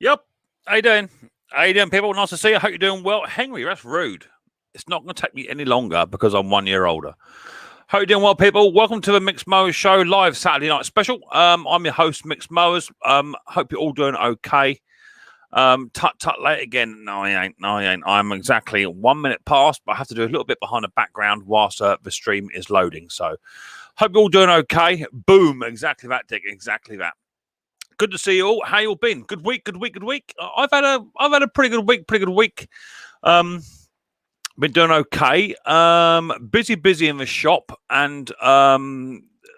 Yep. How you doing? How you doing, people? Nice to see you. Hope you're doing well. Henry, that's rude. It's not going to take me any longer because I'm 1 year older. Hope you're doing well, people. Welcome to the Micks Mowers show, live Saturday night special. I'm your host, Micks Mowers. Hope you're all doing okay. Tut late again. No, I ain't. I'm exactly 1 minute past, but I have to do a little bit behind the background whilst the stream is loading. So, hope you're all doing okay. Boom. Exactly that, Dick. Exactly that. Good to see you all. How you all been? Good week. I've had a pretty good week. Been doing okay. Busy in the shop and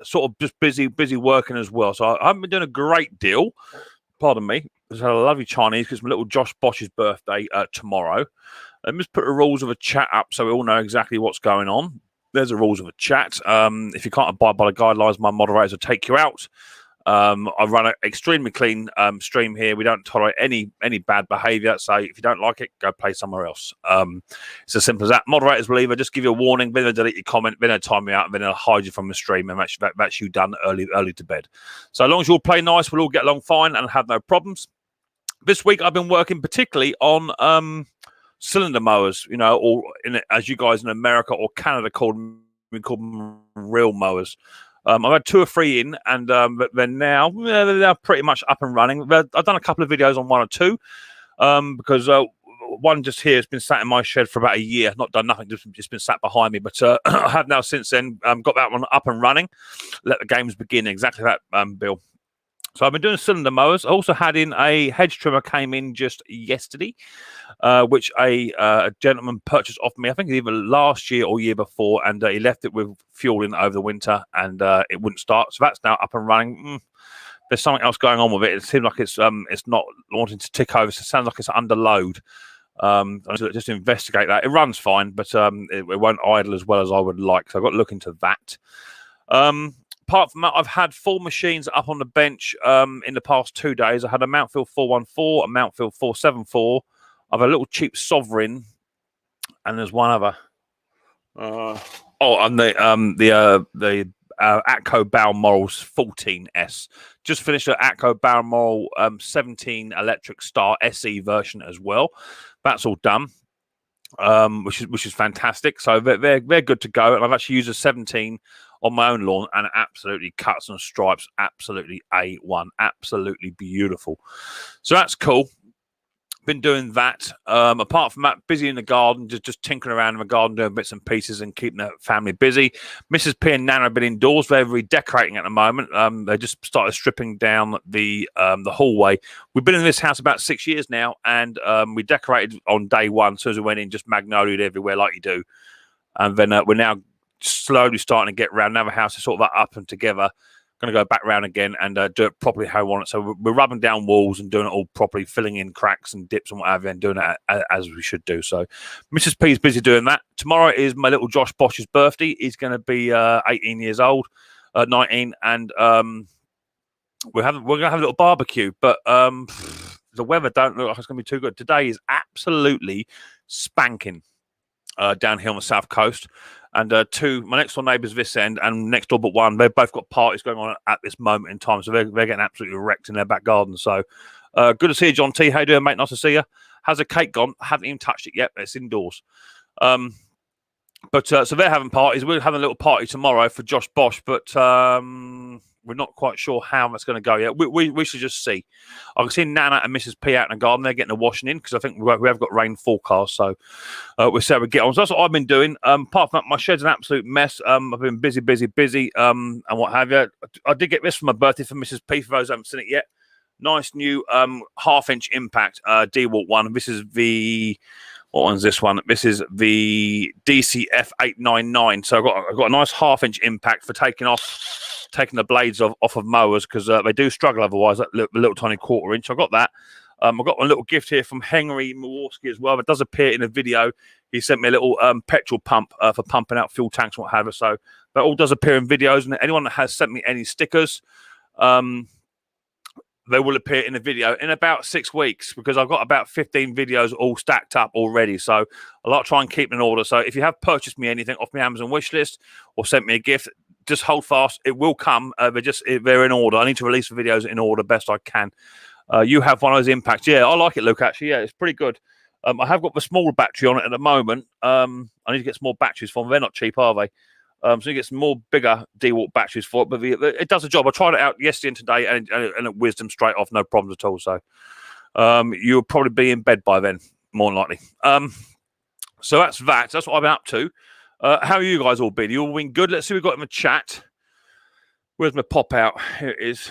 sort of just busy working as well. So I haven't been doing a great deal. Pardon me. I've had a lovely Chinese because my little Josh Bosch's birthday tomorrow. Let me just put the rules of a chat up so we all know exactly what's going on. There's the rules of a chat. If you can't abide by the guidelines, my moderators will take you out. I run an extremely clean stream here. We don't tolerate any bad behaviour. So if you don't like it, go play somewhere else. It's as simple as that. Moderators will either just give you a warning, then they'll delete your comment, then they'll time you out, and then they'll hide you from the stream, and that's you done early to bed. So as long as you all play nice, we'll all get along fine and have no problems. This week I've been working particularly on cylinder mowers, or as you guys in America or Canada call them real mowers. I've had 2 or 3 in, and they're now pretty much up and running. I've done a couple of videos on 1 or 2 because one just here has been sat in my shed for about a year, not done nothing, just been sat behind me. But I have now since then got that one up and running. Let the games begin. Exactly that, Bill. So I've been doing cylinder mowers. I also had in a hedge trimmer came in just yesterday, which a gentleman purchased off me, I think either last year or year before, and he left it with fuel in over the winter, and it wouldn't start. So that's now up and running. There's something else going on with it. It seems like it's not wanting to tick over. So it sounds like it's under load. Just investigate that. It runs fine, but it won't idle as well as I would like. So I've got to look into that. Apart from that, I've had 4 machines up on the bench in the past 2 days. I had a Mountfield 414, a Mountfield 474. I've a little cheap Sovereign, and there's one other. And the Atco Balmoral's 14S. Just finished the Atco Balmoral 17 Electric Star SE version as well. That's all done. Which is fantastic. So they're good to go, and I've actually used a 17 on my own lawn, and it absolutely cuts and stripes, absolutely A1, absolutely beautiful. So that's cool. Been doing that. Apart from that, busy in the garden, just tinkering around in the garden, doing bits and pieces and keeping the family busy. Mrs. P and Nana have been indoors. They're redecorating at the moment. They just started stripping down the hallway. We've been in this house about 6 years now, and we decorated on day 1. As soon as we went in, just magnolia'd everywhere like you do. And then we're now slowly starting to get around. Now the house is sort of up and together. Going to go back round again and do it properly how we want it. So we're rubbing down walls and doing it all properly, filling in cracks and dips and whatever, and doing it as we should do. So Mrs. P is busy doing that. Tomorrow is my little Josh Bosch's birthday. He's going to be 18 years old, 19, and we're going to have a little barbecue. But the weather don't look like it's going to be too good. Today is absolutely spanking down here on the south coast. And 2, my next door neighbours this end and next door but one, they've both got parties going on at this moment in time. So they're getting absolutely wrecked in their back garden. So good to see you, John T. How you doing, mate? Nice to see you. How's the cake gone? I haven't even touched it yet, but it's indoors. So they're having parties. We're having a little party tomorrow for Josh Bosch, but we're not quite sure how that's going to go yet. We should just see. I can see Nana and Mrs. P out in the garden. They're getting the washing in because I think we have got rain forecast. So we'll see how we get on. So that's what I've been doing. Apart from that, my shed's an absolute mess. I've been busy, and what have you. I did get this for my birthday from Mrs. P, for those who haven't seen it yet. Nice new 1/2-inch impact D-Walk one. This is the... What one's this one? This is the DCF 899. So I've got a nice 1/2-inch impact for taking the blades off of mowers because they do struggle otherwise. That little tiny 1/4 inch. I got that. I've got a little gift here from Henry Maworski as well. It does appear in a video. He sent me a little petrol pump for pumping out fuel tanks and what have you. So that all does appear in videos. And anyone that has sent me any stickers, they will appear in a video in about 6 weeks because I've got about 15 videos all stacked up already. So I like to try and keep them in order. So if you have purchased me anything off my Amazon wish list or sent me a gift, just hold fast. It will come. They're in order. I need to release the videos in order best I can. You have one of those impacts. Yeah, I like it, Luke, actually. Yeah, it's pretty good. I have got the smaller battery on it at the moment. I need to get some more batteries for them. They're not cheap, are they? So you get some more bigger DeWalt batteries for it, but it does the job. I tried it out yesterday and today, and it whizzed them straight off, no problems at all. So you'll probably be in bed by then, more than likely. So that's that. That's what I've been up to. How are you guys all been? You all been good? Let's see what we've got in the chat. Where's my pop out? Here it is.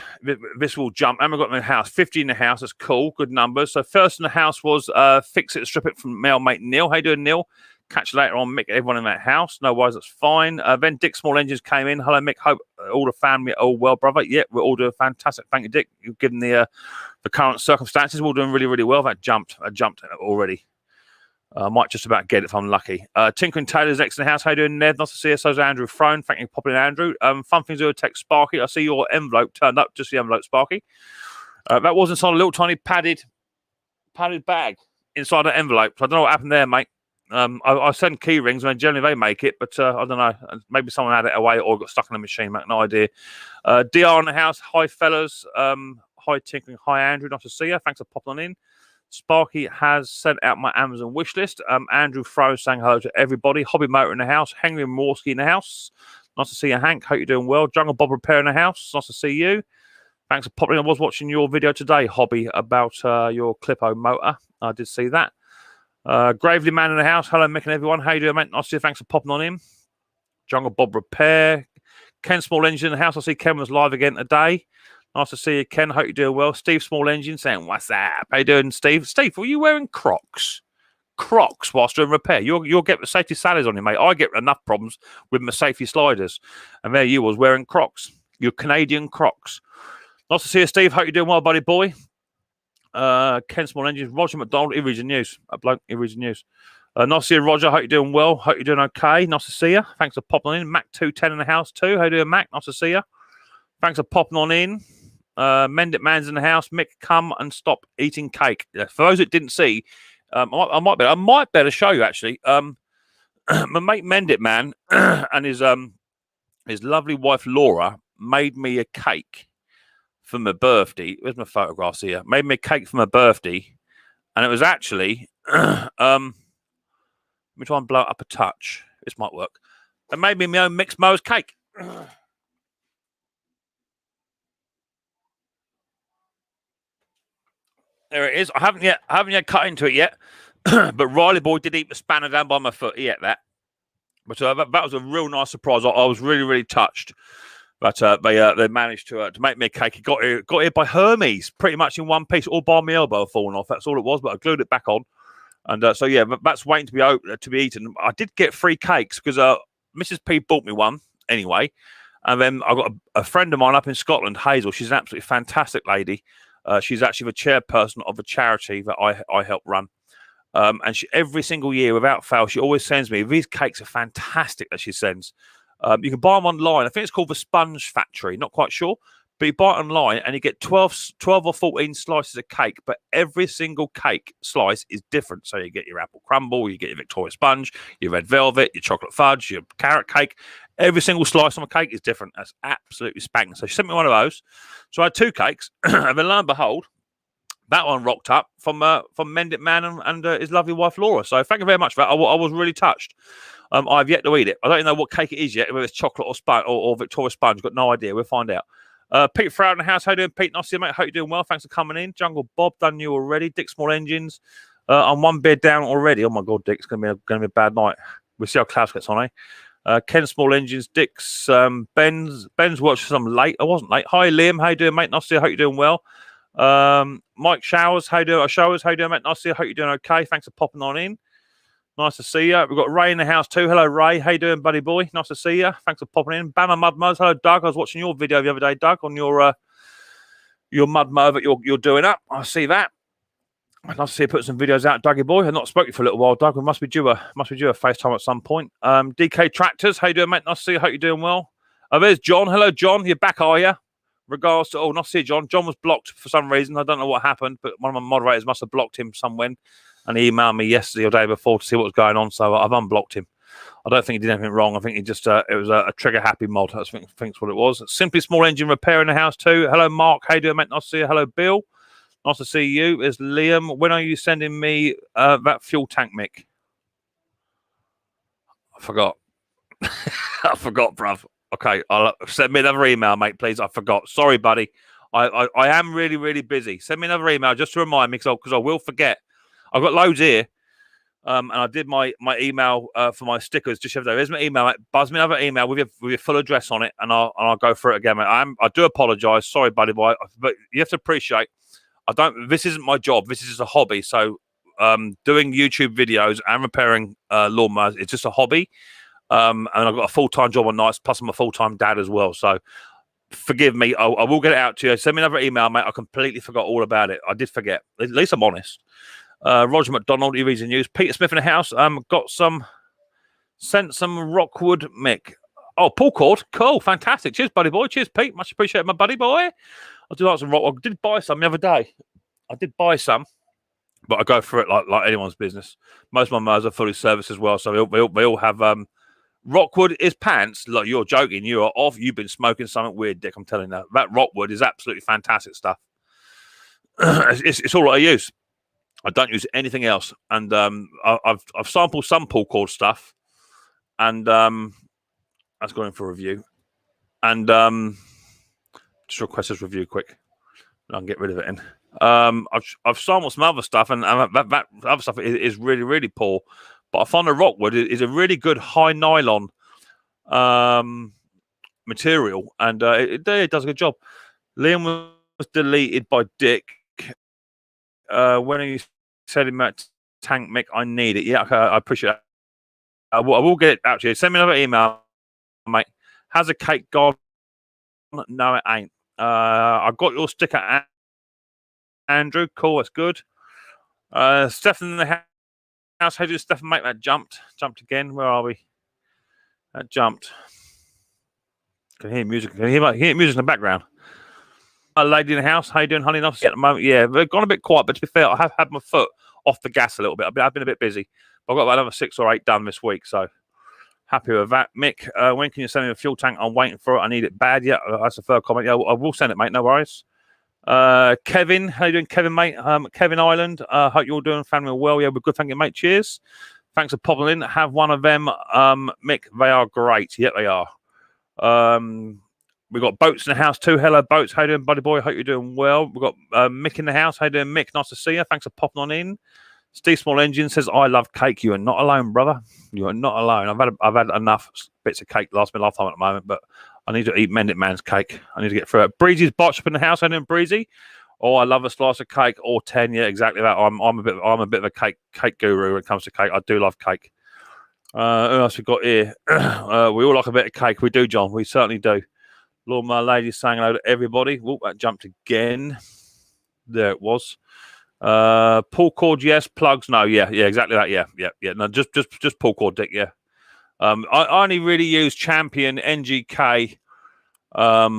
This will jump. And we've got in the house. 50 in the house. That's cool. Good numbers. So first in the house was Fix It, Strip It from mail mate Neil. How you doing, Neil? Catch you later on, Mick. Everyone in that house. No worries. That's fine. Then Dick Small Engines came in. Hello, Mick. Hope all the family are all well, brother. Yeah, we're all doing fantastic. Thank you, Dick. You've given the current circumstances. We're all doing really, really well. That jumped. I jumped already. I might just about get it if I'm lucky. Tinkering Taylor's next in the house. How you doing, Ned? Nice to see you. So's Andrew Throne. Thank you for popping in, Andrew. Fun things to do. Text Sparky. I see your envelope turned up. Just the envelope, Sparky. That was inside a little tiny padded bag inside an envelope. So I don't know what happened there, mate. I send key rings, and generally they make it, but I don't know. Maybe someone had it away or got stuck in the machine, mate. No idea. DR in the house. Hi, fellas. Hi, Tinkering. Hi, Andrew. Nice to see you. Thanks for popping on in. Sparky has sent out my Amazon wish list. Andrew Fro saying hello to everybody. Hobby Motor in the house. Henry Morski in the house. Nice to see you, Hank. Hope you're doing well. Jungle Bob Repair in the house. Nice to see you. Thanks for popping in. I was watching your video today, Hobby, about your Clippo motor. I did see that. Gravely Man in the house. Hello, Mick and everyone. How you doing, mate? Nice to see you. Thanks for popping on in. Jungle Bob Repair. Ken Small Engine in the house. I see Ken was live again today. Nice to see you, Ken. Hope you're doing well. Steve Small Engine saying, what's up? How you doing, Steve? Steve, were you wearing Crocs? Crocs whilst doing repair? You'll get the safety salads on you, mate. I get enough problems with my safety sliders. And there you was wearing Crocs. Your Canadian Crocs. Nice to see you, Steve. Hope you're doing well, buddy boy. Ken Small Engine. Roger McDonald. He reads the news. A bloke. He reads the news. Nice to see you, Roger. Hope you're doing well. Hope you're doing okay. Nice to see you. Thanks for popping in. Mac 210 in the house too. How you doing, Mac? Nice to see you. Thanks for popping on in. Mend It Man's in the house. Mick, come and stop eating cake. Yeah, for those that didn't see, I might better show you actually. My mate Mend It Man and his lovely wife Laura made me a cake for my birthday. Where's my photographs here? Made me a cake for my birthday, and it was actually let me try and blow it up a touch. This might work. They made me my own Micks Mowers cake. There it is. I haven't yet cut into it yet, but Riley boy did eat the spanner down by my foot. He ate that, but that was a real nice surprise. I was really, really touched. But they managed to make me a cake. It got here by Hermes, pretty much in one piece, all by my elbow falling off. That's all it was. But I glued it back on, and so yeah, that's waiting to be eaten. I did get free cakes because Mrs. P bought me one anyway, and then I got a friend of mine up in Scotland, Hazel. She's an absolutely fantastic lady. She's actually the chairperson of a charity that I help run. And she, every single year, without fail, she always sends me. These cakes are fantastic that she sends. You can buy them online. I think it's called the Sponge Factory. Not quite sure. But you buy it online and you get 12 or 14 slices of cake. But every single cake slice is different. So you get your apple crumble, you get your Victoria sponge, your red velvet, your chocolate fudge, your carrot cake. Every single slice on a cake is different. That's absolutely spanking. So she sent me one of those. So I had two cakes. And then lo and behold, that one rocked up from Mend It Man and his lovely wife, Laura. So thank you very much for that. I was really touched. I've yet to eat it. I don't even know what cake it is yet, whether it's chocolate or sponge or Victoria sponge. Got no idea. We'll find out. Pete Froud in the house. How you doing, Pete? Nice to see you, mate. Hope you're doing well. Thanks for coming in. Jungle Bob, done you already. Dick Small Engines. I'm one bed down already. Oh my God, Dick, it's gonna be a bad night. We'll see how Klaus gets on, eh? Ken Small Engines, Dick's, Ben's watched some late. I wasn't late. Hi, Liam. How you doing, mate? Nice to see you. Hope you're doing well. Mike Showers. How you doing? Showers. How you doing, mate? Nice to see you. Hope you're doing okay. Thanks for popping on in. Nice to see you. We've got Ray in the house too. Hello, Ray. How you doing, buddy boy? Nice to see you. Thanks for popping in. Bama Mud Mows. Hello, Doug. I was watching your video the other day, Doug, on your mud mow that you're doing up. I see that. I'd love to see you put some videos out, Dougie boy. I've not spoken to you for a little while, Doug. We must be due a FaceTime at some point. DK Tractors. How you doing, mate? Nice to see you. Hope you're doing well. There's John. Hello, John. You're back, are you? Regards to nice to see you, John. John was blocked for some reason. I don't know what happened, but one of my moderators must have blocked him somewhere. And he emailed me yesterday or day before to see what was going on, so I've unblocked him. I don't think he did anything wrong. I think he just it was a trigger happy mod. I think what it was. Simply Small Engine Repair in the house too. Hello, Mark. How you doing, mate? Nice to see you. Hello, Bill. Nice to see you. Is Liam. When are you sending me that fuel tank, Mick? I forgot. I forgot, bruv. Okay, I'll send me another email, mate, please. I forgot. Sorry, buddy. I am really, really busy. Send me another email just to remind me, because I will forget. I've got loads here. And I did my email for my stickers just yesterday. Here's my email, mate. Buzz me another email with your full address on it, and I'll go through it again, mate. I do apologise. Sorry, buddy boy, but you have to appreciate. This isn't my job. This is just a hobby. So, doing YouTube videos and repairing lawnmowers, it's just a hobby. And I've got a full-time job on nights, plus I'm a full-time dad as well. So, forgive me. I will get it out to you. Send me another email, mate. I completely forgot all about it. I did forget. At least I'm honest. Roger McDonald, he reads the news. Peter Smith in the house. Sent some Rockwood, Mick. Oh, pull cord. Cool. Fantastic. Cheers, buddy boy. Cheers, Pete. Much appreciated, my buddy boy. I do like some Rockwood. I did buy some the other day. I did buy some, but I go through it like anyone's business. Most of my mowers are fully serviced as well, so they all have Rockwood is pants. Look, you're joking. You are off. You've been smoking something weird, Dick. I'm telling you. That Rockwood is absolutely fantastic stuff. It's all I use. I don't use anything else. And I've sampled some pull cord stuff, and that's going for review. And just request this review quick. I can get rid of it in. I've sampled some other stuff, and that other stuff is really, really poor. But I find the Rockwood is a really good high nylon material, and it does a good job. Liam was deleted by Dick. When are you sending that tank, Mick? I need it. Yeah, okay, I appreciate that. I will get it out to you. Send me another email, mate. Has a cake gone? No, it ain't. I got your sticker, Andrew. Cool, that's good. Stefan in the house. How did Stefan make that jumped again? Where are we? That jumped. Can hear music. Can hear music in the background. A lady in the house. How you doing, honey? Enough at the moment. Yeah, they've gone a bit quiet, but to be fair, I have had my foot off the gas a little bit. I've been a bit busy. But I've got about another 6 or 8 done this week, so happy with that. Mick, when can you send me a fuel tank? I'm waiting for it. I need it bad. Yeah, that's the third comment. Yeah, I will send it, mate. No worries. Kevin, how you doing, Kevin, mate? Kevin Island. Hope you're all doing family well. Yeah, we're good. Thank you, mate. Cheers. Thanks for popping in. Have one of them, Mick. They are great. Yeah, they are. We've got Boats in the house too. Hello, Boats. How you doing, buddy boy? Hope you're doing well. We've got Mick in the house. How you doing, Mick? Nice to see you. Thanks for popping on in. Steve Small Engine says, I love cake. You are not alone, brother. You are not alone. I've had enough bits of cake last my lifetime at the moment, but I need to eat Mendit Man's cake. I need to get through it. Breezy's botch up in the house. How you doing, Breezy? Oh, I love a slice of cake or 10. Yeah, exactly that. I'm a bit of a cake guru when it comes to cake. I do love cake. Who else we got here? We all like a bit of cake. We do, John. We certainly do. Lord, my lady saying hello to everybody. Whoop, that jumped again. There it was. Pull cord, yes. Plugs, no. Yeah, exactly that. Yeah. No, just pull cord, Dick. Yeah. I only really use Champion NGK as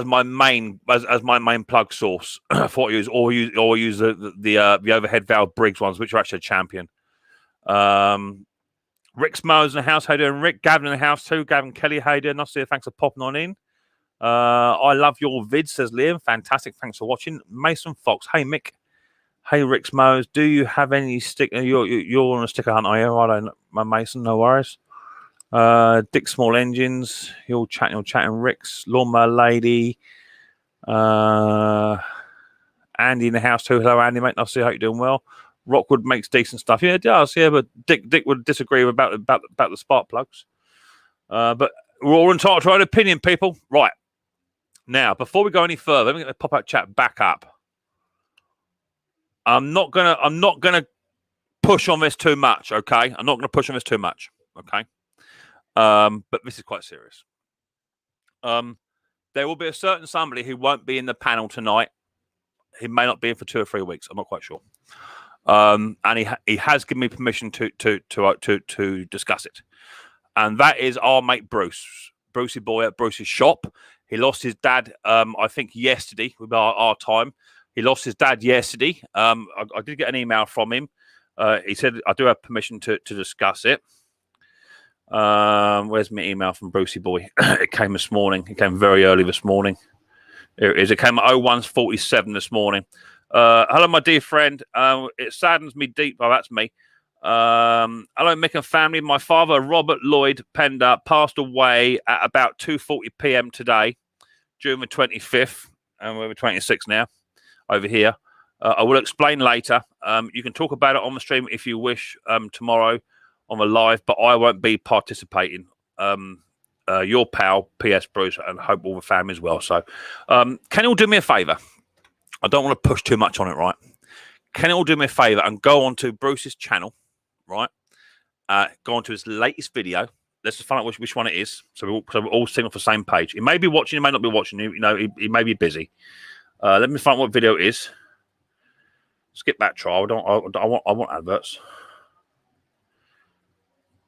my main plug source for what I use, or use the overhead valve Briggs ones, which are actually a Champion. Micks Mowers in the house. How you doing, Rick? Gavin in the house too. Gavin Kelly, how you doing? Nice to see you. Thanks for popping on in. I love your vids, says Liam. Fantastic. Thanks for watching. Mason Fox. Hey, Mick. Hey, Micks Mowers. Do you have any sticker? You're on a sticker hunt, are you? I don't know, Mason. No worries. Dick Small Engines. You're chatting. Rick's Lawnmower Lady. Andy in the house too. Hello, Andy, mate. Nice to see you. Hope you're doing well. Rockwood makes decent stuff. Yeah, it does. Yeah, but Dick would disagree about the spark plugs. But we're all entitled to our own opinion, people. Right. Now, before we go any further, let me get the pop-out chat back up. I'm not gonna push on this too much, okay? I'm not gonna push on this too much, okay? But this is quite serious. There will be a certain somebody who won't be in the panel tonight. He may not be in for 2 or 3 weeks. I'm not quite sure. And he has given me permission to discuss it, and that is our mate Brucey boy at Bruce's shop. He lost his dad, I think yesterday with our time. He lost his dad yesterday. I did get an email from him. He said I do have permission to discuss it. Where's my email from Brucey boy? It came this morning. It came very early this morning. Here it is. It came at 01:47 this morning. Hello, my dear friend. It saddens me deep. Oh, that's me. Hello, Mick and family. My father, Robert Lloyd Pender, passed away at about 2:40 p.m. today, June the 25th, and we're 26 now over here. I will explain later. You can talk about it on the stream if you wish tomorrow on the live, but I won't be participating. Your pal, P.S. Bruce, and hope all the family as well. So, can you all do me a favour? I don't want to push too much on it, right? Can you all do me a favour and go on to Bruce's channel, right? Go on to his latest video. Let's just find out which one it is, so we're all sitting off the same page. He may be watching, he may not be watching. You know, he may be busy. Let me find what video it is. Skip that trial. I want adverts.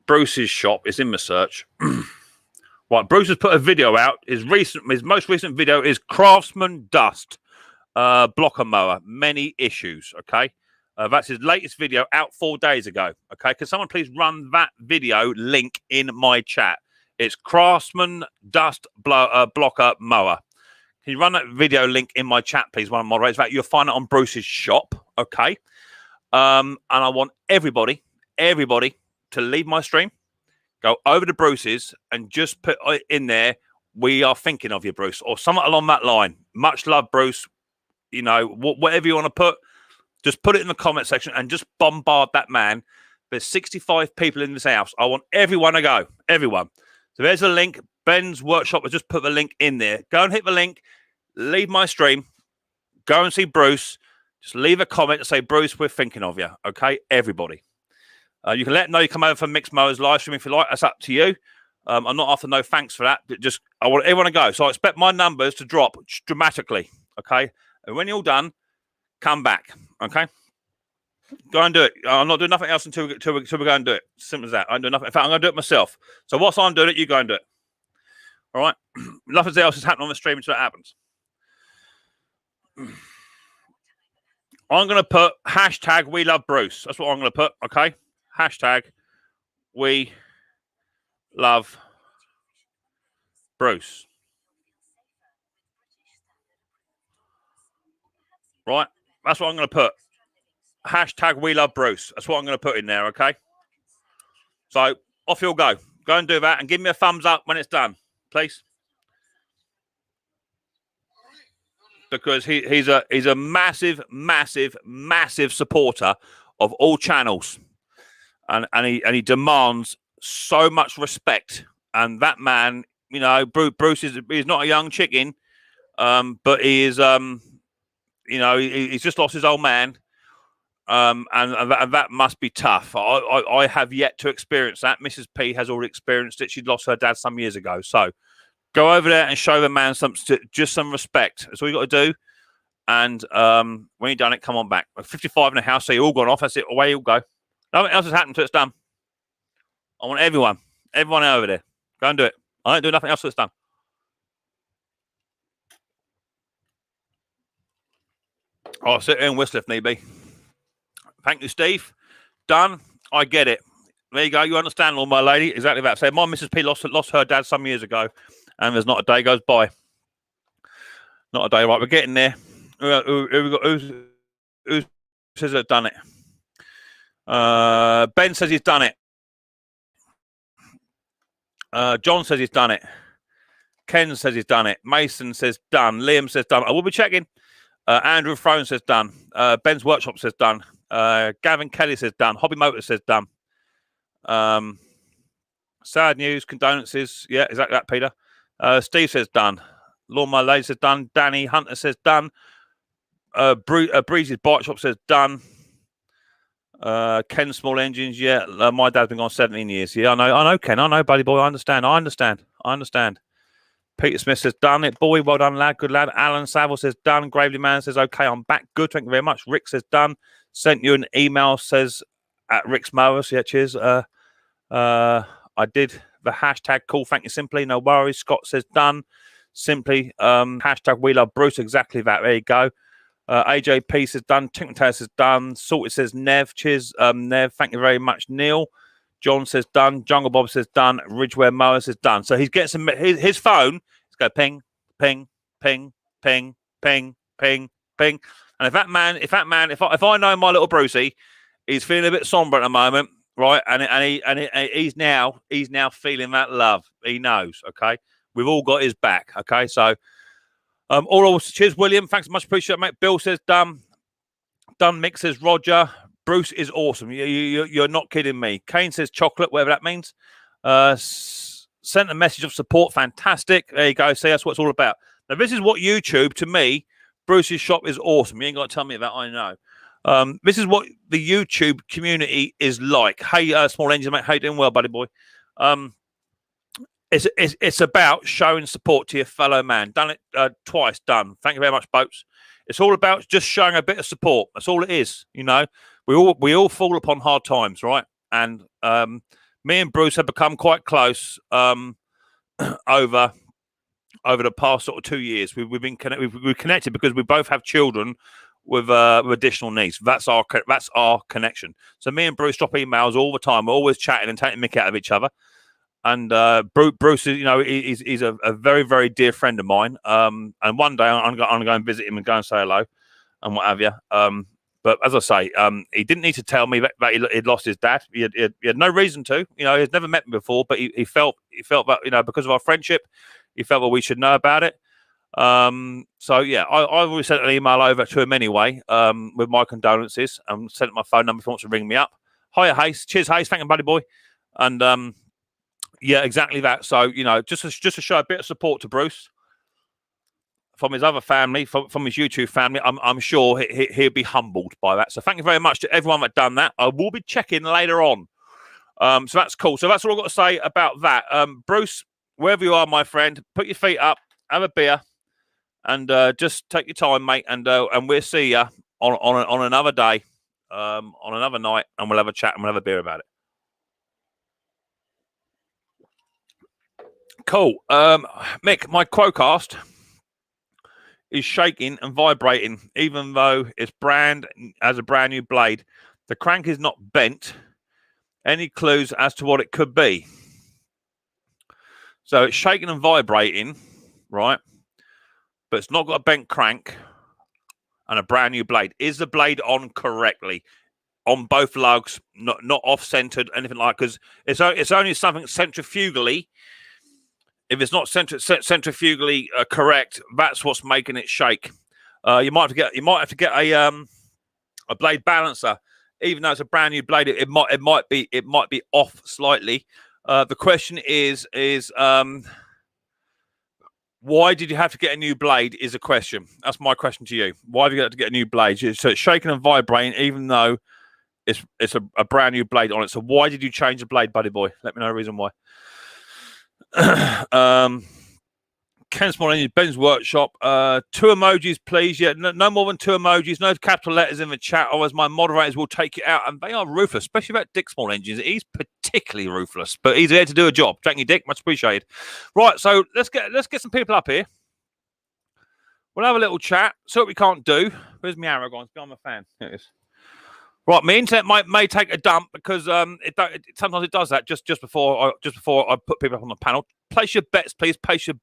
Bruce's shop is in the search. Right, Bruce has put a video out. His most recent video is Craftsman Dust blocker mower. Many issues. Okay, that's his latest video out 4 days ago. Okay, can someone please run that video link in my chat? It's Craftsman Dust blocker mower. Can you run that video link in my chat, please? One of my moderators. You'll find it on Bruce's shop. Okay, and I want everybody to leave my stream. Go over to Bruce's and just put in there, we are thinking of you, Bruce, or something along that line. Much love, Bruce. You know, whatever you want to put, just put it in the comment section and just bombard that man. There's 65 people in this house. I want everyone to go. Everyone. So there's a link. Ben's workshop has just put the link in there. Go and hit the link. Leave my stream. Go and see Bruce. Just leave a comment and say, Bruce, we're thinking of you. Okay, everybody. You can let them know you come over for Micks Mowers live stream if you like. That's up to you. I'm not after no thanks for that. Just I want everyone to go. So I expect my numbers to drop dramatically. Okay. And when you're all done, come back. Okay. Go and do it. I'm not doing nothing else until we go and do it. Simple as that. I'm doing nothing. In fact, I'm going to do it myself. So whilst I'm doing it, you go and do it. All right. Nothing else is happening on the stream until it happens. I'm going to put hashtag we love Bruce. That's what I'm going to put. Okay. Hashtag we love Bruce. Right? That's what I'm going to put. Hashtag we love Bruce. That's what I'm going to put in there, okay? So off you'll go. Go and do that and give me a thumbs up when it's done, please. Because he's a massive, massive, massive supporter of all channels. And he demands so much respect. And that man, you know, Bruce he's not a young chicken, but he is, you know, he's just lost his old man, and that must be tough. I have yet to experience that. Mrs. P has already experienced it. She lost her dad some years ago. So go over there and show the man just some respect. That's all you got to do. And when you've done it, come on back. 55 in the house, so you're all gone off. That's it. Away you'll go. Nothing else has happened until it's done. I want everyone over there. Go and do it. I don't do nothing else until it's done. I'll sit here and whistle if need be. Thank you, Steve. Done. I get it. There you go. You understand, all my lady. Exactly that. So my Mrs. P lost her dad some years ago, and there's not a day goes by. Not a day. Right, we're getting there. Who says they've done it? Ben says he's done it. John says he's done it. Ken says he's done it. Mason says done. Liam says done. I will be checking. Andrew Throne says done. Ben's Workshop says done. Gavin Kelly says done. Hobby Motor says done. Sad news, condolences. Yeah, exactly that, Peter. Steve says done. Lawn My Lady says done. Danny Hunter says done. Breezy's Bike Shop says done. Ken Small Engines, yeah. My dad's been gone 17 years. Yeah, I know, Ken. I know, buddy boy. I understand. Peter Smith says done it, boy. Well done, lad. Good lad. Alan Saville says done. Gravely Man says okay, I'm back. Good, thank you very much. Rick says done. Sent you an email, says at Micks Mowers. Yeah, cheers. I did the hashtag cool. Thank you, simply. No worries. Scott says done. Simply hashtag we love Bruce. Exactly that. There you go. AJP says done. Tinkle says done. Salted says Nev. Cheers, Nev. Thank you very much, Neil. John says done. Jungle Bob says done. Ridgeware Mower says done. So he's getting some. His phone is go ping, ping, ping, ping, ping, ping, ping. And if I know my little Brucey, he's feeling a bit somber at the moment, right? And he's now feeling that love. He knows. Okay, we've all got his back. Okay, so cheers, William. Thanks, much appreciated, mate. Bill says done. Mick says Roger. Bruce is awesome. You're not kidding me. Kane says chocolate, whatever that means. Sent a message of support. Fantastic. There you go. See, that's what it's all about. Now, this is what YouTube, to me, Bruce's shop is awesome. You ain't got to tell me that. I know. This is what the YouTube community is like. Hey, Small Engine, mate. How you doing? Well, buddy boy. It's about showing support to your fellow man. Done it twice. Done. Thank you very much, Boats. It's all about just showing a bit of support. That's all it is. You know, we all fall upon hard times, right? And me and Bruce have become quite close over the past sort of 2 years. We've been connected because we both have children with additional needs. That's our connection. So me and Bruce drop emails all the time. We're always chatting and taking mick out of each other. And Bruce is, you know, he's a very, very dear friend of mine. And one day I'm going to go and visit him and go and say hello and what have you. But as I say, he didn't need to tell me that he'd lost his dad. He had no reason to. You know, he's never met me before, but he felt that, you know, because of our friendship, he felt that we should know about it. So yeah, I always sent an email over to him anyway, with my condolences, and sent my phone number if he wants to ring me up. Hiya, Hayes. Cheers, Hayes. Thank you, buddy boy. And yeah, exactly that. So, you know, just to show a bit of support to Bruce from his other family, from his YouTube family, I'm sure he'll be humbled by that. So thank you very much to everyone that done that. I will be checking later on. So that's cool. So that's all I've got to say about that. Bruce, wherever you are, my friend, put your feet up, have a beer, and just take your time, mate. And we'll see you on another day, on another night, and we'll have a chat and we'll have a beer about it. Cool. Mick, my Quocast is shaking and vibrating, even though it's as a brand new blade. The crank is not bent. Any clues as to what it could be? So it's shaking and vibrating, right? But it's not got a bent crank and a brand new blade. Is the blade on correctly? On both lugs, not off-centered, anything like that? Because it's only something centrifugally. If it's not centrifugally correct, that's what's making it shake. You might have to get a blade balancer, even though it's a brand new blade. It might be off slightly. The question is why did you have to get a new blade? Is a question. That's my question to you. Why have you got to get a new blade? So it's shaking and vibrating, even though it's a brand new blade on it. So why did you change the blade, buddy boy? Let me know the reason why. Ken Small Engine, Ben's Workshop. 2 emojis, please. Yeah, no more than 2 emojis. No capital letters in the chat, otherwise my moderators will take you out. And they are ruthless, especially about Dick Small Engines. He's particularly ruthless, but he's there to do a job. Thank you, Dick. Much appreciated. Right, so let's get some people up here. We'll have a little chat. See what we can't do. Where's my arrow gone? I'm a fan. Here it is. Right, my internet may take a dump because sometimes it does that just before I put people up on the panel. Place your bets, please. Place your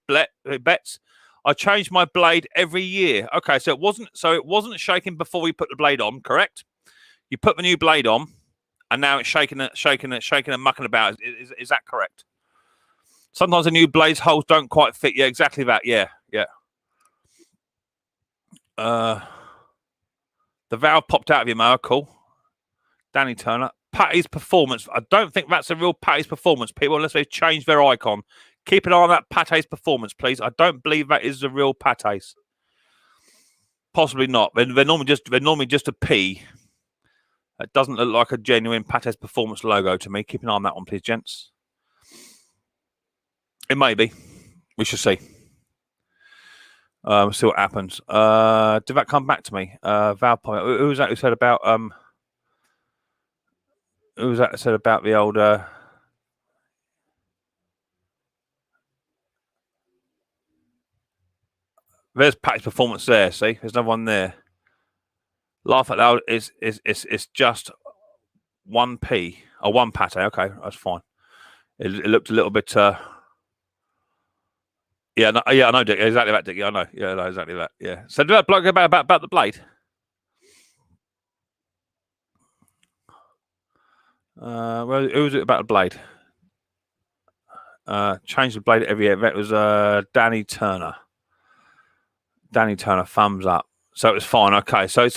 bets. I change my blade every year. Okay, so it wasn't shaking before we put the blade on, correct? You put the new blade on, and now it's shaking and mucking about. Is that correct? Sometimes the new blade's holes don't quite fit. Yeah, exactly that. Yeah. The valve popped out of your mower. Cool. Danny Turner. Patty's Performance. I don't think that's a real Patty's Performance, people, unless they've changed their icon. Keep an eye on that Patty's Performance, please. I don't believe that is the real Patty's. Possibly not. They're normally just a P. It doesn't look like a genuine Patty's Performance logo to me. Keep an eye on that one, please, gents. It may be. We shall see. See what happens. Did that come back to me? Val, who was that who said about who was that said about the old there's Patty's Performance there, see? There's another one there. Laugh out loud is just 1p or 1 pate. Okay, that's fine. It looked a little bit yeah, Yeah, no, I know, Dick. Exactly that, Dick. Yeah, I know. Yeah, no, exactly that. Yeah. So, do that bloke about the blade? Well, who was it about the blade? Change the blade every year. That was Danny Turner. Danny Turner, thumbs up. So it was fine. Okay. So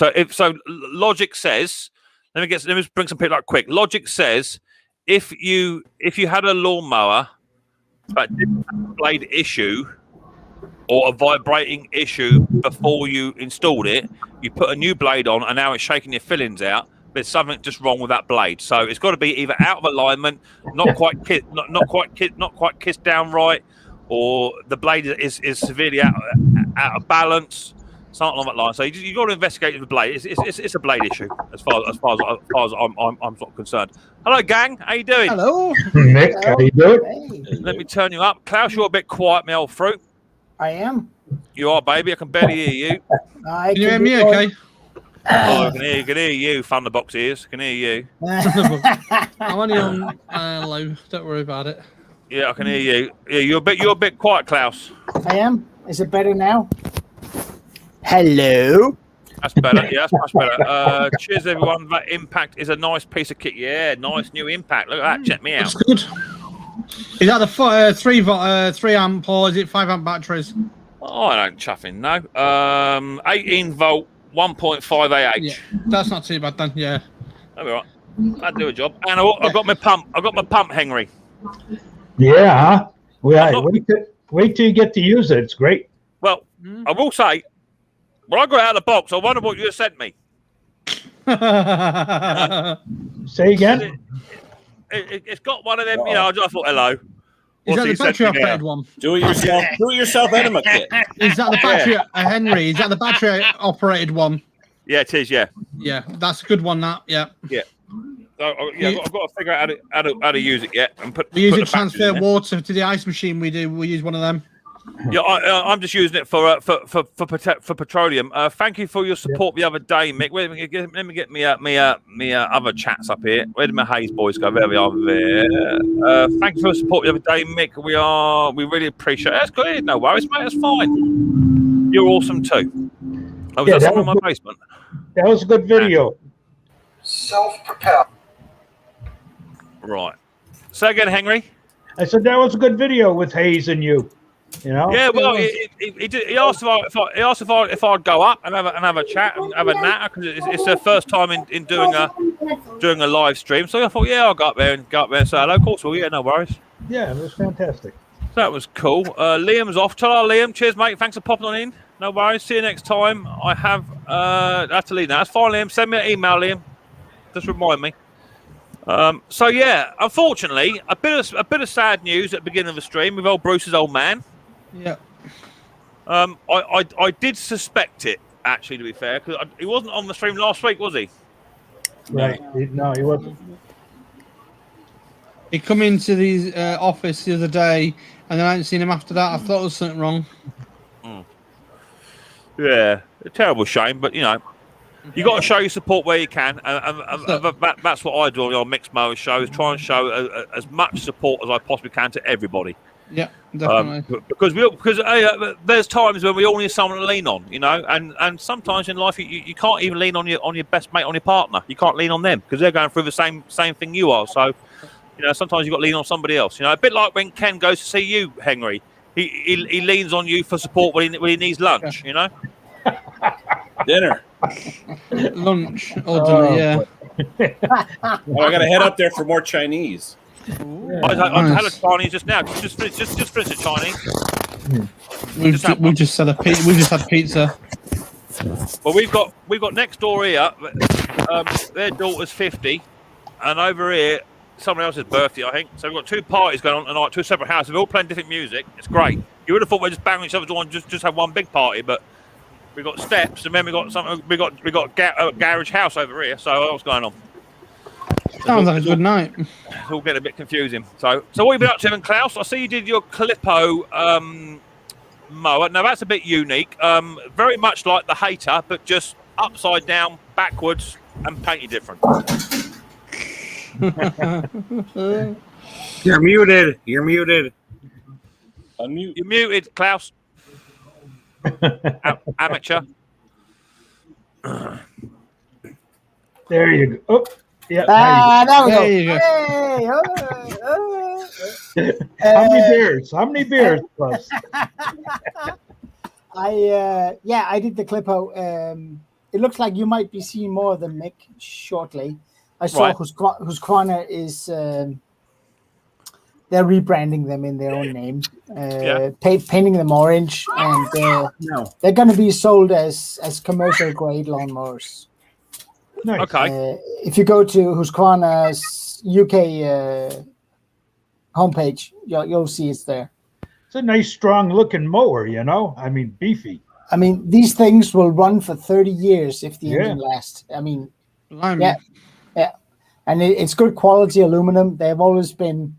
logic says, let me bring some people up quick. Logic says if you had a lawnmower but didn't have a blade issue or a vibrating issue before you installed it, you put a new blade on and now it's shaking your fillings out. There's something just wrong with that blade. So it's got to be either out of alignment, not quite kissed down right, or the blade is severely out of balance, something along that line. So you got to investigate the blade. It's a blade issue as far as I'm sort of concerned. Hello, gang. How you doing? Hello, Nick. How you doing? Hey. Let me turn you up, Klaus. You're a bit quiet, my old fruit. I am. You are, baby. I can barely hear you. Can you hear me? Okay. Oh, I can hear you. Thunderbox ears. Can hear you. I'm only on low. Don't worry about it. Yeah, I can hear you. Yeah, you're a bit quiet, Klaus. I am. Is it better now? Hello. That's better. Yeah, that's much better. Cheers, everyone. That Impact is a nice piece of kit. Yeah, nice new Impact. Look at that. Check me out. That's good. Is that the 3 amp or is it 5 amp batteries? Oh, I don't chuffing no. 18 volt, 1.5 AH. Yeah, that's not too bad then. Yeah. That'll be right. That'll do a job. And I've got my pump. I've got my pump, Henry. Yeah, huh? Well, wait till you get to use it. It's great. Well, I will say, when I got out of the box, I wonder what you have sent me. Say again? It's got one of them, you know, I just thought, hello. Is that the battery operated one? Do it yourself enema kit. Is that the battery, Henry? Is that the battery operated one? Yeah, it is. Yeah. Yeah, that's a good one. That. Yeah. Yeah. Yeah, I've got to figure out how to use it yet. And we use it to transfer water to the ice machine. We use one of them. Yeah, I'm just using it for petroleum. Thank you for your support the other day, Mick. Wait, let me get me other chats up here. Where did my Hayes boys go? There we are. There. Thank you for your support the other day, Mick. We really appreciate it. That's good. No worries, mate. That's fine. You're awesome too. I was in my basement. That was a good video. Self-propelled. Right. Say again, Henry. I said that was a good video with Hayes and you. You know? Yeah, well, he asked if I'd go up and have a chat and have a natter because it's their first time in doing a live stream. So I thought, yeah, I'll go up there and say hello. Of course, well, yeah, no worries. Yeah, it was fantastic. That was cool. Liam's off. Tell our Liam, cheers, mate. Thanks for popping on in. No worries. See you next time. I have to leave now. That's fine, Liam. Send me an email, Liam. Just remind me. So yeah, unfortunately, a bit of sad news at the beginning of the stream with old Bruce's old man. Yeah. I did suspect it, actually, to be fair, because he wasn't on the stream last week, was he? Right. No, he wasn't. He come into the office the other day, and then I hadn't seen him after that. I thought there was something wrong. Yeah, a terrible shame, but you know, you got to show your support where you can, and that's what I do on your Micks Mowers show, is try and show as much support as I possibly can to everybody. Yeah, definitely. Because there's times when we all need someone to lean on, you know, and sometimes in life you can't even lean on your best mate, on your partner. You can't lean on them because they're going through the same thing you are. So, you know, sometimes you've got to lean on somebody else. You know, a bit like when Ken goes to see you, Henry. He leans on you for support when he needs lunch. You know, Dinner. Lunch or dinner, yeah. Well, I got to head up there for more Chinese. I had a Chinese just now. Just finish the Chinese. We just had pizza. Well, we've got next door here. Their daughter's 50, and over here someone else's birthday, I think. So we've got two parties going on tonight, two separate houses. We're all playing different music. It's great. You would have thought we're just banging each other's door and just have one big party, but we've got steps, and then we got garage house over here. So what's going on? Sounds like a good night. It's all getting a bit confusing. So what have you been up to, then, Klaus? I see you did your Calippo mower. Now that's a bit unique. Very much like the Hater, but just upside down, backwards, and painted different. You're muted. Unmute. You're muted, Klaus. Amateur. There you go. Oh, yeah. There we There you go. go. How many beers? How many beers? Plus? I did the clipo. It looks like you might be seeing more of them, Mick, shortly. I saw Right. Husqvarna is they're rebranding them in their own name, painting them orange, and they're going to be sold as commercial grade lawnmowers. Nice. Okay. If you go to Husqvarna's UK homepage, you'll see it's there. It's a nice, strong-looking mower. You know, I mean, beefy. I mean, these things will run for 30 years if the Yeah. engine lasts. I mean, Blimey. yeah, and it's good quality aluminum. They've always been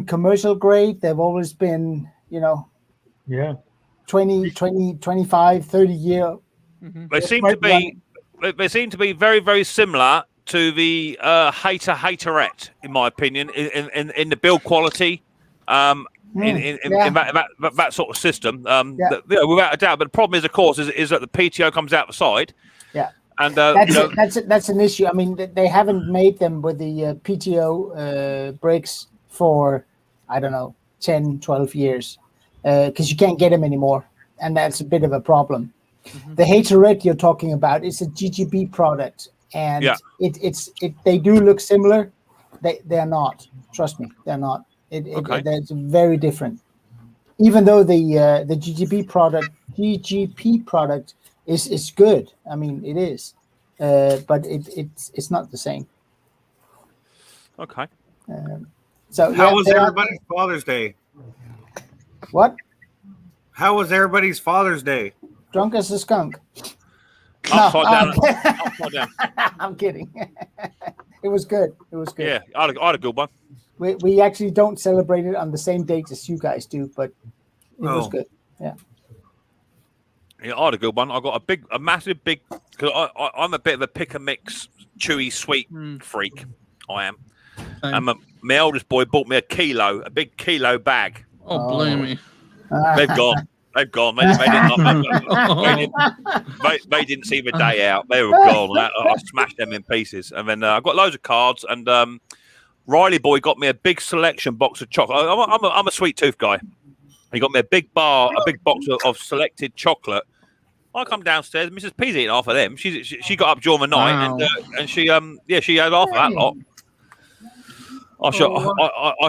commercial grade. They've always been, Yeah. 20, 25, 30 year. They seem to be. They seem to be very, very similar to the haterette, in my opinion, in the build quality. In that sort of system, without a doubt. But the problem is, of course, is that the PTO comes out the side. Yeah, and that's an issue. I mean, they haven't made them with the PTO brakes for, I don't know, 10, 12 years, because you can't get them anymore, and that's a bit of a problem. The haterette you're talking about is a GGB product, and they do look similar. They're not. Trust me, they're not. It's very different. Even though the GGP product is good. I mean, it is, but it's not the same. Okay. So how was everybody's Father's Day? What? How was everybody's Father's Day? Drunk as a skunk. Upside down. I'm kidding. It was good. It was good. Yeah, I had a good one. We actually don't celebrate it on the same date as you guys do, but it was good. Yeah. Yeah, I had a good one. I got a massive big, because I'm a bit of a pick and mix, chewy, sweet freak. I am. And my oldest boy bought me a big kilo bag. Oh, blimey. They've gone. They didn't see the day out. They were gone. I smashed them in pieces. And then I got loads of cards. And Riley boy got me a big selection box of chocolate. I'm a sweet tooth guy. He got me a big box of selected chocolate. I come downstairs. Mrs. P's eating half of them. She got up during the night and she had half of that lot. I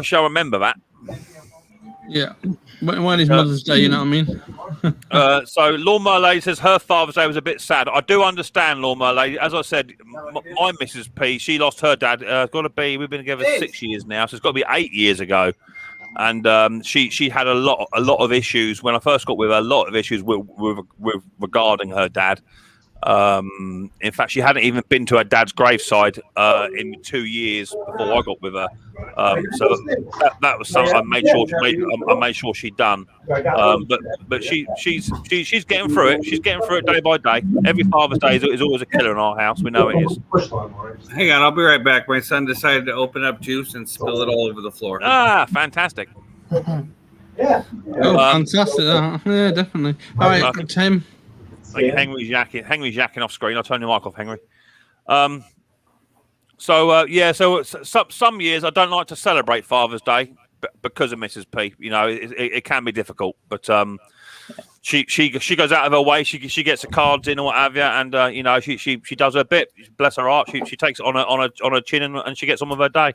shall remember that. Yeah. When is Mother's Day, you know what I mean? So Lawnmower Lady says her Father's Day was a bit sad. I do understand, Lawnmower Lady. As I said, my Mrs. P, she lost her dad. We've been together 6 years now, so it's got to be 8 years ago. And she had a lot of issues when I first got with her. A lot of issues with regarding her dad. In fact, she hadn't even been to her dad's graveside in 2 years before I got with her. So that was something I made sure she'd done. But she's getting through it. She's getting through it day by day. Every Father's Day is always a killer in our house. We know it is. Hang on, I'll be right back. My son decided to open up juice and spill it all over the floor. Ah, fantastic. Yeah. Fantastic. Yeah, definitely. All right, Tim. Like Henry's yakking off screen. I'll turn the mic off, Henry. So some years I don't like to celebrate Father's Day because of Mrs. P. You know, it can be difficult, but she goes out of her way. She gets the cards in or what have you, and she does her bit. Bless her heart. She takes it on her chin and she gets on with her day.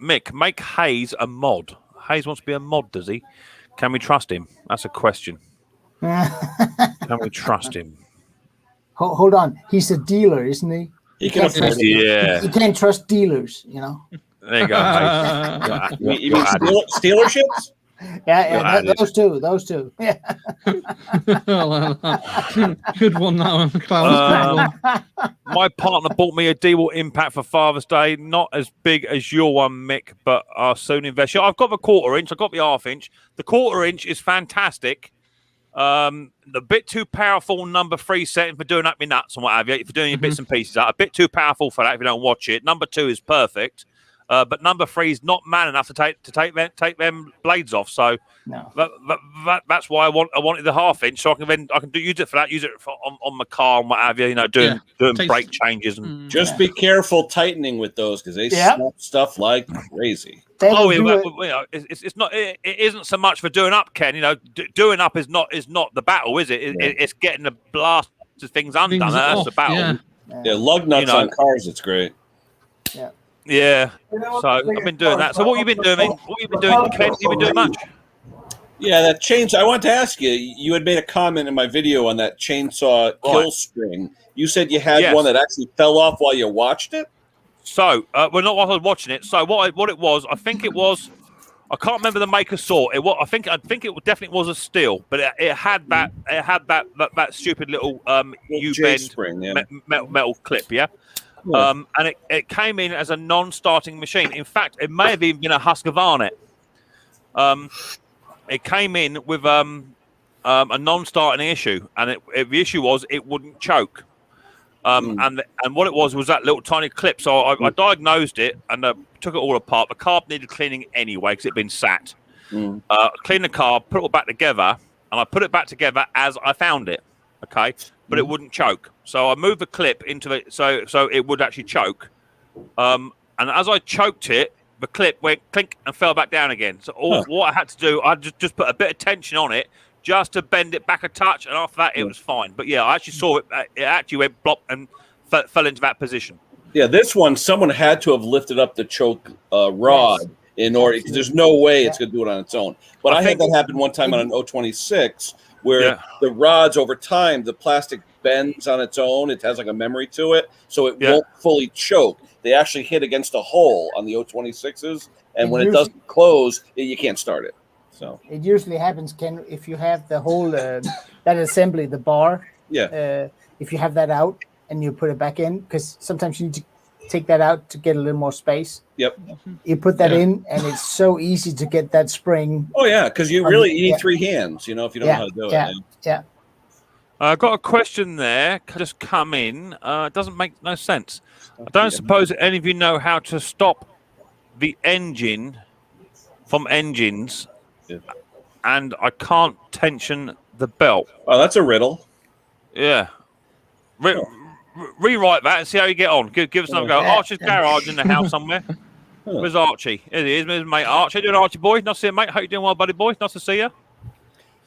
Mick, make Hayes a mod. Hayes wants to be a mod, does he? Can we trust him? That's a question. Can we trust him? Hold on. He's a dealer, isn't he? He can afford it. Yeah. You can't trust dealers, you know. There you go. Hayes. You mean stealerships? Yeah, those two. Yeah. Good one, that one, Klaus. My partner bought me a DeWalt Impact for Father's Day. Not as big as your one, Mick, but I'll soon invest. I've got the 1/4 inch. I've got the 1/2 inch. The 1/4 inch is fantastic. The bit too powerful number 3 setting for doing up your nuts and what have you. If you're doing your bits and pieces, a bit too powerful for that if you don't watch it. Number 2 is perfect. but number 3 is not man enough to take them blades off. So No. that's why I wanted the 1/2 inch, so I can use it for that. Use it on my car and what have you. Doing brake changes and Just be careful tightening with those because they snap stuff like crazy. It's not. It isn't so much for doing up, Ken. Doing up is not the battle, is it? It's getting the blast things undone. That's the battle. Yeah, lug nuts on cars. It's great. Yeah. So I've been doing that. So what have you been doing? What have you been doing, Ken? Have you been doing much? Yeah, that chainsaw. I wanted to ask you. You had made a comment in my video on that chainsaw kill string. You said you had one that actually fell off while you watched it. So, well, not while I was watching it. So, what it was, I think it was, I can't remember the make or sort. I think it definitely was a steel, but it had that stupid little U-bend spring, metal clip, and it came in as a non-starting machine. In fact, it may have even been a Husqvarna. It came in with a non-starting issue, and the issue was it wouldn't choke. And what it was that little tiny clip. So I diagnosed it and took it all apart. The carb needed cleaning anyway because it'd been sat. Cleaned the carb, put it all back together, and I put it back together as I found it. Okay, but it wouldn't choke. So I moved the clip into the so it would actually choke. And as I choked it, the clip went clink and fell back down again. So what I had to do, I just put a bit of tension on it, just to bend it back a touch, and after that, it was fine. But yeah, I actually saw it. It actually went blop and fell into that position. Yeah, this one, someone had to have lifted up the choke rod in order, because there's no way it's going to do it on its own. But I had that happen one time on an 026, where the rods, over time, the plastic bends on its own. It has like a memory to it, so it won't fully choke. They actually hit against a hole on the 026s, and when it doesn't close, you can't start it. So it usually happens, Ken, if you have the whole that assembly, the bar. If you have that out and you put it back in, because sometimes you need to take that out to get a little more space. You put that in, and it's so easy to get that spring. Oh yeah, because you need 3 hands. If you don't know how to do it. I've got a question there. Just come in. It doesn't make no sense. I don't suppose any of you know how to stop the engine from engines. And I can't tension the belt. Oh, that's a riddle. Yeah. Rewrite that and see how you get on. Give us another go. Archie's garage in the house somewhere. Where's Archie? Here he is, his mate Archie. How you doing, Archie boy? Nice to see you, mate. How you doing, well, buddy boy? Nice to see you.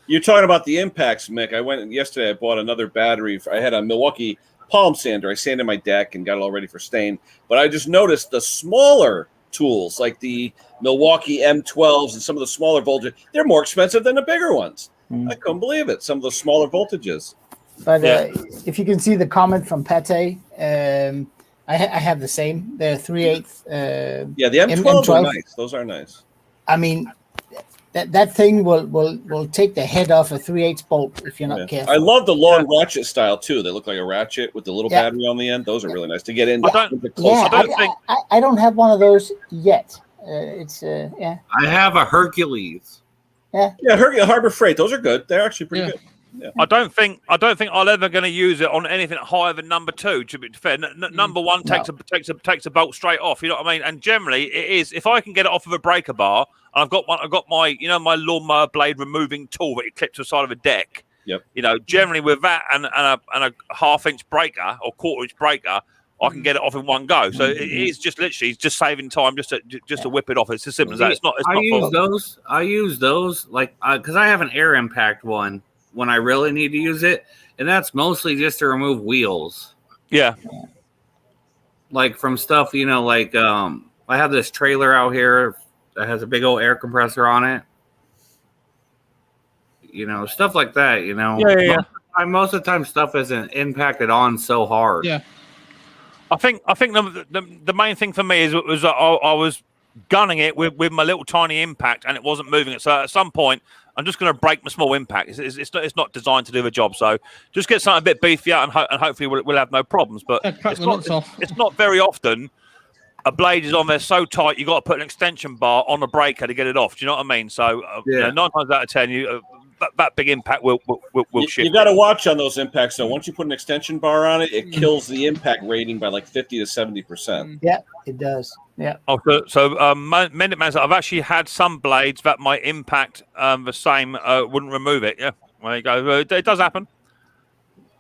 You're talking about the impacts, Mick. I went yesterday. I bought another battery. I had a Milwaukee palm sander. I sanded my deck and got it all ready for stain. But I just noticed the smaller tools, like the Milwaukee M12s and some of the smaller voltages, they're more expensive than the bigger ones. I couldn't believe it. Some of the smaller voltages. But if you can see the comment from Pate, I have the same. They're 3/8. The M12s are nice. Those are nice. I mean, that thing will take the head off a 3/8 bolt if you're not careful. I love the long ratchet style too. They look like a ratchet with the little battery on the end. Those are really nice to get in. I don't have one of those yet. I have a Hercules. Hercules Harbor Freight. Those are good. They're actually pretty good. Yeah. I don't think I'll ever going to use it on anything higher than number 2. To be fair, number 1 takes a bolt straight off. You know what I mean? And generally, it is, if I can get it off of a breaker bar, and I've got my my lawnmower blade removing tool that you clip to the side of a deck. Generally with that and a 1/2 inch breaker or 1/4 inch breaker, I can get it off in one go. So it is just literally just saving time just to whip it off. It's as simple as that. It's not. I use those like because I have an air impact one when I really need to use it, and that's mostly just to remove wheels. Yeah. Like from stuff, I have this trailer out here that has a big old air compressor on it. Stuff like that. Most of the time, stuff isn't impacted on so hard. Yeah. I think the main thing for me was that I was gunning it with my little tiny impact, and it wasn't moving it. So at some point, I'm just going to break my small impact. It's not designed to do the job. So just get something a bit beefier, and hopefully we'll have no problems. But it's not very often a blade is on there so tight you got to put an extension bar on the breaker to get it off. Do you know what I mean? So 9 times out of 10, that big impact will shift. You got to watch on those impacts. So once you put an extension bar on it, it kills the impact rating by like 50 to 70%. Yeah, it does. Yeah. Oh, so Minute Man said, I've actually had some blades that my impact the same wouldn't remove it. Yeah, there you go. It does happen.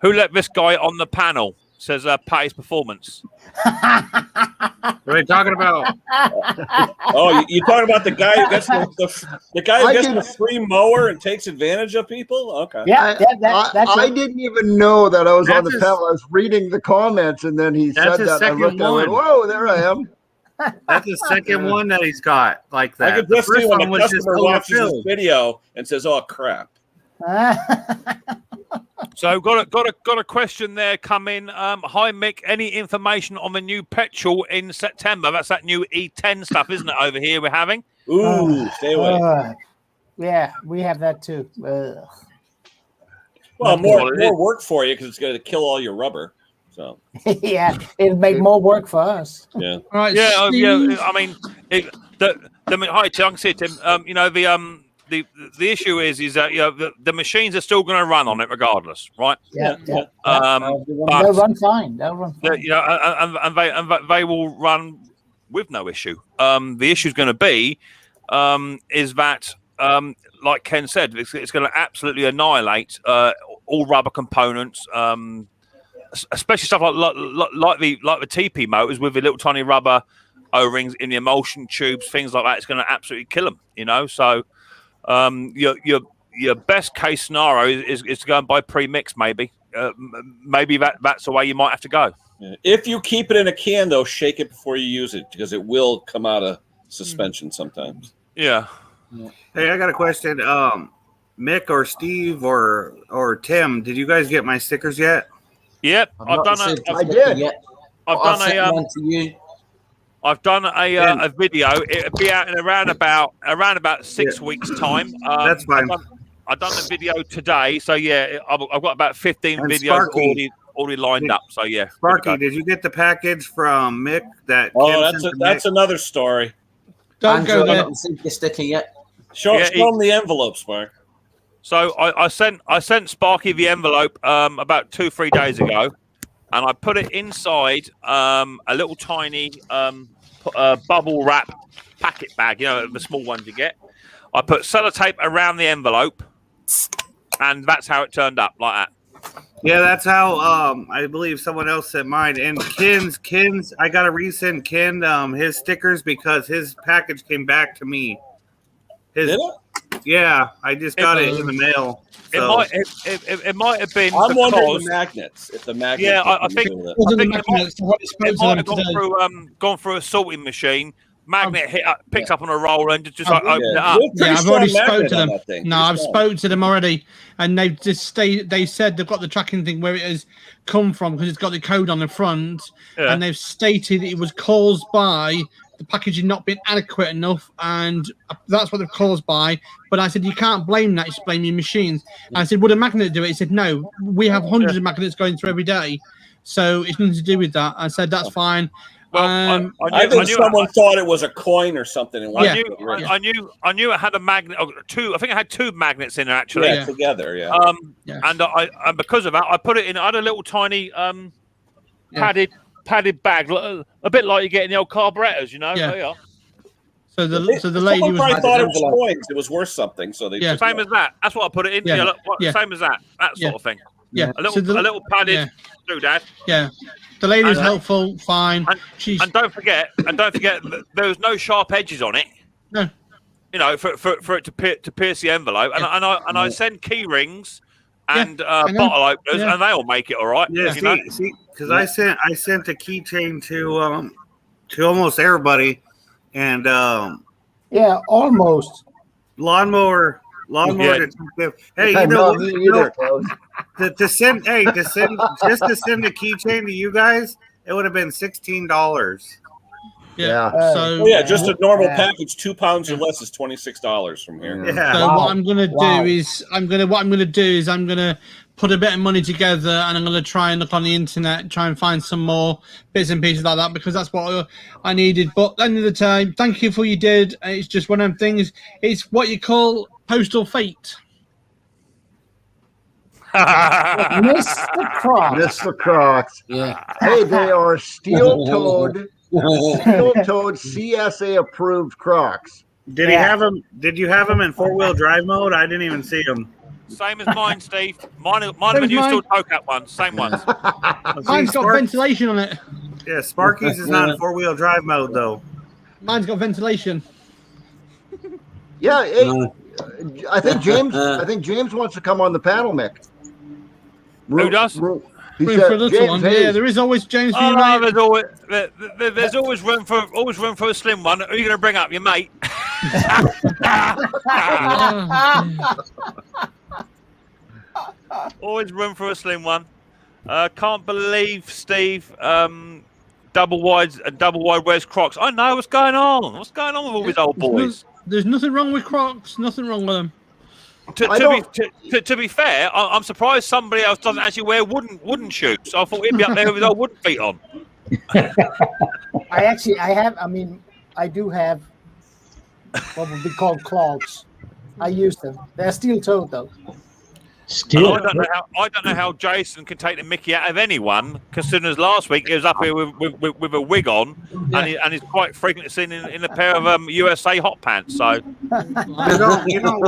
Who let this guy on the panel? Says pay his performance. What are you talking about? Oh, you're talking about the guy who gets the guy who gets the free mower and takes advantage of people? Okay. Yeah, that's I didn't even know that I was on the That's panel. I was reading the comments, and then he said his that. I second looked and I went, one. whoa, there I am. That's the second one that he's got like that. I could The just see first when one the was just customer watches this overfilled. video and says, "Oh crap." So got a question there coming. Hi Mick, any information on the new petrol in September? That's that new E10 stuff, isn't it? Over here we're having. Ooh, stay away. Yeah, we have that too. Well, more work for you because it's going to kill all your rubber. So Yeah, it'll make more work for us. yeah. All right, Yeah, Steve. I mean, hi Tim. You know the issue is that the machines are still going to run on it regardless, right? Yeah. But They'll run fine. They'll run fine. you know, and they will run with no issue. The issue is going to be is that like Ken said, it's going to absolutely annihilate all rubber components. Especially stuff like the TP motors with the little tiny rubber O-rings in the emulsion tubes, things like that. It's going to absolutely kill them, you know. So your best case scenario is to go and buy pre-mix. Maybe that's the way you might have to go. Yeah. If you keep it in a can, though, shake it before you use it because it will come out of suspension sometimes. Yeah. Hey, I got a question. Mick or Steve or Tim, did you guys get my stickers yet? Yep. I've I did. I've done a video. It'll be out in around about 6 weeks time. That's fine. I've done the video today, so yeah, I've got about 15 And videos Sparky. already lined up. So yeah, Sparky, did you get the package from Mick? Oh, that's another story. Don't Andrew, go I there. haven't received the sticker yet. Show them the envelope, Spark. So I sent Sparky the envelope about 2-3 days ago, and I put it inside a little tiny bubble wrap packet bag, you know, the small ones you get. I put sellotape around the envelope, and that's how it turned up, like that. Yeah, that's how I believe someone else sent mine. And Ken's I gotta resend Ken his stickers because his package came back to me. Did it? Yeah, I just got it in the mail. So. It might have been. I'm wondering because, the magnets. If the magnets. yeah, I think it might have today. gone through a sorting machine. Magnet picks up on a roller and just like open it up. Yeah, I've already spoke to them. Thing. No, I've spoken to them already, and they've just they said they've got the tracking thing where it has come from because it's got the code on the front, and they've stated it was caused by the packaging not being adequate enough, and that's what they've caused by. But I said you can't blame that; it's blame your machines. And I said, would a magnet do it? He said, no, we have hundreds of magnets going through every day, so it's nothing to do with that. I said that's fine. Well, I think someone thought it was a coin or something. And I knew it had a magnet. Two. I think it had two magnets in there actually. Yeah, together. Yeah. And because of that, I put it in. I had a little tiny padded bag, a bit like you get in the old carburetors, you know. Yeah. There you are. So the lady was probably thought it was coins. It was worth something. So they same as that. That's what I put it in. Yeah. Same as that. That sort of thing. Yeah. A little padded doodad. Yeah. The lady was helpful, fine. And don't forget, there was no sharp edges on it. No. You know, for it to pierce the envelope, and I send key rings and bottle openers, and they all make it all right. Yeah, see, because I sent a keychain to almost everybody, and almost lawnmower. Hey, you know, to send a keychain to you guys, it would have been $16. Yeah. Just a normal package, 2 pounds or less is $26 from here. Yeah. So what I'm gonna do is I'm gonna put a bit of money together, and I'm gonna try and look on the internet, try and find some more bits and pieces like that, because that's what I needed. But at the end of the time, thank you for what you did. It's just one of them things. It's what you call postal fate. Mr. Crocs. Mr. Crocs. Yeah. Hey, they are steel-toed CSA approved Crocs. Did he have them? Did you have them in 4-wheel drive mode? I didn't even see them. Same as mine, Steve. Mine are the new steel toe cap ones. Same ones. Mine's got ventilation on it. Yeah, Sparky's is not in 4-wheel drive mode though. Mine's got ventilation. Yeah, I think James wants to come on the panel, Mick. Who does? He For said, a little James one. Hayes. Yeah, there is always James. Oh, no, there's always room for a slim one. Who are you going to bring up, your mate? Always room for a slim one. Can't believe Steve double wide wears Crocs. I know what's going on. What's going on with all these old boys? There's nothing wrong with Crocs. Nothing wrong with them. To be fair, I'm surprised somebody else doesn't actually wear wooden shoes. I thought he'd be up there with his old wooden feet on. I do have what would be called clogs. I use them. They're steel-toed though. I don't know how Jason can take the mickey out of anyone, considering as last week he was up here with a wig on, and he's quite frequently seen in a pair of USA hot pants. So you don't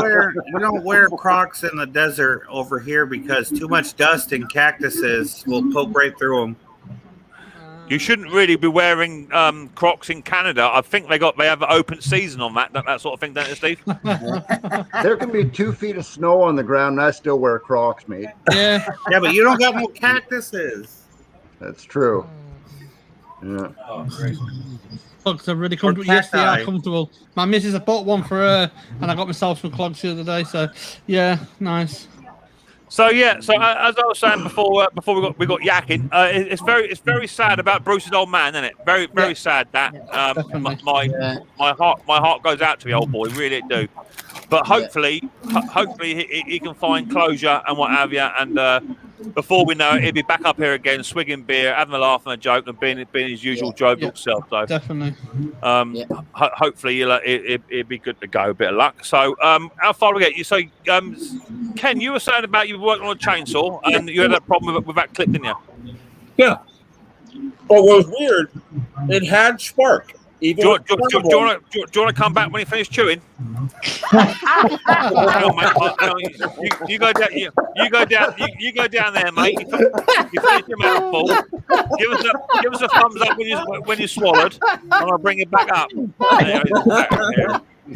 wear Crocs in the desert over here because too much dust and cactuses will poke right through them. you shouldn't really be wearing Crocs in Canada. I think they have an open season on that sort of thing, don't they, Steve? There can be 2 feet of snow on the ground, and I still wear Crocs, mate. Yeah, but you don't got no cactuses. That's true. Yeah. Clogs are really comfortable. Yes, they are comfortable. My missus, I bought one for her, and I got myself some clogs the other day. So, yeah, nice. So as I was saying before we got yakking, it's very sad about Bruce's old man, isn't it? Very sad that my heart goes out to the old boy, really it do. But hopefully he can find closure and what have you, and before we know it, he'll be back up here again, swigging beer, having a laugh and a joke, and being his usual jovial self. So definitely. Hopefully it'll be good to go. A bit of luck. So how far we get you? So Ken, you were saying about you were working on a chainsaw and you had that problem with that clip, didn't you? Yeah. But what was weird, it had spark. Do you want to come back when you finish chewing? You go down. You go down there, mate. You finish your mouthful. Give us a thumbs up when you swallowed, and I'll bring it back up. It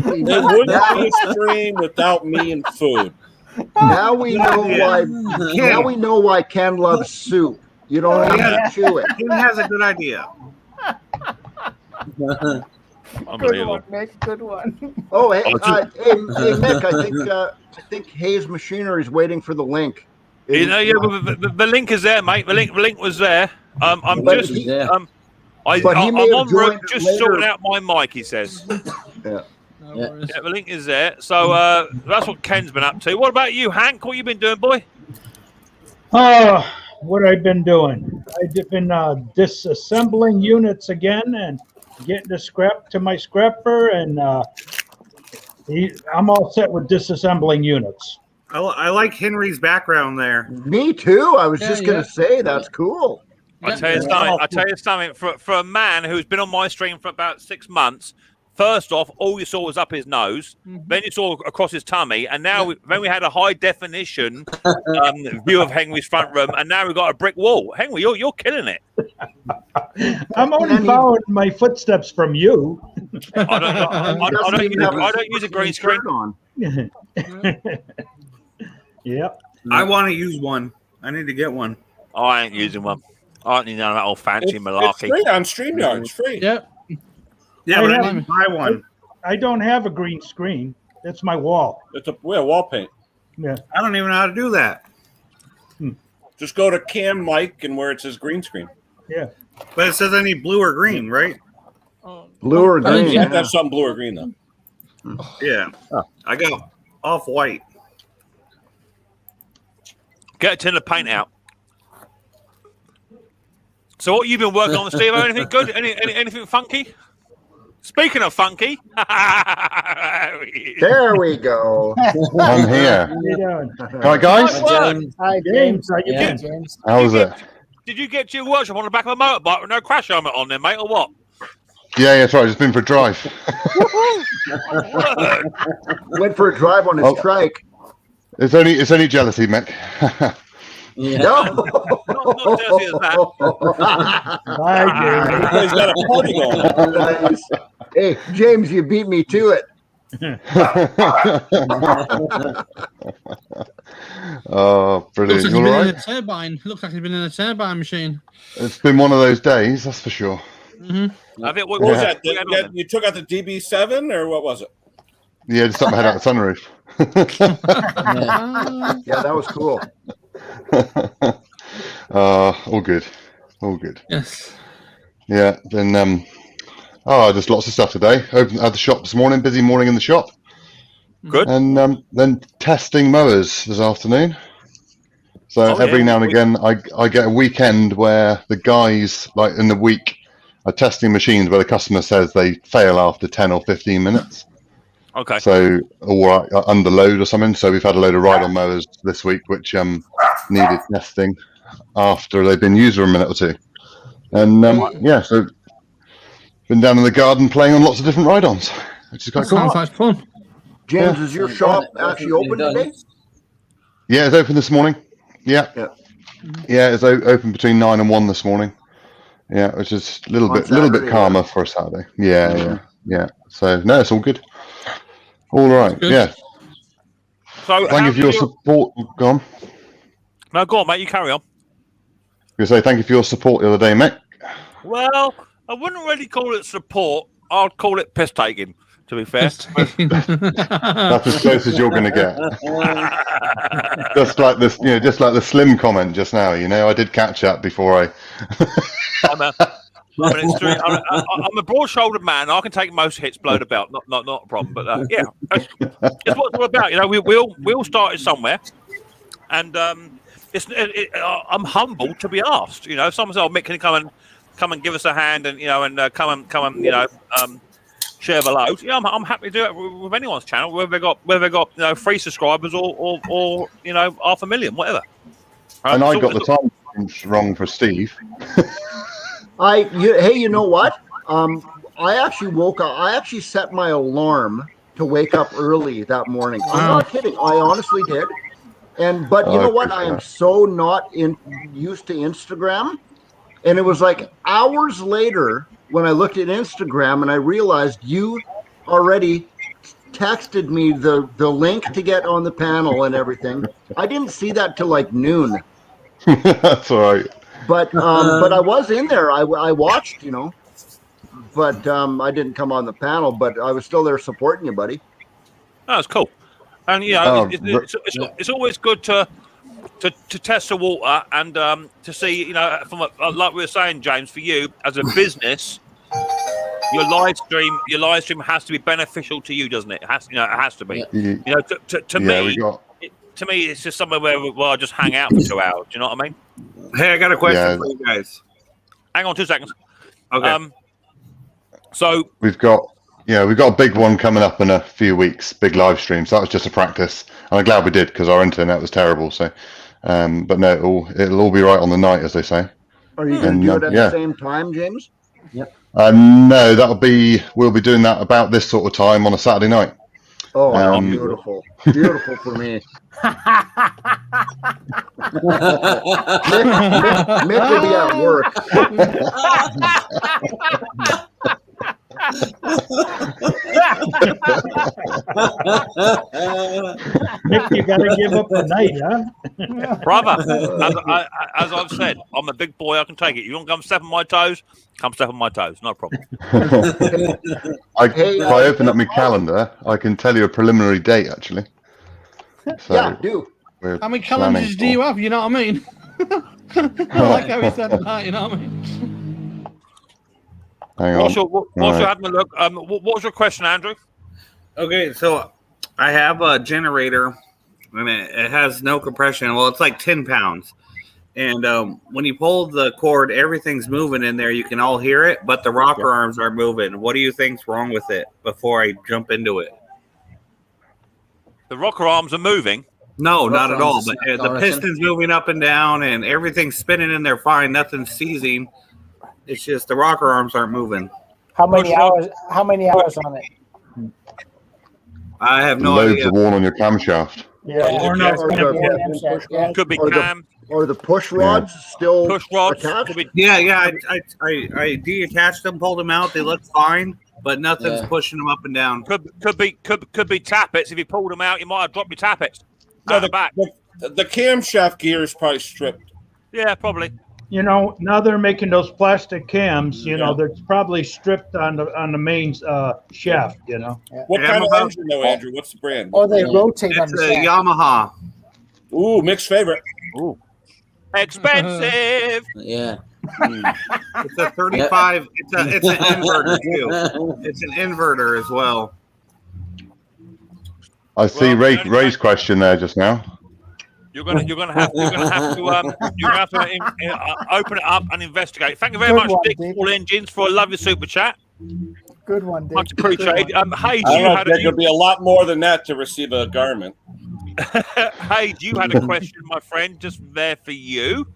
wouldn't be a stream without me and food. Now we know why. Now we know why Ken loves soup. You don't have to chew it. He has a good idea. Good one, Mick. Good one. Oh, hey, Mick. I think Hayes Machinery is waiting for the link. The link is there, mate. The link was there. I'm on route just sorting out my mic. He says. Yeah. The link is there. So that's what Ken's been up to. What about you, Hank? What you been doing, boy? What I've been doing? I've been disassembling units again and getting the scrap to my scrapper, and I'm all set with disassembling units. I like Henry's background there. Me too. I was just going to say that's cool. I tell you something. For a man who's been on my stream for about 6 months, first off, all you saw was up his nose. Then you saw across his tummy, and now then we had a high definition view of Henry's front room, and now we've got a brick wall. Henry, you're killing it. I'm only following my footsteps from you. I don't use a green screen. Yep. I want to use one. I need to get one. I ain't using one. I don't need none of that old fancy malarkey. It's free on StreamYard. It's free. Yep. Yeah, but I need to buy one. I don't have a green screen. That's my wall. It's wall paint. Yeah. I don't even know how to do that. Just go to Cam Mike and where it says green screen. Yeah. But it says I need blue or green, right? Blue or green. You have to have something blue or green, though. Yeah. I got off-white. Get a tin of paint out. So what you been working on, Steve? Anything good? Anything funky? Speaking of funky, There we go. I'm here. How you doing? Hi, guys. Hi, James. How you Yeah, been? James. How was it? Did you get to your workshop on the back of a motorbike with no crash helmet on there, mate, or what? Yeah, that's right. Just been for a drive. Went for a drive on his trike. It's only jealousy, Mick. No. Not jealousy of that. Hi, James. Everybody's got a party going on. Nice. Hey, James, you beat me to it. Oh, brilliant. Looks like You he's all been right? in a turbine. Looks like he's been in a turbine machine. It's been one of those days, that's for sure. I think, What was that? You took out the DB7 or what was it? Yeah, just stuck my head out the sunroof. Yeah, that was cool. All good. All good. Yes. Yeah, then just lots of stuff today. Opened at the shop this morning, busy morning in the shop. Good. And then testing mowers this afternoon. So every now and again I get a weekend where the guys, like in the week, are testing machines where the customer says they fail after 10 or 15 minutes. Okay. So, or under load or something. So we've had a load of ride-on mowers this week, which needed testing after they've been used for a minute or two. And so been down in the garden playing on lots of different ride-ons, which is quite cool. Sounds like fun. James, is your shop actually open today? Yeah, it's open this morning. Yeah, it's open between 9 and 1 this morning. Yeah, which is a little bit calmer for a Saturday. Yeah. So no, it's all good. All right. Yeah. So thank you for your support. Go on. No, go on, mate. You carry on. You say thank you for your support the other day, mate. Well, I wouldn't really call it support. I'd call it piss taking. To be fair, that's as close as you're going to get. Just like this, just like the Slim comment just now. I did catch that before I. I'm a broad-shouldered man. I can take most hits blown about. Not a problem. But yeah, it's what it's all about. We all started somewhere, and I'm humbled to be asked. Someone said, "Oh, Mick, can you come and give us a hand and come and share the load." Yeah, I'm happy to do it with anyone's channel, whether they got 3 subscribers or 500,000, whatever. And I got the time wrong for Steve. Hey, you know what? I actually woke up. I actually set my alarm to wake up early that morning. I'm not kidding. I honestly did. But you know what? I am so not used to Instagram. And it was like hours later when I looked at Instagram and I realized you already texted me the link to get on the panel and everything. I didn't see that till like noon. That's all right. But I was in there. I watched, but I didn't come on the panel. But I was still there supporting you, buddy. That's cool. And it's always good to test the water and to see, from like we were saying, James, for you as a business, your live stream has to be beneficial to you, doesn't it? It has to be. Yeah. To me, to me, it's just somewhere where I just hang out for 2 hours. Do you know what I mean? Hey, I got a question for you guys. Hang on 2 seconds. Okay. So we've got a big one coming up in a few weeks, big live stream. So that was just a practice, and I'm glad we did because our internet was terrible. So, but no, it'll all be right on the night, as they say. Are you going to do it at the same time, James? Yep. No, we'll be doing that about this sort of time on a Saturday night. Oh, beautiful. Beautiful for me. Mick will be at work. Mick, you got to give up the night, huh? Brother, as I've said, I'm a big boy. I can take it. You want to come step on my toes? Come step on my toes. No problem. If I open up my calendar, I can tell you a preliminary date, actually. So yeah, do. How many calendars do you have? You know what I mean? I like how he said that. You know what I mean? Hang on. Whilst you're having a look, what was your question, Andrew? Okay, so I have a generator, and it has no compression. Well, it's like 10 pounds. And when you pull the cord, everything's moving in there. You can all hear it, but the rocker arms are moving. What do you think's wrong with it before I jump into it? The rocker arms are moving. No, not at all. But the piston's moving up and down, and everything's spinning in there fine. Nothing's seizing. It's just the rocker arms aren't moving. How many hours? How many hours on it? I have no Loads idea. of worn on your camshaft. Could be cam. Or the push rods still attached? Yeah. I detached them, pulled them out. They look fine, but nothing's pushing them up and down. Could be tappets. If you pulled them out, you might have dropped your tappets. No, the camshaft gear is probably stripped. Yeah, probably. You know, now they're making those plastic cams. You know, they're probably stripped on the main shaft. You know. What kind of engine, though, Andrew? What's the brand? Or they rotate on It's the a shaft. Yamaha. Ooh, Mick's favorite. Ooh, expensive. Yeah. It's a 35. It's an inverter too. It's an inverter as well. I see Ray's question there just now. You're gonna have to open it up and investigate. Thank you very much, Dick All Engines, for a lovely super chat. Good one, Dick. Much appreciated. Hayes, there'll be a lot more than that to receive a garment. Hayes, you had a question, my friend, just there for you.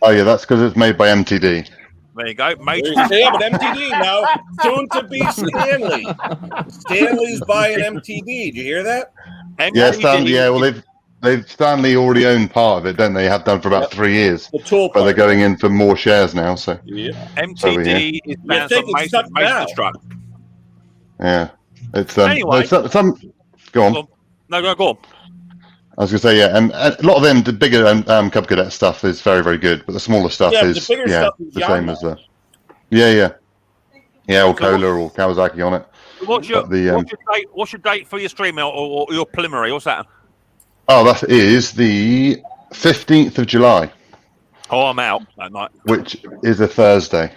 Oh yeah, that's because it's made by MTD. There you go, mate. Yeah, but MTD now, soon to be Stanley. Stanley's buying MTD. Did you hear that? Yeah, Stanley. Yeah, well, they've Stanley already owned part of it, don't they? Have done for about 3 years. The tool but they're going in for more shares now. So MTD is banned from Mason's truck. Yeah, it's anyway. Go on. No, go on. I was going to say, yeah, and a lot of them, the bigger Cub Cadet stuff is very, very good, but the smaller stuff is the bigger stuff is the same as the or Kohler or Kawasaki on it. What's your date for your stream or your preliminary? What's that? Oh, that is the 15th of July. Oh, I'm out that night. Which is a Thursday.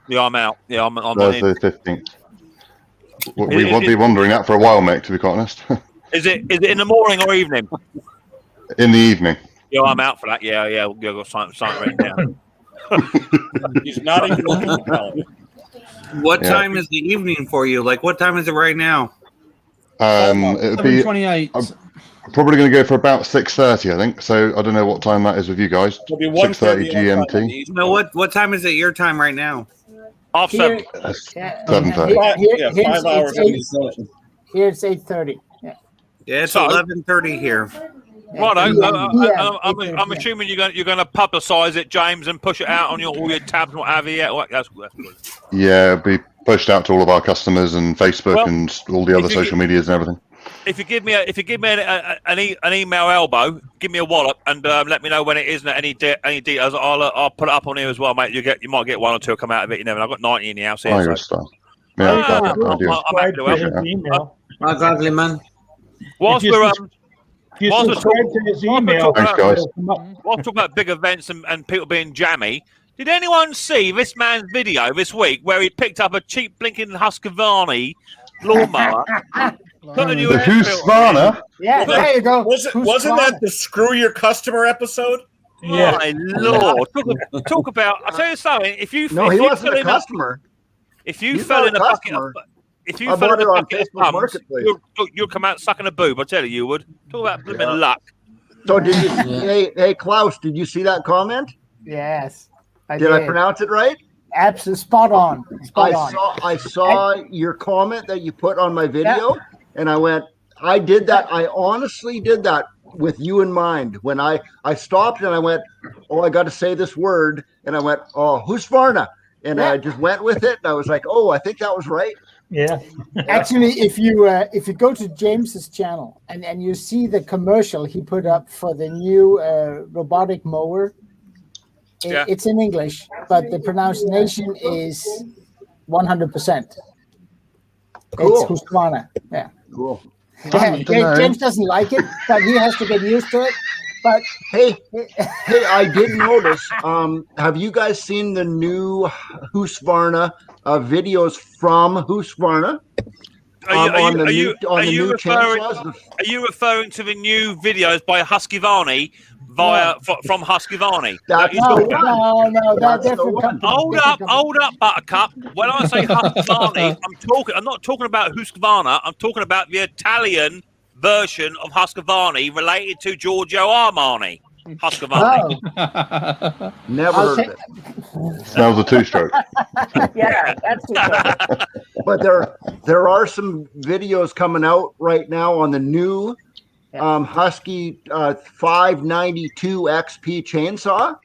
Yeah, I'm out. Yeah, I'm Thursday the 15th. We won't be wondering that for a while, mate, to be quite honest. Is it in the morning or evening? In the evening. Yeah, I'm out for that. Yeah. We'll go sign right now. He's not even looking at the calendar. What time is the evening for you? Like, what time is it right now? It'll be 28. I'm probably going to go for about 6:30, I think. So I don't know what time that is with you guys. 6:30 GMT. No, what time is it your time right now? Half 7. 7:30. Yeah, 5 hours. Here it's 8:30. Yeah, it's 11:30 here. Right, I'm assuming you're going to publicise it, James, and push it out on all your tabs and what have you. Yeah, that's good. Yeah, it'll be pushed out to all of our customers and Facebook and all the other social medias and everything. If you give me an email elbow, give me a wallop and let me know when it is and any details. I'll put it up on here as well, mate. You might get 1 or 2 come out of it. You never know. I've got 90 in the house here. Oh, you're a star. Yeah, I'm happy to help. Email. Godly man. Whilst we're subscribe to his email. Whilst talking about big events and people being jammy, did anyone see this man's video this week where he picked up a cheap blinking Husqvarna lawnmower? The Husqvarna? Yeah, there you go. Wasn't that the Screw Your Customer episode? Yeah. My Lord. Talk about, I'll tell you something. He wasn't a customer. If you fell in a bucket of... If you fell in a bucket of plums, you'll come out sucking a boob. I tell you would. Talk about blooming luck. So did you? Hey, Klaus, did you see that comment? Yes. Did I pronounce it right? Absolutely spot on. I saw your comment that you put on my video, and I went, I did that. I honestly did that with you in mind. When I stopped and I went, oh, I got to say this word, and I went, oh, Husqvarna, and I just went with it, and I was like, oh, I think that was right. Yeah. Actually, if you go to James's channel and you see the commercial he put up for the new robotic mower, it's in English, but the pronunciation is 100%. Cool. It's Husqvarna. Yeah. Cool. James doesn't like it, but he has to get used to it. But hey, I did notice. Have you guys seen the new Husqvarna videos from Husqvarna? Are you referring to the new videos by Husqvarna from Husqvarna? No, that's different. Hold up, Buttercup. When I say Husqvarna, I'm not talking about Husqvarna. I'm talking about the Italian version of Husqvarna related to Giorgio Armani. Husqvarna. Oh. Never heard of it. Smells a two-stroke. Yeah, that's two-stroke. But there are some videos coming out right now on the new Husky 592 XP chainsaw.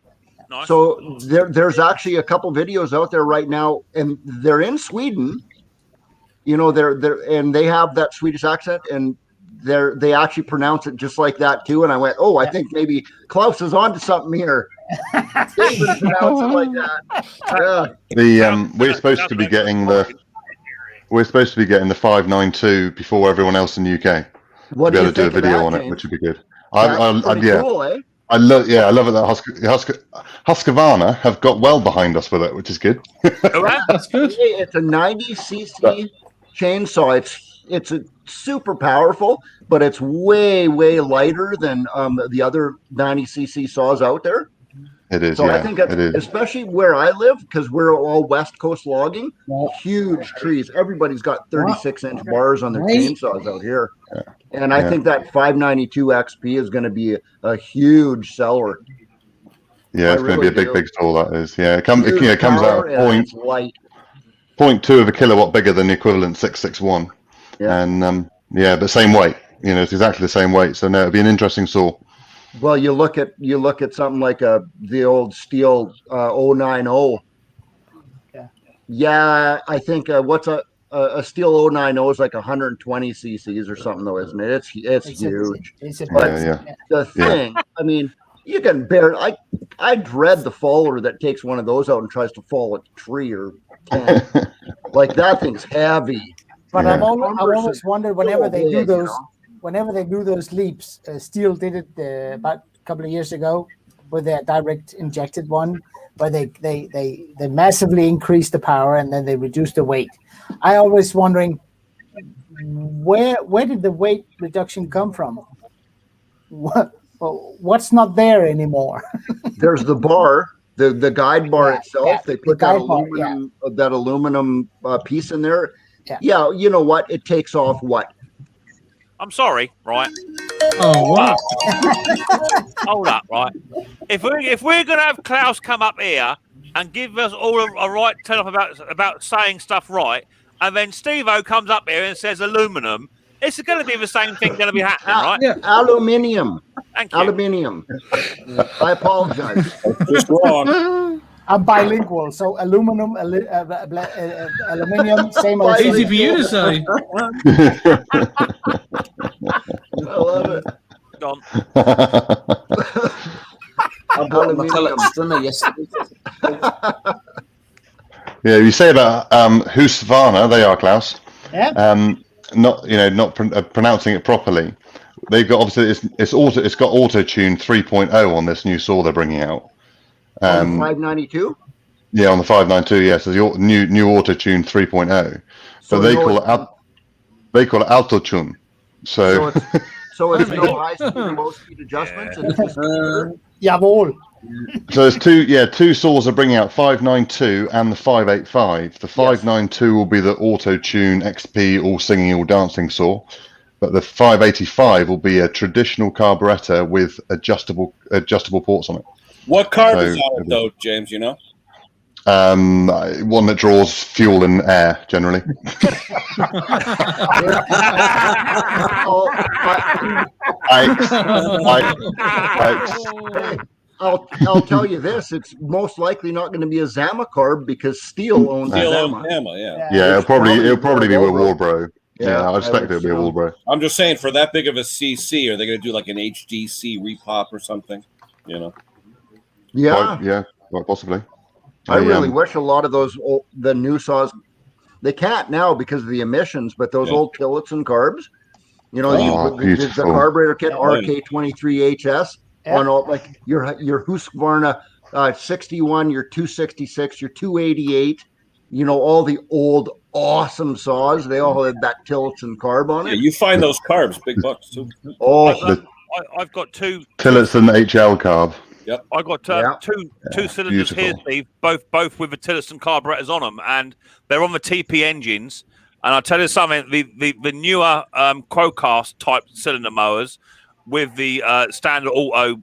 Nice. So there's actually a couple videos out there right now, and they're in Sweden. You know, they're and they have that Swedish accent, and they actually pronounce it just like that too. And I went, oh, I think maybe Klaus is onto something here. They would pronounce it like that. Yeah. We're supposed to be getting the 592 before everyone else in the UK. What to be do able you to do a think of video that, on it, James? which would be good. That's pretty Yeah. cool, eh? I love it that Husqvarna have got well behind us with it, which is good. That's good. It's a 90cc chainsaw. It's a super powerful, but it's way lighter than the other 90cc saws out there. It is. So yeah, I think it is. especially where I live, because we're all West Coast logging, huge trees. Everybody's got 36-inch bars on their chainsaws out here. Yeah. And I think that 592 XP is going to be a huge seller. Yeah, it's going to be a big saw, that is. Yeah, it comes out at light. 0.2 of a kilowatt bigger than the equivalent 661. Yeah. And but same weight. You know, it's exactly the same weight. So no, it'd be an interesting saw. Well, you look at something like the old steel 090. Yeah, I think what's a steel 090 is like 120 cc's or something, though, isn't it? It's huge. The thing, I mean, you can barely. I dread the faller that takes one of those out and tries to fall a tree or can. Like that thing's heavy. But I've always wondered whenever they do those leaps. Steel did it about a couple of years ago with their direct injected one, where they massively increased the power and then they reduced the weight. I always wondering where did the weight reduction come from? What's not there anymore? There's the bar, the guide bar itself. Yeah, they put that aluminum piece in there. Yeah, you know what? It takes off what? I'm sorry, right? Oh, wow. Hold up, right? If we're gonna have Klaus come up here and give us all a right tell off about saying stuff right, and then Steve-O comes up here and says aluminum, it's going to be the same thing going to be happening, right? Yeah, aluminium. Thank you. Aluminium. I apologize. Just wrong. I'm bilingual, so aluminium, same old. Easy for you to say. I love it. Gone. I bought my pellet strimmer yesterday. Yeah, you say about Husqvarna, they are, Klaus. Yeah. Not pronouncing it properly. They've got obviously it's got auto tune 3.0 on this new saw they're bringing out. On the 592. Yeah, on the 592. Yes, yeah, so the new auto tune 3.0. But they call it auto tune. So it's no high speed or low speed adjustments. It's just Jawohl. So there's two saws are bringing out 592 and the 585. The 592 will be the auto tune XP all singing all dancing saw, but the 585 will be a traditional carburetor with adjustable ports on it. What carb is on it though, James? You know, one that draws fuel and air generally. I'll tell you this: it's most likely not going to be a Zama carb because Steel owns Zama. Yeah, it'll probably be with Walbro. Yeah, I expect it'll be a Walbro. I'm just saying, for that big of a CC, are they going to do like an HDC repop or something? You know? Yeah, quite possibly. I really wish a lot of the new saws. They can't now because of the emissions, but those old Tillotson carbs, you know, the carburetor kit RK23HS on all, like your Husqvarna 61, your 266, your 288, you know, all the old awesome saws, they all have that Tillotson carb on it. Yeah, you find those carbs, big bucks too. Oh, I've got two Tillotson HL carb. Yep. I got two cylinders here, Steve, both with the Tillotson carburetors on them, and they're on the TP engines. And I'll tell you something: the newer Crowcast type cylinder mowers with the standard auto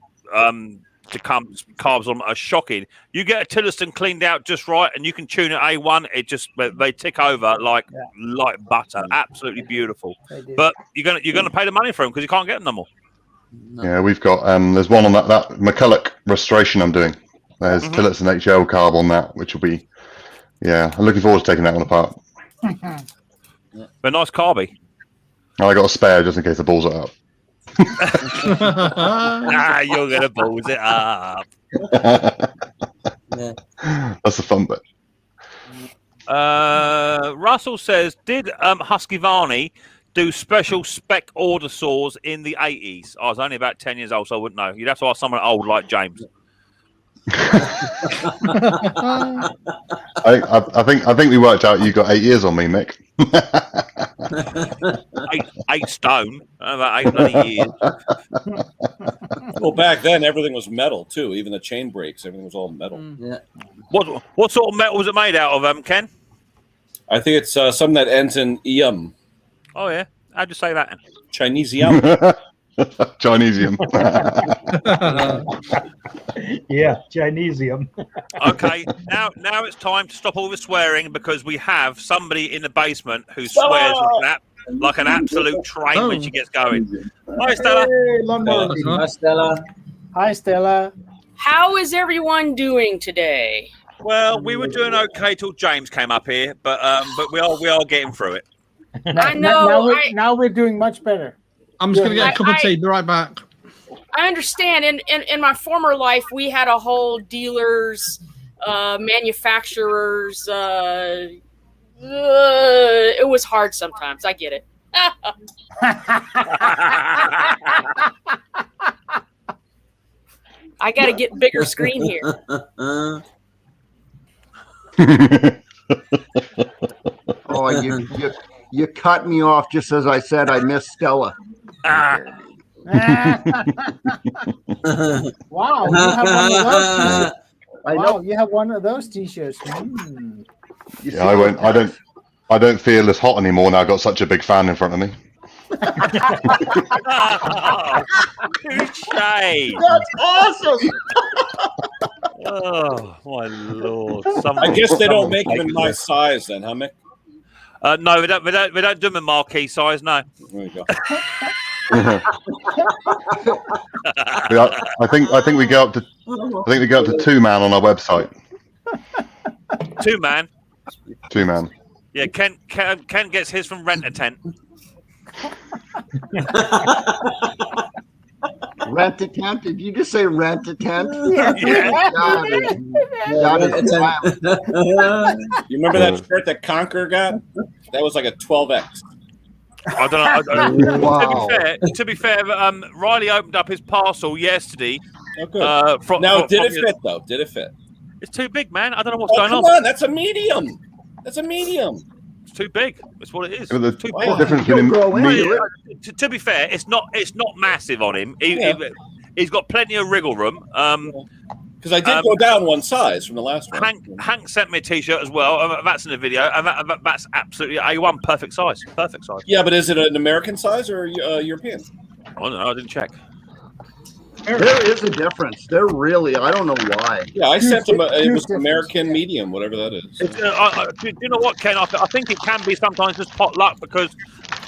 carbs on are shocking. You get a Tillotson cleaned out just right, and you can tune it A1. They tick over like butter. Absolutely beautiful. But you're gonna pay the money for them because you can't get them no more. No. Yeah, we've got there's one on that McCulloch restoration I'm doing. There's Tillotson HL carb on that, which will be I'm looking forward to taking that one apart. But nice carby. I got a spare just in case the balls are up. You're gonna balls it up. That's the fun bit. Russell says, did Husky Varney do special spec order saws in the 80s? I was only about 10 years old, so I wouldn't know. You'd have to ask someone old like James. I think we worked out you got 8 years on me, Mick. eight stone, about 8 bloody years. Well, back then everything was metal too. Even the chain brakes, everything was all metal. Yeah. What sort of metal was it made out of, Ken? I think it's something that ends in "ium." Oh yeah, how'd you say that? Chinesium. Chinesium. Yeah, Chinesium. Okay, now it's time to stop all the swearing because we have somebody in the basement who swears like an absolute train when she gets going. Hi, Stella. Hey, Hi, Stella. Hi, Stella. How is everyone doing today? Well, we were doing okay till James came up here, but we are getting through it. I know. Now we're doing much better. I'm just going to get a cup of tea. Be right back. I understand. In my former life, we had a whole dealers, manufacturers. It was hard sometimes. I get it. I got to get bigger screen here. Oh, you cut me off just as I said I miss Stella. Wow, you have one of those t-shirts. Wow, you have one of those t-shirts. Yeah, I don't feel as hot anymore now. I've got such a big fan in front of me. Touche. That's awesome. Oh my lord! I guess they don't make them in my size, then, huh, Mick? No, we don't do them in marquee size. No. There you go. I think we go up to 2-man on our website. 2-man. 2-man. Yeah, Ken gets his from Rent a Tent. Rent a tent? Did you just say rent a tent? Yeah. You remember that shirt that Conquer got? That was like a 12X. I don't know. Wow. To be fair, Riley opened up his parcel yesterday. Oh, good. Did it fit though? Did it fit? It's too big, man. I don't know what's going on. Come on, that's a medium. That's a medium. It's too big. That's what it is. The too difference to be fair, it's not massive on him. He's got plenty of wriggle room. Because I did go down one size from the last one. Hank sent me a T-shirt as well. That's in the video, and that's absolutely A1, perfect size. Perfect size. Yeah, but is it an American size or European? I don't know. I didn't check. There is a difference. There really, I don't know why. Yeah, I sent him. It was American medium, whatever that is. Do you know what, Ken? I think it can be sometimes just pot luck because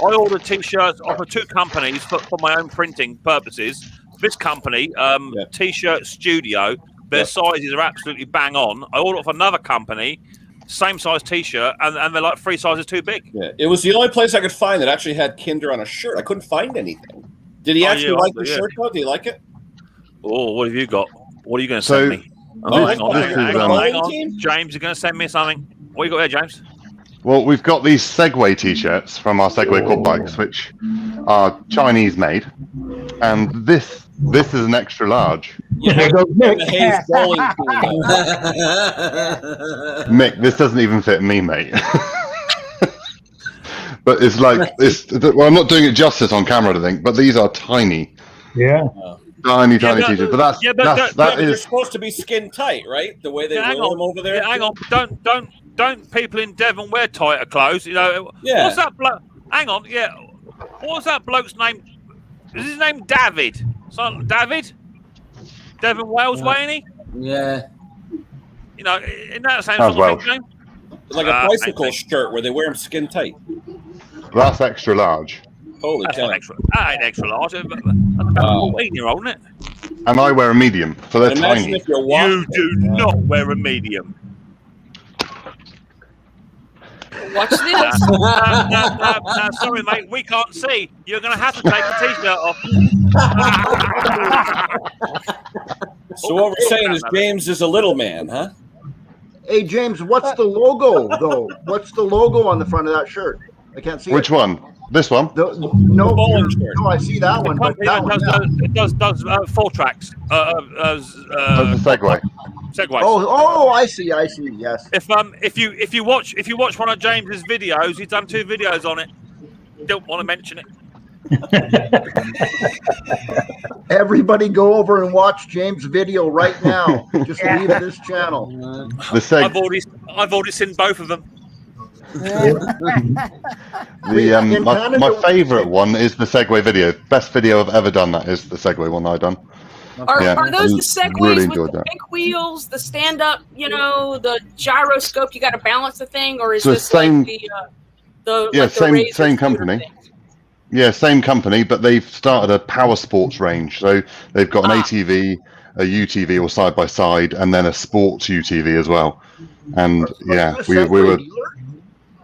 I ordered T-shirts off of 2 companies for my own printing purposes. This company, T-shirt Studio, their sizes are absolutely bang on. I ordered off another company, same size T-shirt, and they're like 3 sizes too big. Yeah, it was the only place I could find that actually had Kinder on a shirt. I couldn't find anything. Did he actually like the shirt though? Do you like it? Oh, what have you got? What are you going to send me? Hang on. James, you're going to send me something. What you got there, James? Well, we've got these Segway T-shirts from our Segway quad bikes, which are Chinese made, and this is an extra large. Yeah, Mick, this doesn't even fit me, mate. But it's like well, I'm not doing it justice on camera, I think, but these are tiny. Yeah. Tiny T-shirts, but that they're is supposed to be skin tight, right? The way they roll them over there. Yeah, hang on, don't people in Devon wear tighter clothes? You know, Yeah. What's that bloke? Hang on, yeah. What was that bloke's name? Is his name David? So, David? Devon Wales way, ain't he? Yeah. You know, in that same Sounds sort of Welsh. thing. It's like a bicycle shirt where they wear them skin tight. That's extra large. Holy That's cow. not extra. That ain't extra large. That's about 14-year-old, isn't it? And I wear a medium, so they're Imagine tiny. if you're You walking. do not wear a medium. Watch this. No, sorry, mate. We can't see. You're going to have to take the t-shirt off. So what we're saying is James is a little man, huh? Hey, James, what's the logo, though? What's the logo on the front of that shirt? I can't see Which it. one? This one? No, bowling shirt. no, I see that one, but that one, yeah. It does 4 tracks. That's the Segway. Segways. Oh, I see, yes. If you watch one of James's videos, he's done 2 videos on it. Don't want to mention it. Everybody go over and watch James' video right now. Just leave this channel. I've already seen both of them. My favourite one is the Segway video. Best video I've ever done. That is the Segway one I've done. Are those the Segways really with the big wheels, the stand-up, the gyroscope? You got to balance the thing, or is So this same- like the same company. Yeah, same company, but they've started a power sports range. So they've got an ATV, a UTV, or side by side, and then a sports UTV as well. And yeah, we were.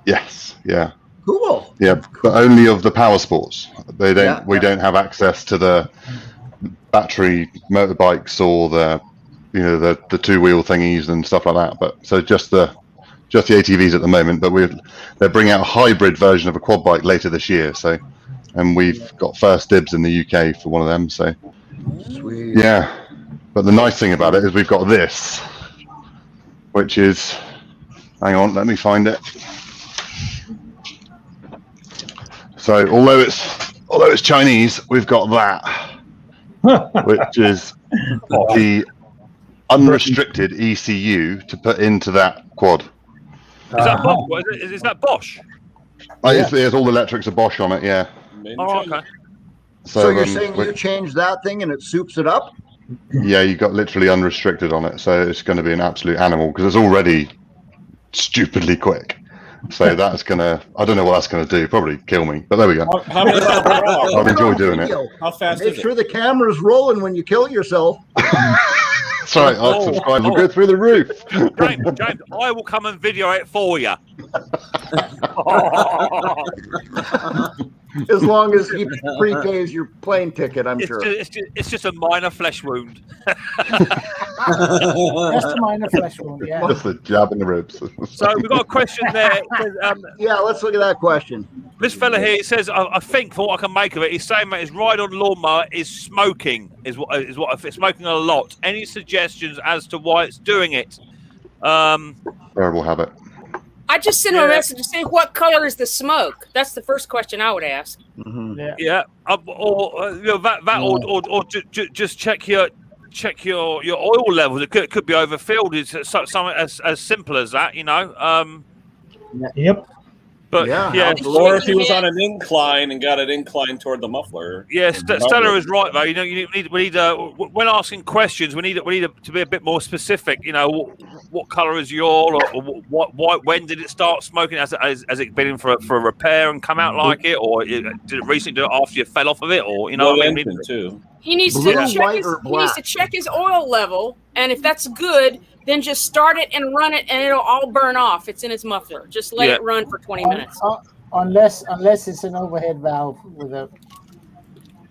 Yes, yeah. Cool. Yeah, but only of the power sports. They don't. We don't have access to the battery motorbikes or the 2-wheel thingies and stuff like that. But so just the ATVs at the moment. But they're bringing out a hybrid version of a quad bike later this year. So, and we've got first dibs in the UK for one of them. So, sweet. Yeah. But the nice thing about it is we've got this, which is, hang on, let me find it. So although it's Chinese, we've got that, which is the unrestricted ECU to put into that quad. Is that Bosch? Is that Bosch? It's all the electrics are Bosch on it, yeah. Oh, okay. So you're saying you change that thing and it soups it up? Yeah, you got literally unrestricted on it, so it's going to be an absolute animal because it's already stupidly quick. So that's gonna, I don't know what that's gonna do. Probably kill me. But there we go. How many I'll enjoy doing it. How fast Make is sure it? the camera's rolling when you kill yourself. That's right. Our subscribers will go through the roof. James, I will come and video it for you. As long as he prepays your plane ticket, I'm sure. It's just a minor flesh wound. Just a minor flesh wound, yeah. Just a jab in the ribs. So we've got a question there. It says, yeah, let's look at that question. This fella here says, I think for what I can make of it, he's saying that his ride-on lawnmower is smoking. Is what it's smoking a lot. Any suggestions as to why it's doing it? Terrible habit. I just sent him a message to say, what color is the smoke? That's the first question I would ask. Mm-hmm. Yeah. Or just check your oil levels. It could be overfilled. It's something as simple as that, Yep. But or if he was on an incline and got it inclined toward the muffler. Yeah, Stella is right though. We need when asking questions, we need to be a bit more specific. What color is your, or when did it start smoking? Has it been in for a repair and come out like it, or did it recently do it after you fell off of it, or too? He needs to check his oil level, and if that's good, then just start it and run it, and it'll all burn off. It's in its muffler. Just let it run for 20 minutes. Unless it's an overhead valve with a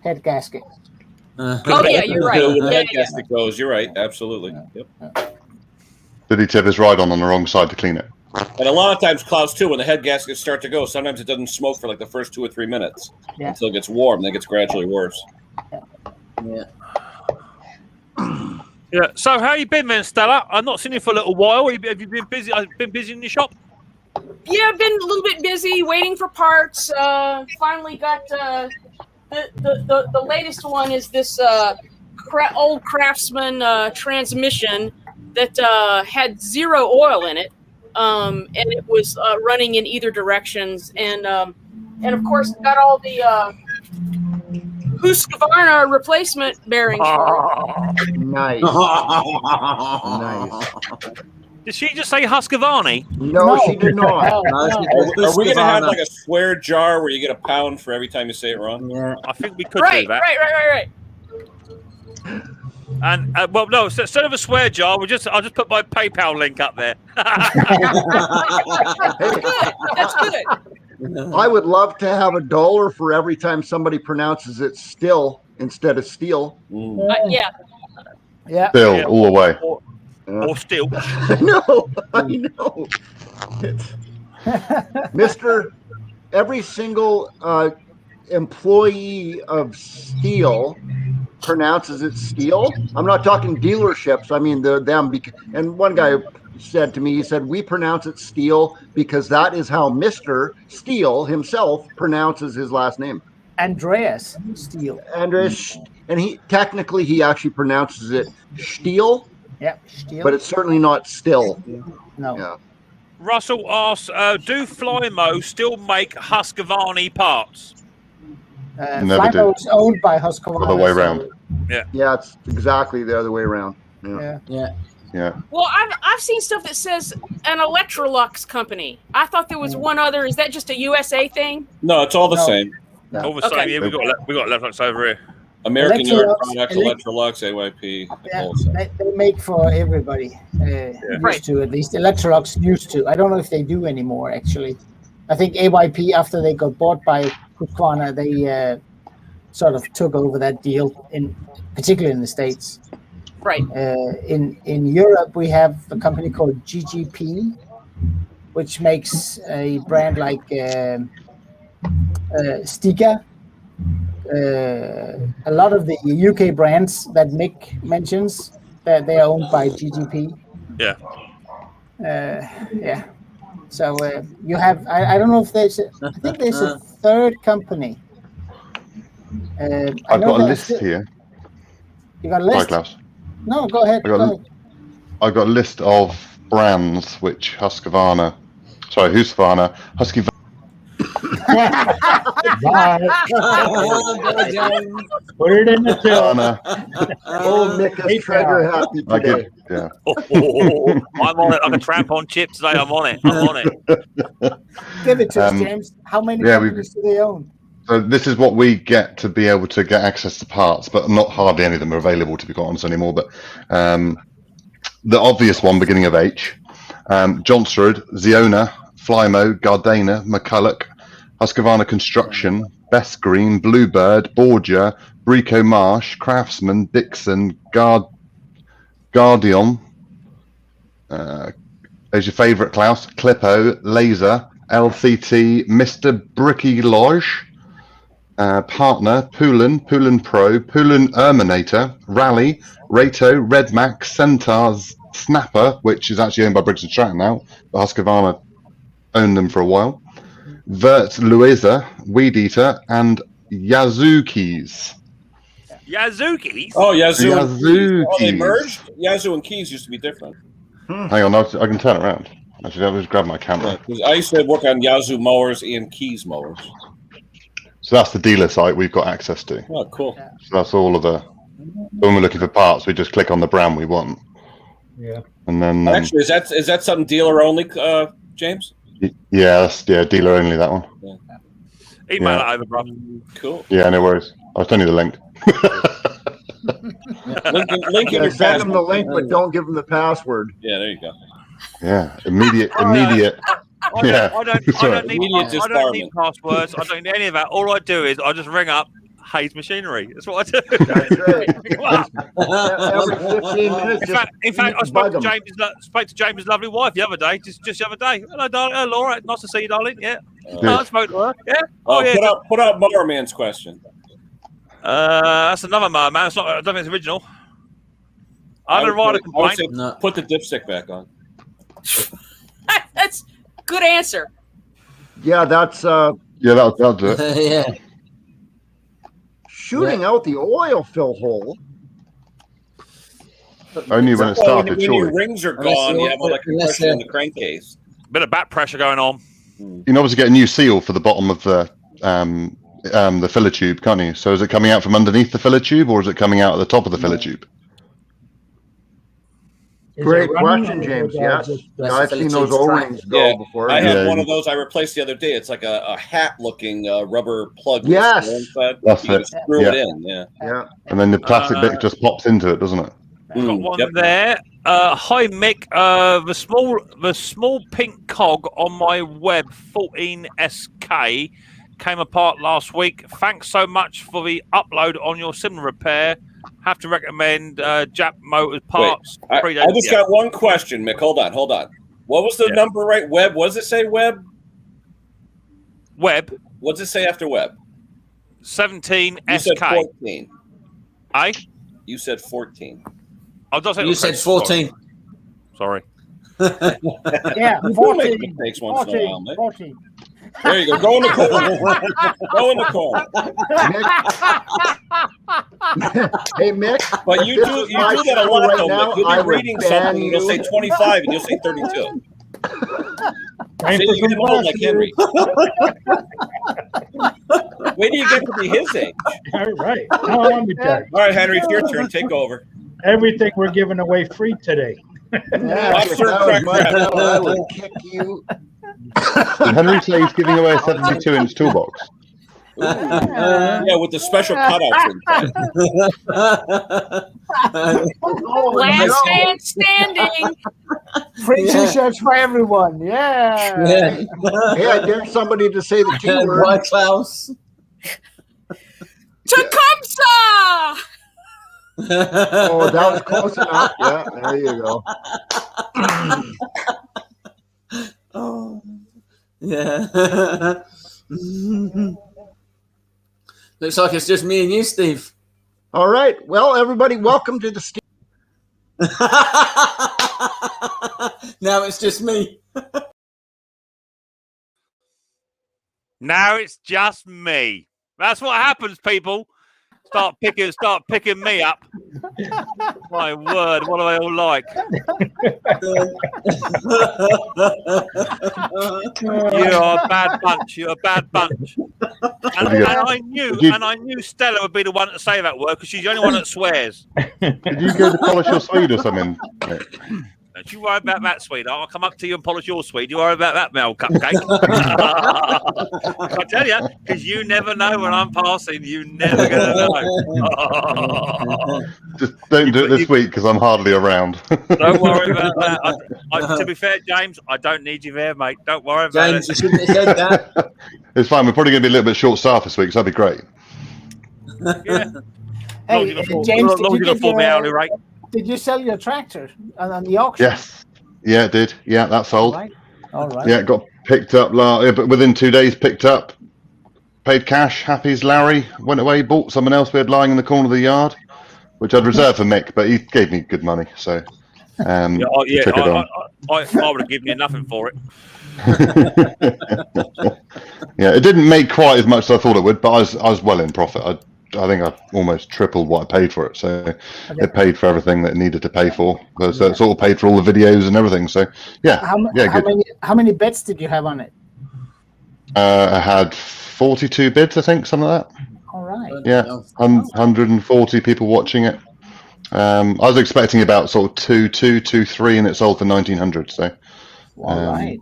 head gasket. Oh yeah, you're right. The head gasket goes. You're right. Absolutely. Yep. Did he tip his ride-on the wrong side to clean it? And a lot of times, Klaus, too, when the head gaskets start to go, sometimes it doesn't smoke for like the first 2 or 3 minutes until it gets warm. Then it gets gradually worse. Yeah. Yeah. So how you been, man, Stella? I've not seen you for a little while. Have you been busy? I've been busy in your shop. Yeah, I've been a little bit busy waiting for parts. Finally got the latest one is this old Craftsman transmission that had 0 oil in it. and it was running in either directions, and of course got all the Husqvarna replacement bearings for it. Nice. Nice. Did she just say Husqvarna? No, she did not. Are we going to have like a swear jar where you get a pound for every time you say it wrong? Yeah. I think we could do that. Right. And well, no. So instead of a swear jar, I'll just put my PayPal link up there. That's good. I would love to have $1 for every time somebody pronounces it still instead of steel. Yeah. Still, all the way. Or still. I know. Mr. Every single employee of Steel pronounces it steel. I'm not talking dealerships. I mean them. And one guy said to me, he said, we pronounce it Steel because that is how Mr. Steel himself pronounces his last name. Andreas Steel. Andreas, and he actually pronounces it Steel. Yeah, Steel. But it's certainly not still. No. Yeah. Russell asks, do Flymo still make Husqvarna parts? Flymo is owned by Husqvarna. Other way around. Yeah, it's exactly the other way around. Yeah. Well, I've seen stuff that says an Electrolux company. I thought there was one other. Is that just a USA thing? No, it's all the same. All the same. Yeah, we got Electrolux over here. American Yard Products, Electrolux, AYP. Yeah, they make for everybody. Used to, at least. Electrolux used to. I don't know if they do anymore, actually. I think AYP, after they got bought by Husqvarna, they sort of took over that deal, particularly in the States. Right. In Europe, we have a company called GGP, which makes a brand like Stiga. A lot of the UK brands that Mick mentions, that they are owned by GGP. Yeah. Yeah. So you have, I don't know if I think there's a third company. I've got a list here. You got a list? Sorry, Klaus. No, go ahead. I've got a list of brands which Husqvarna. Put it in the till. Oh, Nick is trigger happy today. I'm on it. I'm a tramp on chip today. I'm on it. Give it to us, James. How many companies do they own? So this is what we get to be able to get access to parts, but not hardly any of them are available, to be quite honest, anymore. But the obvious one, beginning of H, Johnsrud, Zeona, Flymo, Gardena, McCulloch, Husqvarna Construction, Best Green, Bluebird, Borgia, Brico Marsh, Craftsman, Dixon, Guardian. There's your favourite, Klaus, Clippo, Laser, LCT, Mr. Bricky Lodge, Partner, Poulin Pro, Poulin Erminator, Rally, Rato, Redmax, Centaurs, Snapper, which is actually owned by Briggs & Stratton now, but Husqvarna owned them for a while, Vert Louisa, Weed Eater, and Yazookeys. Yazookeys? Oh, Yazoo. Yazoo. Oh, they merged? Yazoo and Keys used to be different. Hang on, I can turn it around. Actually, I'll just grab my camera. Yeah, I used to work on Yazoo mowers and Keys mowers. So that's the dealer site we've got access to. Oh, cool. So that's all of the. When we're looking for parts, we just click on the brand we want. Yeah. And then. Actually, is that something dealer only, James? Yeah, that's dealer only, that one. Yeah. Email it over, bro. Cool. Yeah, no worries. I'll send you the link. link send them the link, but don't give them the password. Yeah, there you go. Yeah, immediate. I don't need passwords. I don't need any of that. All I do is I just ring up Hayes Machinery. That's what I do. That's right. Every 15 minutes. In fact, I spoke to James' lovely wife the other day. Just the other day. Hello, darling. Hello, Laura. Nice to see you, darling. Yeah. I spoke to her. Yeah. Put out Mower Man's question. That's another Mower Man. It's not. I don't think it's original. I haven't write a complaint. Put the dipstick back on. That's good answer. Yeah, that's that'll do it. Yeah. Shooting out the oil fill hole. Only when it started. When your rings are gone, you have like a question in the crankcase. Bit of back pressure going on. You can obviously get a new seal for the bottom of the filler tube, can't you? So is it coming out from underneath the filler tube, or is it coming out at the top of the filler tube? Great question, James. Yes, I've seen those O-rings go before. I have one of those I replaced the other day. It's like a hat-looking rubber plug. Yes, that's it. Screw it in. Yeah. And then the plastic bit just pops into it, doesn't it? Got one there. Hi Mick. The small pink cog on my Web 14SK came apart last week. Thanks so much for the upload on your sim repair. Have to recommend Jap Motors parts. Wait, I just got one question, Mick. Hold on. What was the number, right? Web? What does it say, Web? Web. What does it say after Web? 17 You SK. said 14. You said 14. Oh, does it? You said 14. Sorry. Yeah, 14. 14. Takes once in a while, Mick. 14. There you go. Go in the corner. Go in the corner. Hey, Mick. But you do that a lot, though, Mick. You'll be reading something, and you'll say 25, and you'll say 32. See, you're getting old like Henry. Wait till you get to be his age. All right. Now let me tell you. All right, Henry, it's your turn. Take over. Everything we're giving away free today. I would kick you. Did Henry say he's giving away a 72-inch toolbox? Yeah, with the special cutouts inside. Last man standing. Free t-shirts for everyone. Yeah. Hey, I dare somebody to say the keyword. White Klaus. Tecumseh! Oh, that was close enough. Yeah, there you go. Oh, yeah. Looks like it's just me and you, Steve. All right. Well, everybody, welcome to the Steve. Now it's just me. Now it's just me. That's what happens, people. Start picking me up. My word, what are they all like? You're a bad bunch. You're a bad bunch. And I knew Stella would be the one to say that word because she's the only one that swears. Did you go to polish your Swede or something? Don't you worry about that, sweetheart. I'll come up to you and polish your Swede. You worry about that, Mel Cupcake. I tell you, because you never know when I'm passing. You never gonna know. Just don't do it this week because I'm hardly around. Don't worry about that. To be fair, James, I don't need you there, mate. Don't worry about James, it. you shouldn't have said that. It's fine. We're probably going to be a little bit short-staffed this week, so that'd be great. Yeah. Hey, James, right? Did you sell your tractor on the auction? Yes. Yeah, it did. Yeah, that sold. All right. Yeah, it got picked up, but within 2 days, picked up. Paid cash. Happy as Larry. Went away, bought someone else we had lying in the corner of the yard, which I'd reserved for Mick, but he gave me good money, so took it on. I would have given you nothing for it. Yeah, it didn't make quite as much as I thought it would, but I was well in profit. I think I almost tripled what I paid for it, so it paid for everything that it needed to pay for. So it's all paid for all the videos and everything. So yeah, how many bets did you have on it? I had 42 bids, I think, something like that. All right. Yeah, 140 people watching it. I was expecting about sort of 2, 3, and it sold for 1,900. So all right.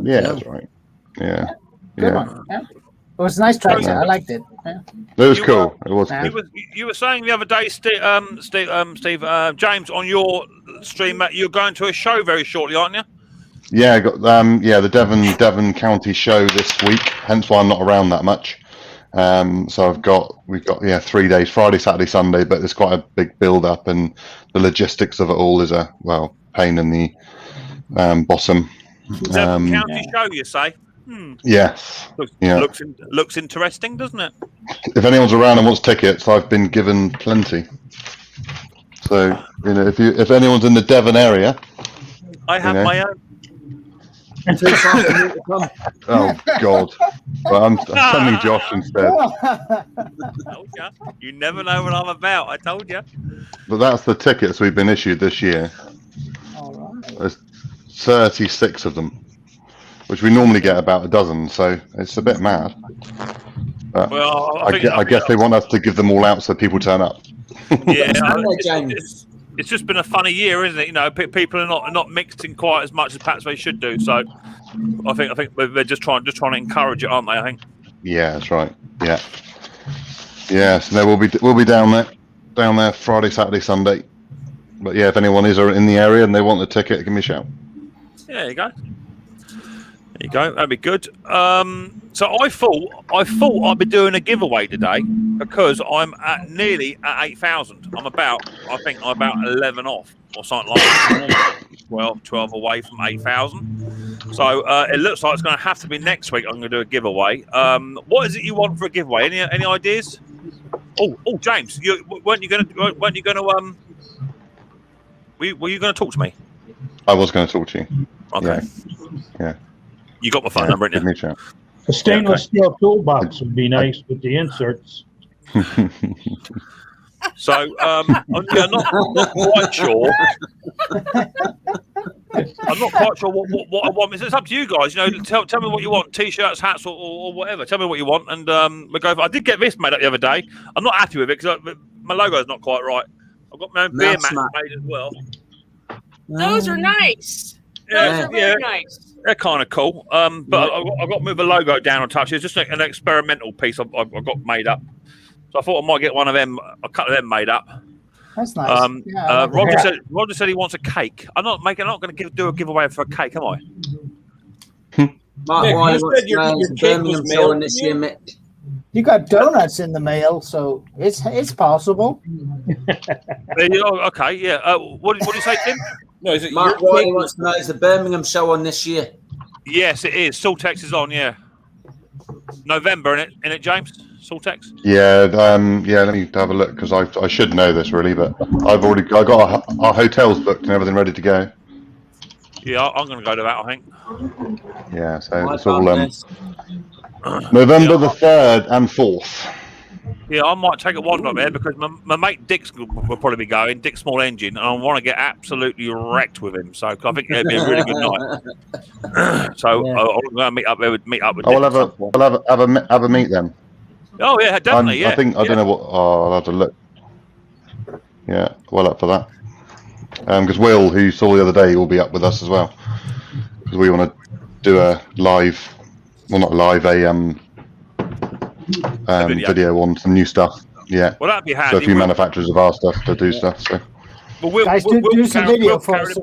Yeah, that's right. Yeah. Good one. Yeah. It was a nice tractor. I liked it. Yeah. It was cool. It was. You were saying the other day, Steve, James, on your stream that you're going to a show very shortly, aren't you? Yeah, I got the Devon County show this week. Hence why I'm not around that much. So we've got 3 days, Friday, Saturday, Sunday, but there's quite a big build up, and the logistics of it all is a pain in the bottom. Devon County show, you say? Yes. Looks interesting, doesn't it? If anyone's around and wants tickets, I've been given plenty. So if anyone's in the Devon area, I have my own. Oh God! Well, I'm sending Josh instead. You never know what I'm about. I told you. But that's the tickets we've been issued this year. All right. There's 36 of them. which we normally get about a dozen. So it's a bit mad. But well, I guess they want us to give them all out so people turn up. Yeah, it's just been a funny year, isn't it? You know, people are not mixing quite as much as perhaps they should do. So I think they're just trying to encourage it, aren't they? I think. Yeah, that's right. Yeah. Yeah, so we'll be down there Friday, Saturday, Sunday. But yeah, if anyone is in the area and they want a ticket, give me a shout. Yeah, there you go. There you go. That'd be good. So I thought I'd be doing a giveaway today because I'm nearly at 8,000. I'm about 11 off or something like that. 12 away from 8,000. So it looks like it's going to have to be next week. I'm going to do a giveaway. What is it you want for a giveaway? Any ideas? Oh, James, weren't you going to were you going to talk to me? I was going to talk to you. Okay. Yeah. You got my phone number, haven't you? Give me a shout. A stainless steel toolbox would be nice with the inserts. So I'm not quite sure. I'm not quite sure what I want. It's up to you guys. You know, tell me what you want: t-shirts, hats, or whatever. Tell me what you want, and we'll go. I did get this made up the other day. I'm not happy with it because my logo is not quite right. I've got my own beer mat made as well. Those are nice. Those are very nice. They're kind of cool. But I've got to move the logo down a touch. It's just like an experimental piece I've got made up. So I thought I might get one of them, a couple of them made up. That's nice. Roger said he wants a cake. I'm not going to do a giveaway for a cake, am I? Mark Wiley wants to know Birmingham showing this year, Mick. You got donuts in the mail, so it's possible. Okay, yeah. What did you say, Tim? No, is it Mark Wiley wants to know, is the Birmingham show on this year? Yes, it is. Saltex is on, yeah. November, in it, James? Saltex? Yeah, let me have a look because I should know this really, but I got our hotels booked and everything ready to go. Yeah, I'm going to go to that, I think. Yeah, so it's all November the 3rd and 4th. Yeah, I might take a wander up there because my mate Dick's will probably be going, Dick Small Engine, and I want to get absolutely wrecked with him. So I think it'd be a really good night. So I'm going to meet up with Dick. We'll have a meet then. Oh yeah, definitely. I think I don't know what. I'll have to look. Yeah, well up for that. Because Will, who you saw the other day, will be up with us as well. Because we want to do a live, well not live, video on some new stuff. Yeah. Well, that'd be handy. So a few manufacturers have asked us to do stuff. So. Well, Will, guys, do some video for us.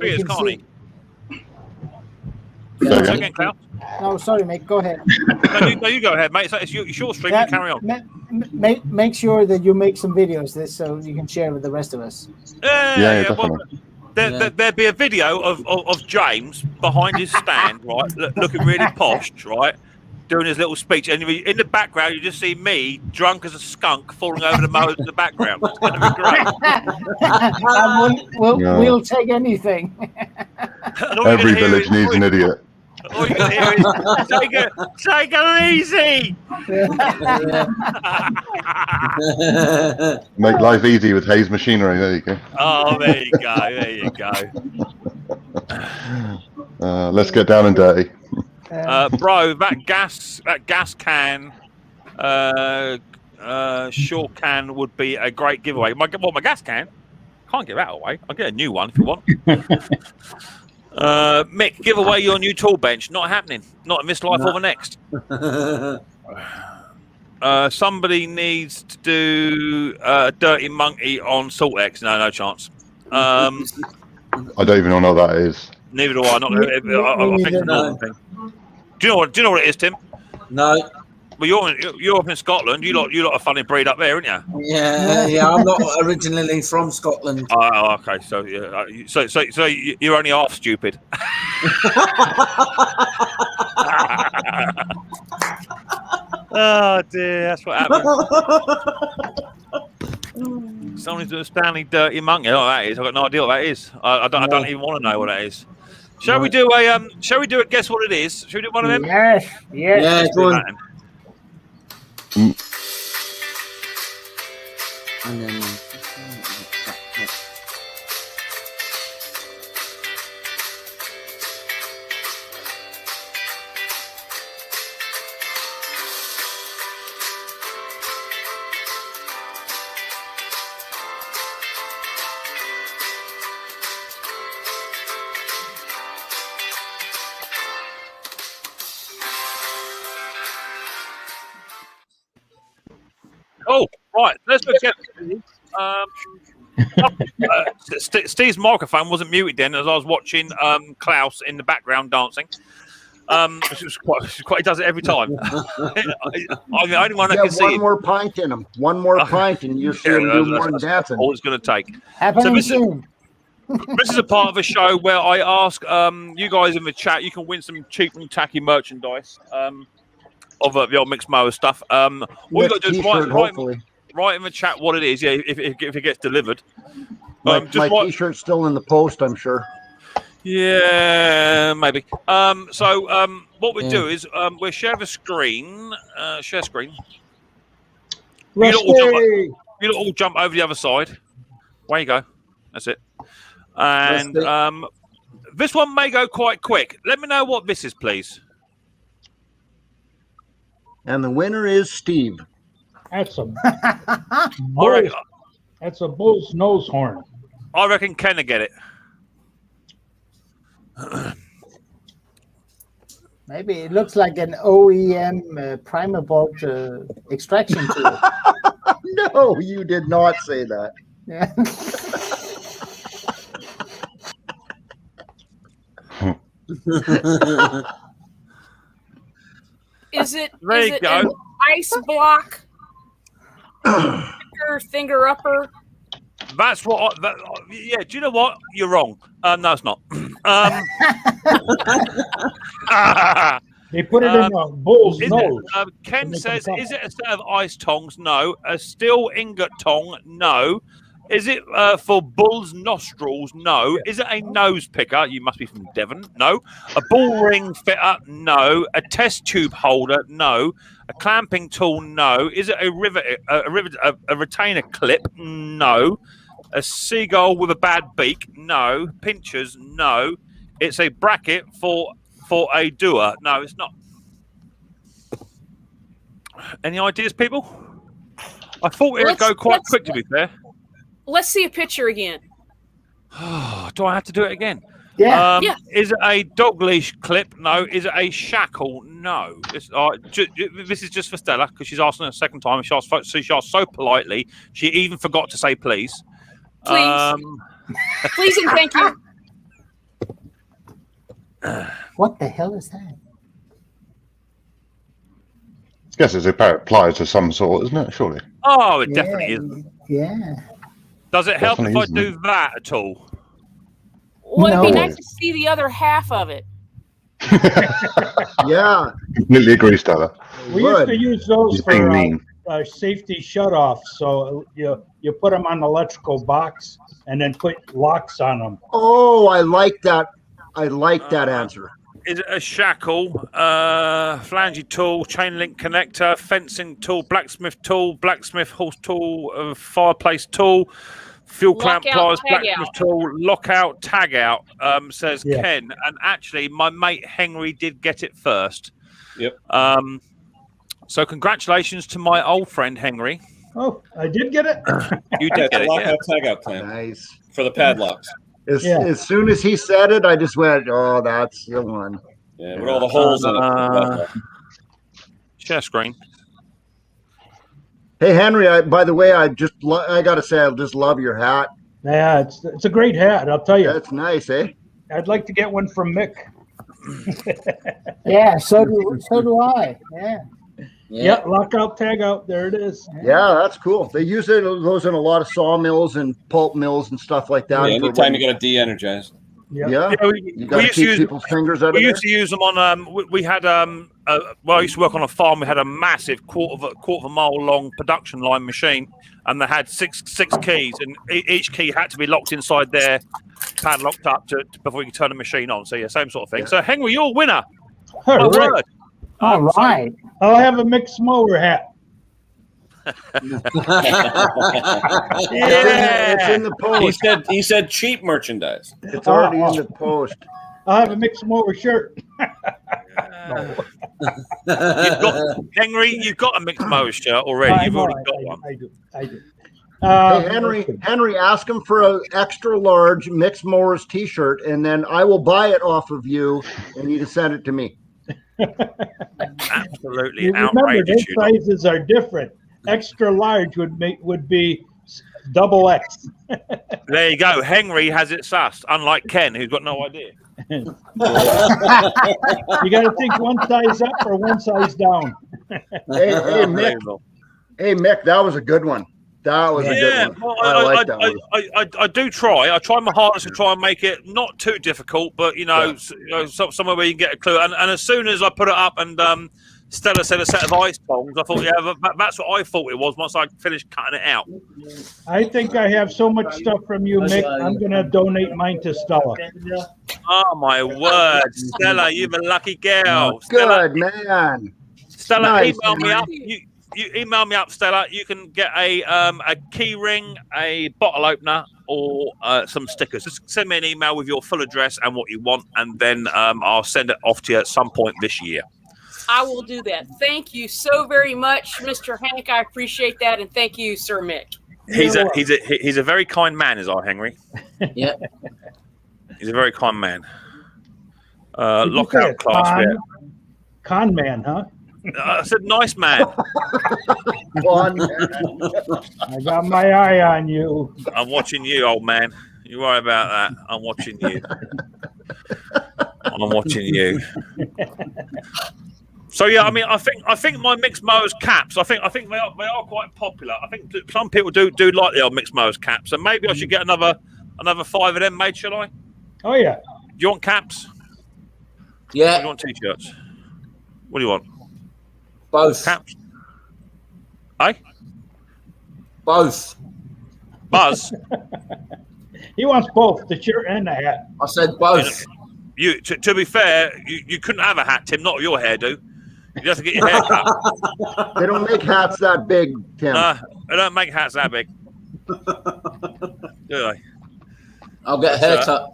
No, sorry, mate. Go ahead. No, you go ahead, mate. It's your stream. You carry on. Make sure that you make some videos so you can share with the rest of us. Yeah, definitely. Well, there'd be a video of James behind his stand, right, looking really posh, right, doing his little speech, and in the background you just see me drunk as a skunk falling over the mowers in the background. It's going to be great. We'll take anything. Every village needs an idiot. All you can hear is take it easy. Make life easy with Hayes Machinery. There you go. Oh, there you go. There you go. Let's get down and dirty. Bro, that gas can, short can would be a great giveaway. My gas can? Can't give that away. I'll get a new one if you want. Mick, give away your new tool bench. Not happening. Not in this life or the next. Somebody needs to do Dirty Monkey on Saltex. No chance. I don't even know what that is. Neither do I. I think it's a northern thing. Do you know what it is, Tim? No. Well, you're up in Scotland. You lot are funny breed up there, aren't you? Yeah. I'm not originally from Scotland. Oh, okay. So yeah. So you're only half stupid. Oh dear, that's what happened. Somebody's doing a Stanley Dirty Monkey. Oh, that is. I've got no idea what that is. I don't even want to know what that is. Shall we do a guess what it is? Shall we do one of them? Yes. Yeah, go on. And then Cool. Right, let's go get Steve's microphone wasn't muted then as I was watching Klaus in the background dancing. Which is quite, he does it every time. I'm the only one that can see one more pint in him. One more pint, and you see him do more than dancing. All it's going to take. This is a part of a show where I ask you guys in the chat. You can win some cheap and tacky merchandise of the old Micks Mowers stuff. All you got to do is write in the chat what it is. Yeah, if it gets delivered. My T-shirt's still in the post, I'm sure. Yeah, maybe. What we do is we'll share the screen. Share screen. You all jump over the other side. There you go. That's it. And this one may go quite quick. Let me know what this is, please. And the winner is Steve. That's a bull's nose horn. I reckon Ken will get it. Maybe it looks like an OEM primer bolt extraction tool. No, you did not say that. Yeah. Is it an ice block finger upper? That's what. Yeah. Do you know what? You're wrong. No, it's not. They put it in a bull's nose. Ken says, "Is it a set of ice tongs? No. A steel ingot tong? No. Is it for bull's nostrils? No. Is it a nose picker? You must be from Devon. No. A bull ring fitter? No. A test tube holder? No. A clamping tool? No. Is it a retainer clip? No. A seagull with a bad beak? No. Pinchers? No. It's a bracket for a doer? No, it's not. Any ideas, people? I thought it would go quite quick, to be fair. Let's see a picture again. Do I have to do it again? Yeah. Is it a dog leash clip? No. Is it a shackle? No. This is just for Stella because she's asking a second time. She asked so politely. She even forgot to say please. Please. Please and thank you. What the hell is that? I guess it's a pair of pliers of some sort, isn't it? Surely. Oh, it definitely is. Yeah. Does it help if I do that at all? Well, it'd be nice to see the other half of it. Yeah. Completely agree, Stella. We used to use those for safety shutoffs. So you put them on the electrical box and then put locks on them. Oh, I like that. I like that answer. Is it a shackle, flange tool, chain link connector, fencing tool, blacksmith horse tool, fireplace tool, fuel clamp pliers, blacksmith tool, lockout, tag out, says Ken. And actually, my mate Henry did get it first. Yep. So congratulations to my old friend Henry. Oh, I did get it? You did get it, lockout, tag out clamp. Nice. For the padlocks. As soon as he said it, I just went, "Oh, that's the one." Yeah, with all the holes in it. Share screen. Hey Henry, by the way, I gotta say, I just love your hat. Yeah, it's a great hat. I'll tell you. That's nice, eh? I'd like to get one from Mick. Yeah, so do I. Yeah. Yeah, lockout, tag out. There it is. Yeah, that's cool. They use those in a lot of sawmills and pulp mills and stuff like that. Yeah, anytime you got to de-energize. Yeah. You got to keep people's fingers out of it. We used to use them on. We had I used to work on a farm. We had a massive quarter of a mile long production line machine, and they had six keys, and each key had to be locked inside there, padlocked up before you could turn the machine on. So yeah, same sort of thing. Yeah. So Henry, you're a winner. All right. All right. I'll have a Micks Mower hat. Yeah, it's in the post. He said cheap merchandise. It's already in the post. I'll have a Micks Mower shirt. Henry, you've got a Micks Mower shirt already. You've already got one. I do. Hey, Henry, ask him for an extra large Micks Mowers T-shirt, and then I will buy it off of you, and you can send it to me. Absolutely Remember, outrageous. those sizes are different. extra large would be double X. There you go. Henry has it sussed, unlike Ken, who's got no idea. You got to think one size up or one size down. Hey, Mick, that was a good one. That was a good one. Well, I like that one. I do try. I try my hardest to try and make it not too difficult, but somewhere where you can get a clue. And as soon as I put it up and Stella said a set of ice tongs, I thought, that's what I thought it was once I finished cutting it out. I think I have so much stuff from you, Mick. I'm going to donate mine to Stella. Oh, my word. Stella, you're a lucky girl. Good, man. Stella, nice, email me up. You email me up, Stella. You can get a key ring, a bottle opener, or some stickers. Just send me an email with your full address and what you want, and then I'll send it off to you at some point this year. I will do that. Thank you so very much, Mr. Hank. I appreciate that, and thank you, Sir Mick. He's a very kind man, is our Henry. Yeah, he's a very kind man. Lockout class. Con man, huh? I said nice man. I got my eye on you. I'm watching you, old man. You worry about that. I'm watching you. I'm watching you. So yeah, I mean, I think my Micks Mowers caps. I think they are quite popular. I think some people do like the old Micks Mowers caps. So maybe I should get another 5 of them made. Shall I? Oh yeah. Do you want caps? Yeah. Or do you want t-shirts? What do you want? Both. Caps. Aye. Both. Buzz. He wants both the shirt and the hat. I said both. To be fair, you couldn't have a hat, Tim. Not with your hairdo. You have to get your hair cut. They don't make hats that big, Tim. They don't make hats that big. Do they? I'll get a haircut.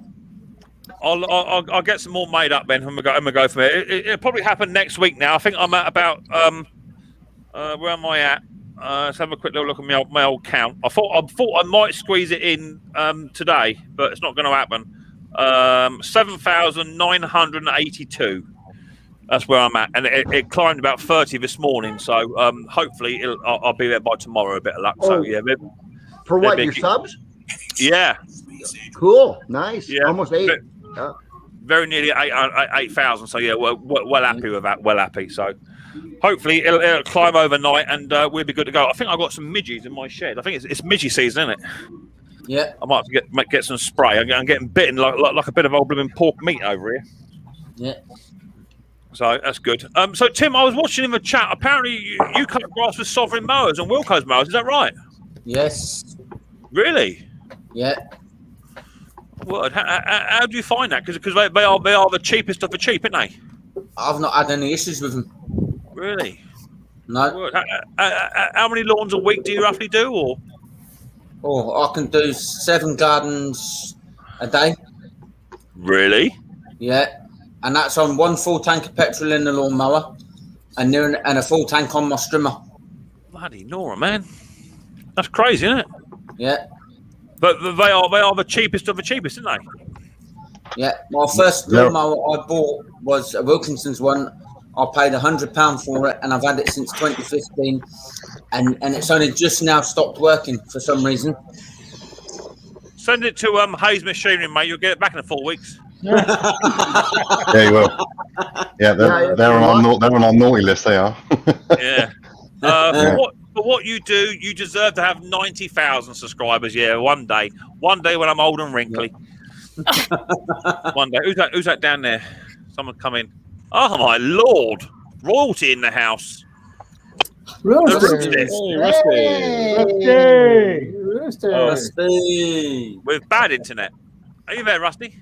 I'll get some more made up, Ben, and we go from here. It'll probably happen next week now. I think I'm at about where am I at? Let's have a quick little look at my old count. I thought I might squeeze it in today, but it's not going to happen. 7,982. That's where I'm at, and it climbed about 30 this morning. So hopefully I'll be there by tomorrow. A bit of luck. So yeah. For what, your subs? Yeah. Cool. Nice. Yeah. Almost 8. Very nearly 8,000. So yeah, we're well happy with that. Well happy. So hopefully it'll climb overnight, and we'll be good to go. I think I've got some midges in my shed. I think it's midgie season, isn't it? Yeah. I might have to get some spray. I'm getting bitten like a bit of old blooming pork meat over here. Yeah. So that's good. So Tim, I was watching in the chat. Apparently you cut grass with Sovereign mowers and Wilco's mowers. Is that right? Yes. Really? Yeah. What? How do you find that? Because they are the cheapest of the cheap, aren't they? I've not had any issues with them. Really? No. How many lawns a week do you roughly do, or? Oh, I can do 7 gardens a day. Really? Yeah. And that's on 1 full tank of petrol in the lawnmower and a full tank on my strimmer. Bloody Nora, man. That's crazy, isn't it? Yeah. But they are the cheapest of the cheapest, aren't they? Yeah. My first lawnmower I bought was a Wilkinson's one. I paid £100 for it, and I've had it since 2015. And it's only just now stopped working for some reason. Send it to Hayes Machinery, mate. You'll get it back in 4 weeks. Yeah, you will. Yeah, they're on our naughty list. They are. Yeah. For what you do, you deserve to have 90,000 subscribers. Yeah, one day when I'm old and wrinkly. One day. Who's that down there? Someone come in. Oh my Lord! Royalty in the house. Rusty. With bad internet. Are you there, Rusty?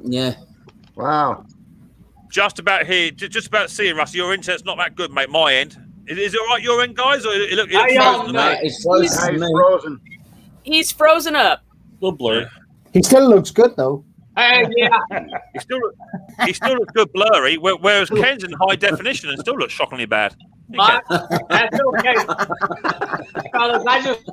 Yeah. Wow. Just about here. Just about seeing Rusty. Your internet's not that good, mate. My end. Is it all right, your end, guys? Or it look frozen? It's frozen. He's frozen up. A little blurry. He still looks good, though. Yeah. He still looks good blurry, whereas Ken's in high definition and still looks shockingly bad. That's okay. Fellas, I just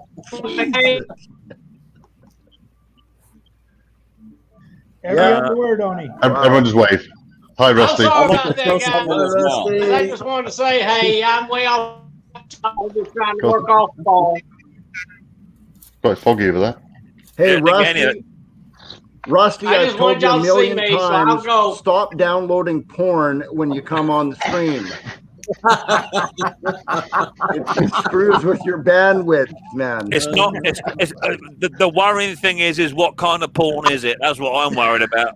every other word on it. Everyone just wave. Hi, Rusty. I just wanted to say, hey, I'm way off I'm just trying to work off the ball. Quite foggy over there. Hey, Yeah, Rusty, I I've just told wanted you a y'all to see million me, so I'll times, go. stop downloading porn when you come on the stream. It screws with your bandwidth, man. It's not. It's the worrying thing is what kind of porn is it? That's what I'm worried about.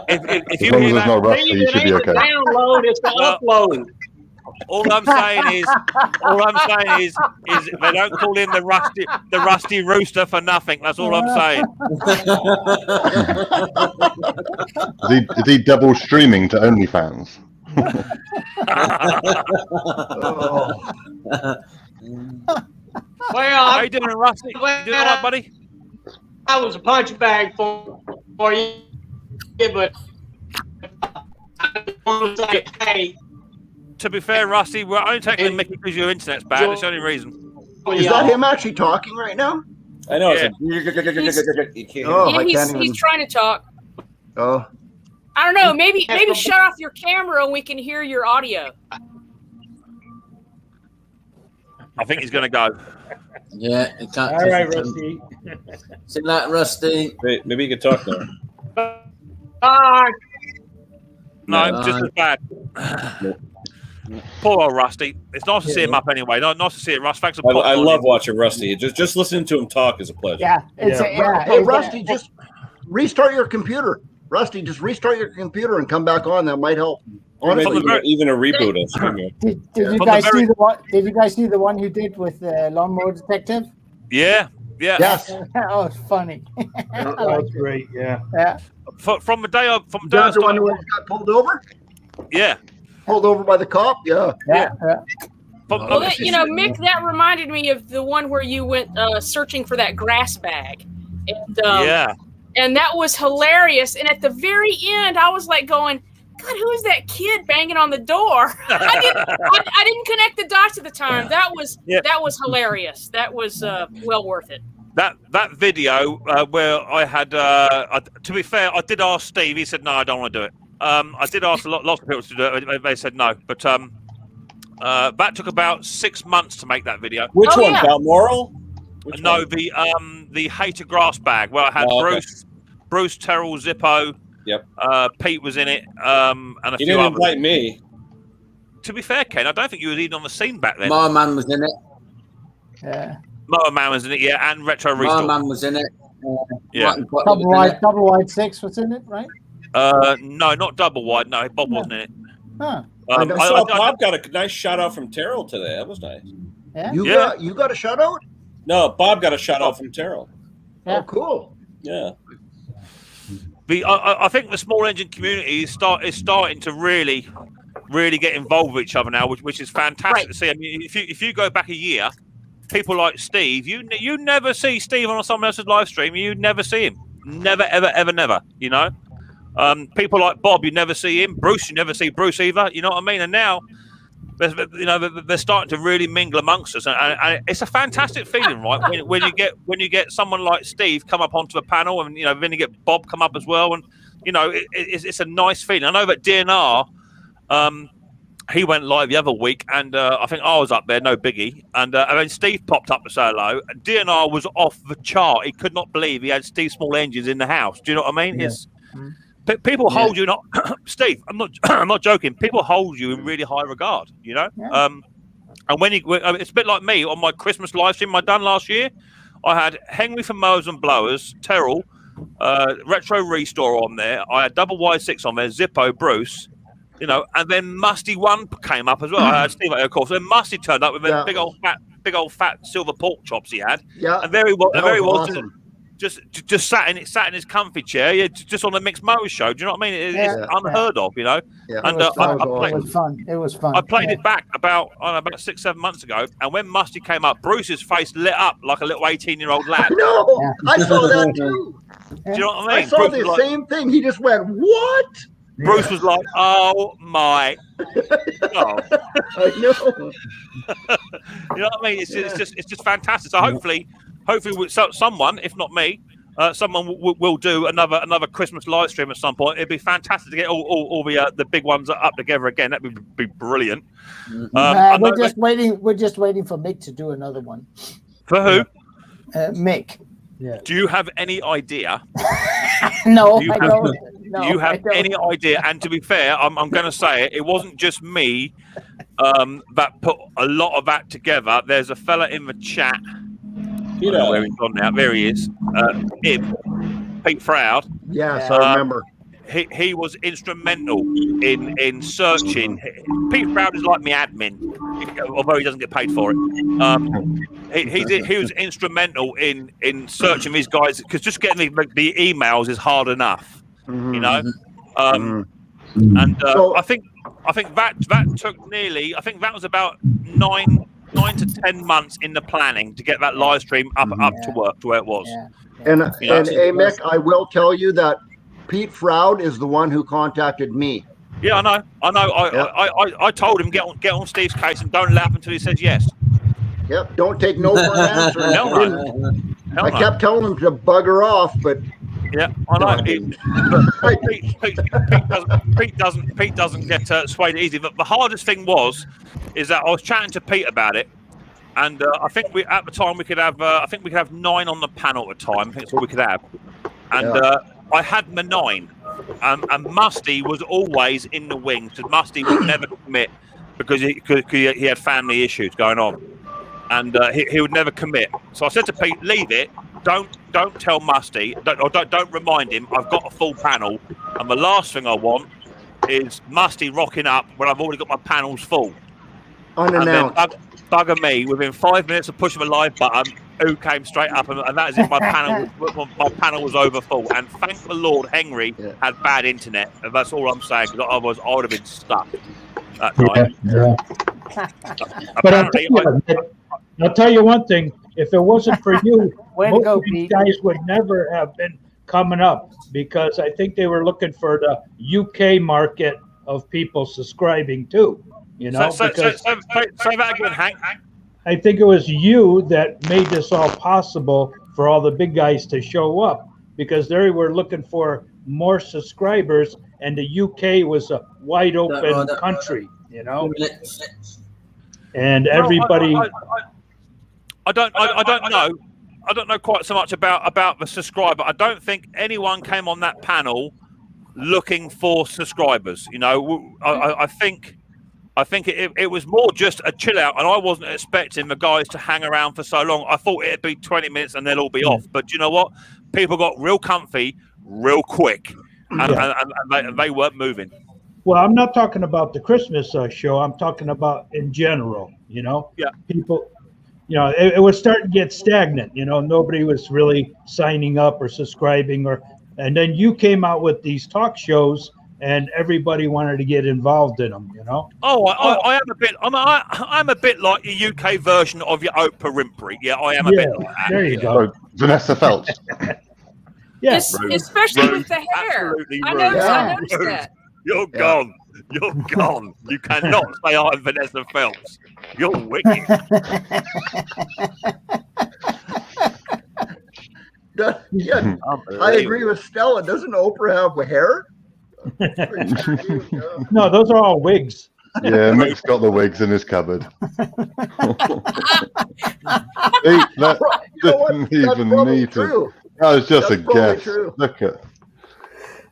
If As long as it's not rusty, Steve, you it should be ain't okay. the download, it's the upload. All I'm saying is they don't call him the rusty rooster for nothing. That's all I'm saying. Is he double streaming to OnlyFans? Well, how you doing, Rusty? You doing all right, buddy? I was a punch bag for you, but I want to say, hey. To be fair, Rusty, we're only taking the mickey because your internet's bad. That's the only reason. Is that him actually talking right now? I know. Yeah. He's trying to talk. Oh. I don't know. Maybe shut off your camera and we can hear your audio. I think he's going to go. Yeah, it can't. All right, Rusty. See that, Rusty? Wait, maybe you can talk now. No, just as bad. Poor old Rusty. It's nice to see him up anyway. Nice to see it, Russ. Thanks for I love watching Rusty. Just listening to him talk is a pleasure. Yeah. Hey, Rusty, just restart your computer. Rusty, just restart your computer and come back on. That might help. Honestly, even a reboot is. Did you guys see the one? Did you guys see the one you did with Lawnmower Detective? Yeah. Yes. Oh, it's funny. That was great. Yeah. Yeah. From the day the one who got pulled over. Yeah. Pulled over by the cop. Yeah. Well, Mick, that reminded me of the one where you went searching for that grass bag. And, and that was hilarious. And at the very end, I was like going, God, who is that kid banging on the door? I didn't connect the dots at the time. That was hilarious. That was well worth it. That video where I had, to be fair, I did ask Steve. He said, no, I don't want to do it. I did ask lots of people to do it. They said no. But that took about 6 months to make that video. Which one, Balmoral? No, the hater grass bag where I had Bruce, Terrell, Zippo. Yep. Pete was in it, and a few didn't others. invite me. To be fair, Ken, I don't think you were even on the scene back then. My man was in it. Yeah. Motor Man was in it, yeah, and Retro Restore. My man was in it. Yeah. Double wide 6 was in it, right? No, not double wide. No, Bob wasn't in it. Huh. I saw Bob got a nice shout out from Terrell today. That was nice. Yeah. You got a shout out? No, Bob got a shout out from Terrell. Yeah. Oh, cool. Yeah. I think the small engine community is starting to really get involved with each other now, which is fantastic to see. I mean, if you go back a year, people like Steve, you never see Steve on someone else's live stream. You never see him. Never, ever, ever, never. You know, people like Bob, you never see him. Bruce, you never see Bruce either. You know what I mean? And now, they're starting to really mingle amongst us, and it's a fantastic feeling, right? When you get someone like Steve come up onto the panel, and then you get Bob come up as well, and it's a nice feeling. I know that DNR, he went live the other week, and I think I was up there, no biggie, and then Steve popped up to say hello. And DNR was off the chart. He could not believe he had Steve Small Engines in the house. Do you know what I mean? Yeah. People hold you Steve. I'm not joking. People hold you in really high regard. Yeah. And when it's a bit like me on my Christmas live stream I done last year. I had Henry from Mowers and Blowers, Terrell, Retro Restore on there. I had Double Wide 6 on there, Zippo, Bruce. And then Musty 1 came up as well. I had Steve, of course. Then Musty turned up with them big old fat silver pork chops he had. Yeah. And there he was. Awesome. Just sat in his comfy chair, just on the Micks Mowers show. Do you know what I mean? It's unheard of, Yeah. And it was fun. It was fun. I played it back about 6-7 months ago, and when Musty came up, Bruce's face lit up like a little 18-year-old lad. No, I saw that too. Do you know what I mean? I saw the same thing. He just went, "What?" Bruce was like, "Oh my god!" I know. You know what I mean? It's just fantastic. So hopefully, with someone, if not me, someone will do another Christmas live stream at some point. It'd be fantastic to get all the big ones up together again. That would be brilliant. We're just waiting. We're just waiting for Mick to do another one. For who? Mick. Yeah. Do you have any idea? No, I don't. Do you have any idea? And to be fair, I'm going to say it. It wasn't just me that put a lot of that together. There's a fella in the chat. I don't know where he's gone now. There he is. Pete Froud. Yes, I remember. He was instrumental in searching. Pete Froud is like my admin, although he doesn't get paid for it. He was instrumental in searching these guys, because just getting the emails is hard enough, you know. And I think that took nearly. I think that was about 9 to 10 months in the planning to get that live stream up to work to where it was. And Mick, I will tell you that Pete Froud is the one who contacted me. Yeah, I know. I told him get on Steve's case and don't laugh until he says yes. Yep, don't take no for an answer. I kept telling him to bugger off, but yeah, I know. Pete doesn't get swayed easy. But the hardest thing is that I was chatting to Pete about it, and I think at the time we could have 9 on the panel at a time. I think that's all we could have, and I had my 9, and Musty was always in the wings, because Musty would never commit because he had family issues going on, and he would never commit. So I said to Pete, leave it. Don't tell Musty. Don't remind him. I've got a full panel, and the last thing I want is Musty rocking up when I've already got my panels full. Unannounced. And then bugger me within 5 minutes of pushing the live button. Who came straight up, and that is if my panel was over full. And thank the Lord, Henry had bad internet, and that's all I'm saying. Because otherwise, I would have been stuck that night. But I'll tell you one thing: if it wasn't for you, most of these guys would never have been coming up, because I think they were looking for the UK market of people subscribing too. You know, say that again, Hank. I think it was you that made this all possible for all the big guys to show up, because they were looking for more subscribers, and the UK was a wide open country, you know. And everybody. I don't know. I don't know quite so much about the subscriber. I don't think anyone came on that panel looking for subscribers. You know, I think it was more just a chill out, and I wasn't expecting the guys to hang around for so long. I thought it'd be 20 minutes and they'll all be off. But you know what? People got real comfy real quick, and they weren't moving. Well, I'm not talking about the Christmas show. I'm talking about in general, you know. Yeah. People, you know, it was starting to get stagnant. You know, nobody was really signing up or subscribing, and then you came out with these talk shows, and everybody wanted to get involved in them, you know. I am a bit. I'm a bit like the UK version of your Oprah Winfrey. Yeah, I am a bit like that. There you go, Vanessa Phelps. Yes, especially with the hair. I noticed that. You're gone. You're gone. You cannot say I'm Vanessa Phelps. You're wicked. Yeah, I agree with Stella. Doesn't Oprah have hair? No, those are all wigs. Yeah, Mick's got the wigs in his cupboard. That didn't even need to. That was just a guess. True. Look at,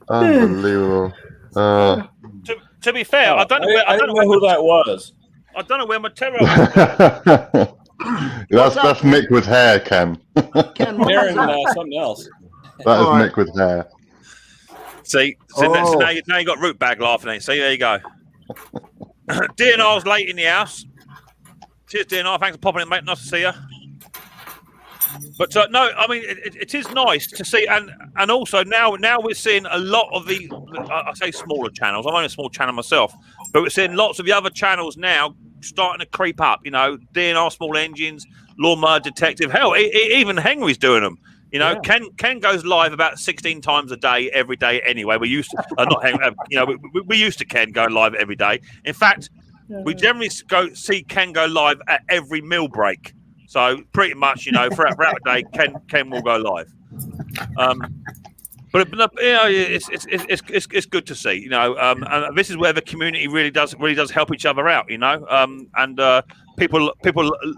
unbelievable. To be fair, I don't know who that was. I don't know where my terror was. that's Mick with hair, Ken. Hair and something else. That is Mick with hair. See, so now you got root bag laughing at you. See, there you go. DNR's late in the house. Cheers, DNR. Thanks for popping in, mate. Nice to see you. But no, I mean, it is nice to see, and also now we're seeing a lot of the, I say smaller channels. I'm only a small channel myself, but we're seeing lots of the other channels now starting to creep up. You know, DNR Small Engines, Lawnmower Detective. Hell, even Henry's doing them. You know, Ken goes live about 16 times a day, every day. Anyway, we used to not Henry. You know, we used to Ken going live every day. In fact, we generally see Ken go live at every meal break. So pretty much, you know, throughout the day, Ken will go live. But you know, it's good to see, you know, and this is where the community really does help each other out, you know, and people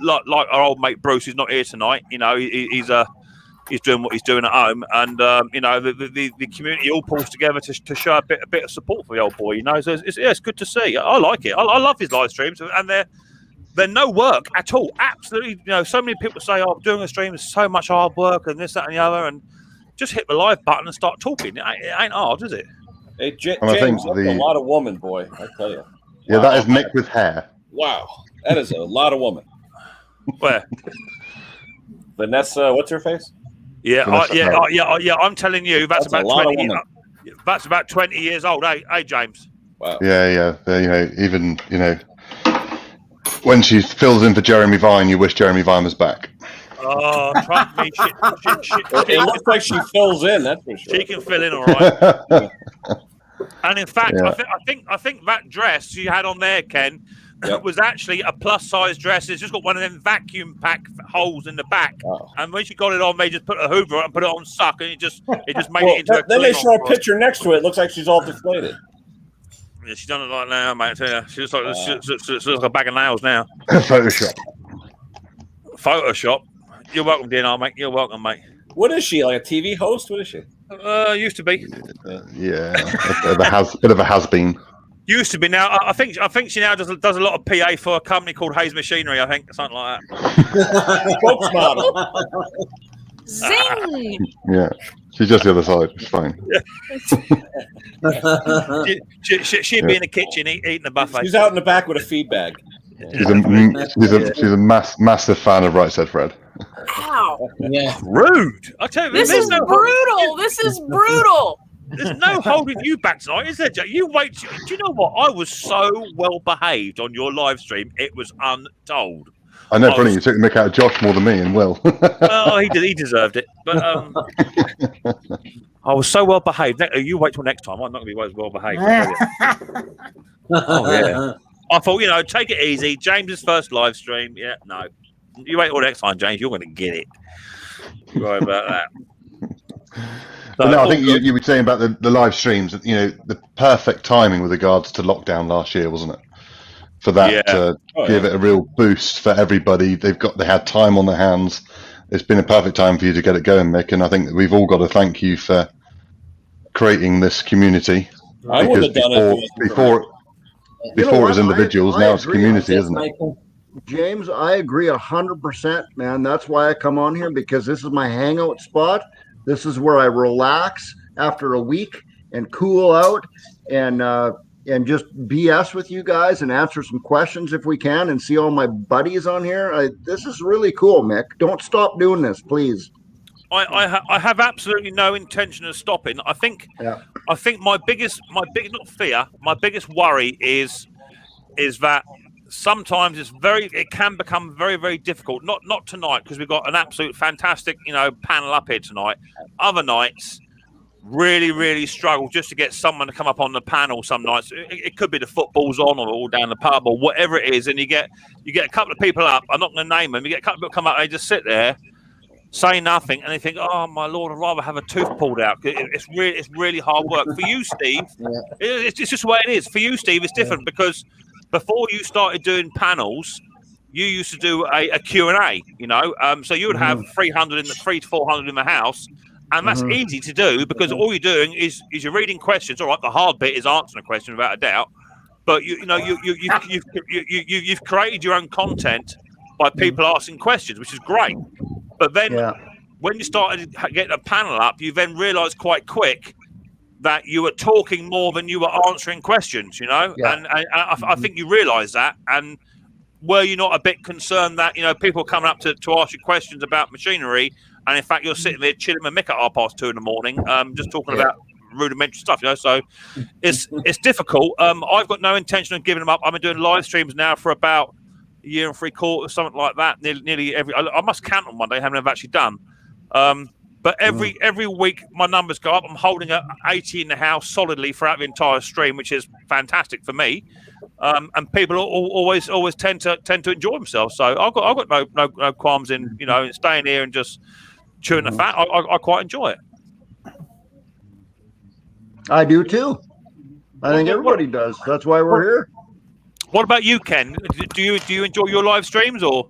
like our old mate Bruce, who's not here tonight, you know, he's doing what he's doing at home, and you know, the community all pulls together to show a bit of support for the old boy, you know. So it's good to see. I like it. I love his live streams, and they're no work at all. Absolutely, you know, so many people say, "Oh, doing a stream is so much hard work," and this, that, and the other, and just hit the live button and start talking. It ain't hard, is it? Hey, James, that's a lot of woman, boy. I tell you. Yeah, that is Mick with hair. Wow, that is a lot of woman. Where? Vanessa, what's her face? Yeah, I'm telling you, that's about a lot 20. Of women. That's about 20 years old. Hey, James. Wow. Yeah. You know, even you know, when she fills in for Jeremy Vine, you wish Jeremy Vine was back. Oh, trust me, it looks like she fills in. That's for sure. She can fill in, all right. And in fact, Yeah. I think that dress you had on there, Ken, was actually a plus size dress. It's just got one of them vacuum pack holes in the back. Oh. And when she got it on, they just put a hoover and put it on suck, and it just made it into a. Then they show a picture next to it. It looks like she's all deflated. Yeah, she's done it like now, mate. I tell you, she looks like a bag of nails now. Photoshop. You're welcome, DNR, mate. You're welcome, mate. What is she, like a TV host? What is she? Used to be. Yeah, bit of a has-been. Used to be. Now I think she now does a lot of PA for a company called Hayes Machinery. I think something like that. Spokesmodel. Zing! Yeah, she's just the other side. It's fine. She'd be in the kitchen eating the buffet. She's out in the back with a feed bag. She's a massive fan of Right Said Fred. Ow! Yeah. Rude. I tell you, This is brutal. This is brutal. There's no holding you back tonight, is there, Jack? You wait. Do you know what? I was so well behaved on your live stream. It was untold. I know, brilliant. You took the mick out of Josh more than me and Will. Oh, he did. He deserved it. But I was so well behaved. You wait till next time. I'm not going to be as well behaved. Oh yeah. I thought, you know, take it easy. James's first live stream. Yeah, no. You wait till next time, James. You're going to get it. Right about that. But no, I think you were saying about the live streams. You know, the perfect timing with regards to lockdown last year, wasn't it? For that to give it a real boost for everybody. They had time on their hands. It's been a perfect time for you to get it going, Mick. And I think that we've all got to thank you for creating this community. I would have done it before it was individuals. Now it's community, isn't it? James, I agree 100%, man. That's why I come on here, because this is my hangout spot. This is where I relax after a week and cool out and just BS with you guys and answer some questions if we can and see all my buddies on here. This is really cool, Mick. Don't stop doing this, please. I have absolutely no intention of stopping. I think my biggest not fear, my biggest worry is that sometimes it can become very, very difficult. Not tonight, because we've got an absolute fantastic, you know, panel up here tonight. Other nights really, really struggle just to get someone to come up on the panel. Some nights it could be the football's on or all down the pub or whatever it is, and you get a couple of people up. I'm not going to name them. You get a couple of people come up, they just sit there, say nothing, and they think, "Oh my Lord, I'd rather have a tooth pulled out." It's really hard work for you, Steve. It's just the way it is. For you, Steve, it's different because before you started doing panels, you used to do a Q&A, you know. So you would have 300 to 400 in the house, and that's easy to do because all you're doing is you're reading questions. All right, the hard bit is answering a question without a doubt, but you've created your own content by people asking questions, which is great. But then when you started getting a panel up, you then realised quite quick that you were talking more than you were answering questions, you know? And I think you realise that. And were you not a bit concerned that, you know, people are coming up to ask you questions about machinery, and in fact you're sitting there chilling with Mick at 2:30 in the morning, just talking about rudimentary stuff, you know? So it's difficult. I've got no intention of giving them up. I've been doing live streams now for about a year and 3/4, something like that. Nearly every. I must count on one day how many I've actually done. But every week my numbers go up. I'm holding at 80 in the house solidly throughout the entire stream, which is fantastic for me. And people always tend to enjoy themselves. So I've got no qualms in, you know, staying here and just chewing the fat. I quite enjoy it. I do too. I think everybody does. That's why we're here. What about you, Ken? Do you enjoy your live streams or?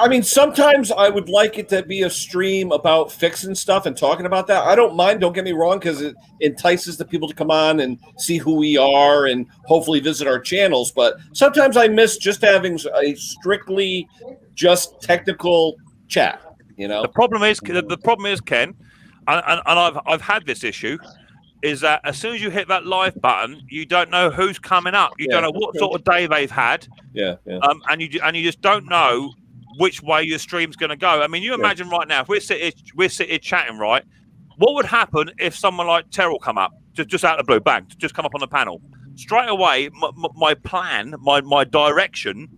I mean, sometimes I would like it to be a stream about fixing stuff and talking about that. I don't mind, don't get me wrong, because it entices the people to come on and see who we are and hopefully visit our channels. But sometimes I miss just having a strictly just technical chat. You know, the problem is, Ken, and I've had this issue, is that as soon as you hit that live button, you don't know who's coming up. You don't know what sort of day they've had. Yeah. And you just don't know which way your stream's going to go. I mean, you imagine right now, if we're sitting chatting, right? What would happen if someone like Terrell come up, just out of the blue, bang, just come up on the panel? Straight away, my plan, my direction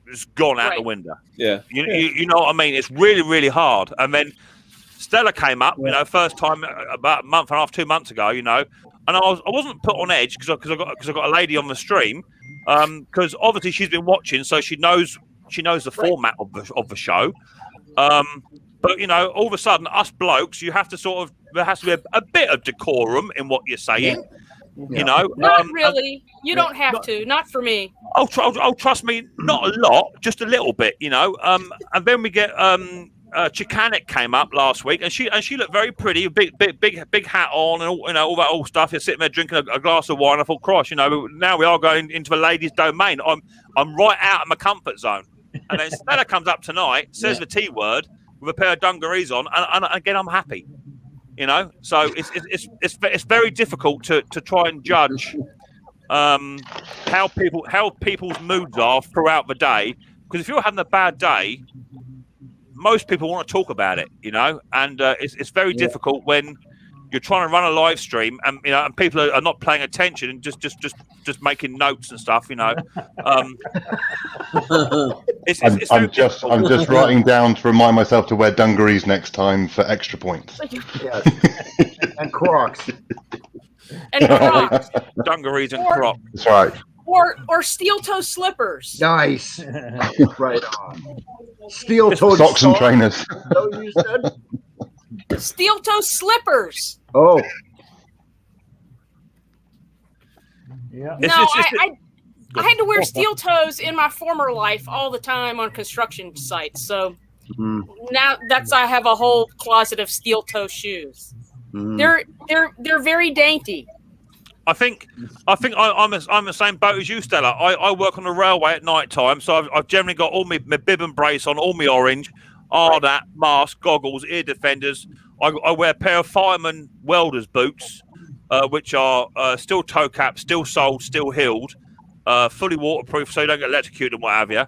has gone out the window. Yeah. You know what I mean? It's really, really hard. And then Stella came up, first time about a month and a half, 2 months ago, and I wasn't put on edge because I got a lady on the stream, because obviously she's been watching, so she knows the format of the show. But all of a sudden, us blokes, you have to there has to be a bit of decorum in what you're saying. Not really. You don't have to. Not for me. Oh, trust me, not a lot, just a little bit. And then we get Chicanek came up last week, and she looked very pretty, big hat on, and all that old stuff. You're sitting there drinking a glass of wine. I thought, cross, now we are going into a lady's domain. I'm right out of my comfort zone. And then Stella comes up tonight, says the T word with a pair of dungarees on, and again I'm happy. So it's very difficult to try and judge how people's moods are throughout the day, because if you're having a bad day, most people want to talk about it, and it's very difficult when you're trying to run a live stream and and people are not paying attention and just making notes and stuff. I'm just writing down to remind myself to wear dungarees next time for extra points. Yes. And Crocs. Dungarees and Crocs. That's right. Or steel-toe slippers. Nice. Right on. Steel-toe socks and trainers. You said? Steel-toe slippers. Oh. Yeah. I had to wear steel toes in my former life all the time on construction sites. So now I have a whole closet of steel toe shoes. They're very dainty. I think I'm the same boat as you, Stella. I work on the railway at night time, so I've generally got all my bib and brace on, all my orange, that mask, goggles, ear defenders. I wear a pair of fireman welders boots, which are still toe caps, still soled, still heeled, fully waterproof, so you don't get electrocuted and what have you.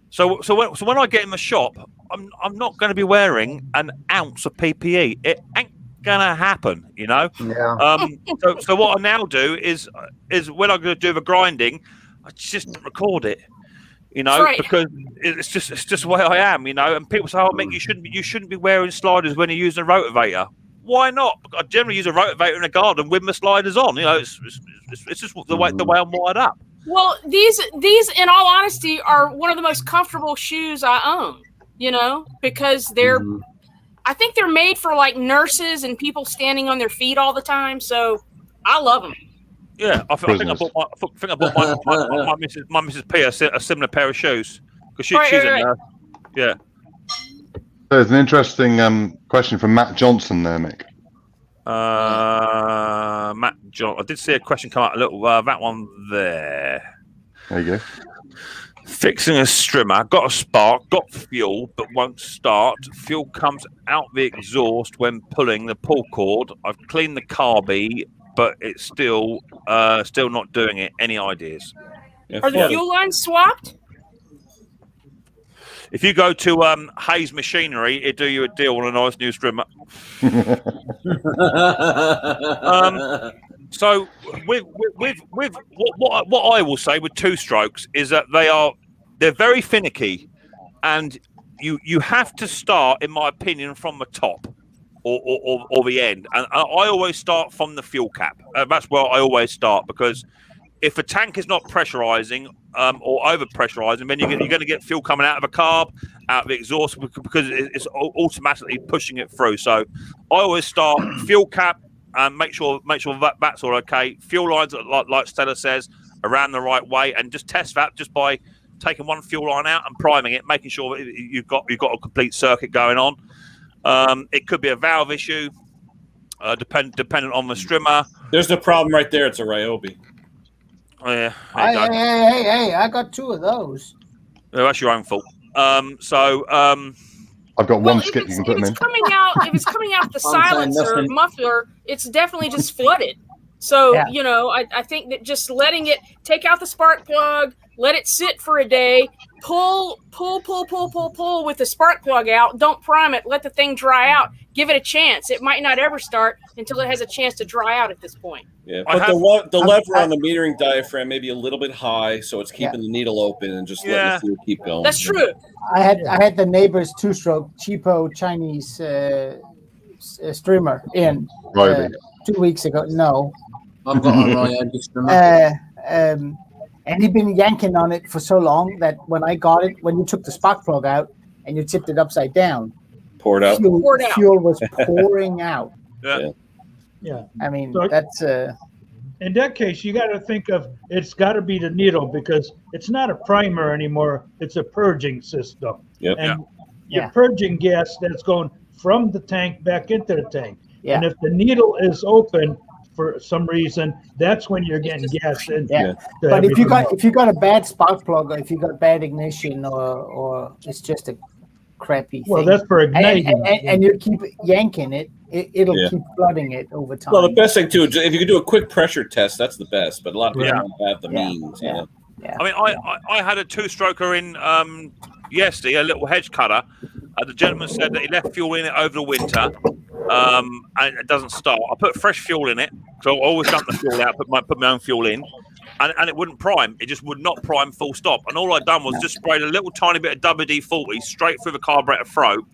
So when I get in the shop, I'm not going to be wearing an ounce of PPE. It ain't gonna happen, Yeah. So what I now do is when I'm going to do the grinding, I just record it. Because it's just the way I am, and people say, "Oh, Mick, you shouldn't be wearing sliders when you're using a rotavator." Why not? I generally use a rotavator in the garden with my sliders on. It's just the way I'm wired up. Well, these, in all honesty, are one of the most comfortable shoes I own. Because they're, I think they're made for like nurses and people standing on their feet all the time. So I love them. Yeah, I think I bought my Mrs. P a similar pair of shoes because she's a nurse. Yeah. There's an interesting question from Matt Johnson there, Mick. Matt John. I did see a question come out a little. That one there. There you go. Fixing a strimmer. Got a spark. Got fuel, but won't start. Fuel comes out the exhaust when pulling the pull cord. I've cleaned the carby, but it's still not doing it. Any ideas? Are the fuel lines swapped? If you go to Hayes Machinery, it'll do you a deal on a nice new strimmer. So with what I will say with two strokes is that they're very finicky, and you have to start, in my opinion, from the top or the end. And I always start from the fuel cap. That's where I always start, because if the tank is not pressurizing or over pressurizing, then you're going to get fuel coming out of a carb, out of the exhaust because it's automatically pushing it through. So I always start fuel cap and make sure that's all okay. Fuel lines, like Stella says, around the right way, and just test that just by taking one fuel line out and priming it, making sure you've got a complete circuit going on. It could be a valve issue, dependent on the strimmer. There's the problem right there. It's a Ryobi. Oh yeah. Hey! I got 2 of those. Oh, that's your own fault. I've got one skip you can put them in. If it's coming out the silencer muffler, it's definitely just flooded. So, I think that just letting it take out the spark plug, let it sit for a day, pull with the spark plug out. Don't prime it. Let the thing dry out. Give it a chance. It might not ever start until it has a chance to dry out at this point. Yeah, but the lever on the metering diaphragm may be a little bit high, so it's keeping the needle open and just letting the fuel keep going. That's true. I had the neighbor's 2-stroke cheapo Chinese streamer in 2 weeks ago. No. I've got a Ryobi streamer. And he'd been yanking on it for so long that when I got it, when you took the spark plug out and you tipped it upside down, poured out. Fuel was pouring out. Yeah. I mean, So- that's In that case, you got to think of it's got to be the needle because it's not a primer anymore. It's a purging system. Yep. And you're purging gas that's going from the tank back into the tank. Yeah. And if the needle is open for some reason, that's when you're getting gas in. But if you got a bad spark plug, or if you got bad ignition, or it's just a crappy thing. Well, that's for igniting. And you keep yanking it, it'll keep flooding it over time. Well, the best thing too, if you could do a quick pressure test, that's the best. But a lot of people don't have the means. You know? I mean, I had a 2-stroker in yesterday, a little hedge cutter. The gentleman said that he left fuel in it over the winter, and it doesn't start. I put fresh fuel in it, so I always dump the fuel out, put my own fuel in, and it wouldn't prime. It just would not prime full stop. And all I'd done was just sprayed a little tiny bit of WD-40 straight through the carburetor throat,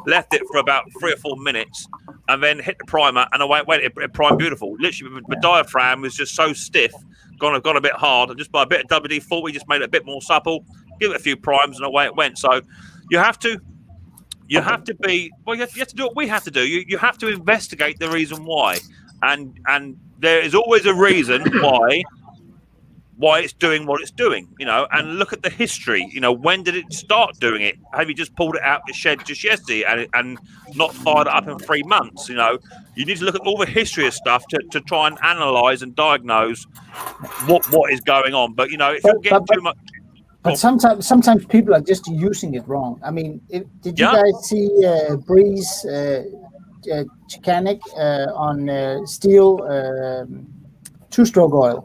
left it for about 3 or 4 minutes, and then hit the primer, and away it went. It primed beautiful. Literally, the diaphragm was just so stiff, gone a bit hard, and just by a bit of WD-40, just made it a bit more supple, give it a few primes, and away it went. So you have to be, well, you have to do what we have to do. You have to investigate the reason why. And there is always a reason why it's doing what it's doing, and look at the history. When did it start doing it? Have you just pulled it out of the shed just yesterday and not fired it up in 3 months? You need to look at all the history of stuff to try and analyze and diagnose what is going on. But, if you get too much... But sometimes people are just using it wrong. I mean, did you guys see Breeze Chicanic on steel 2-stroke oil?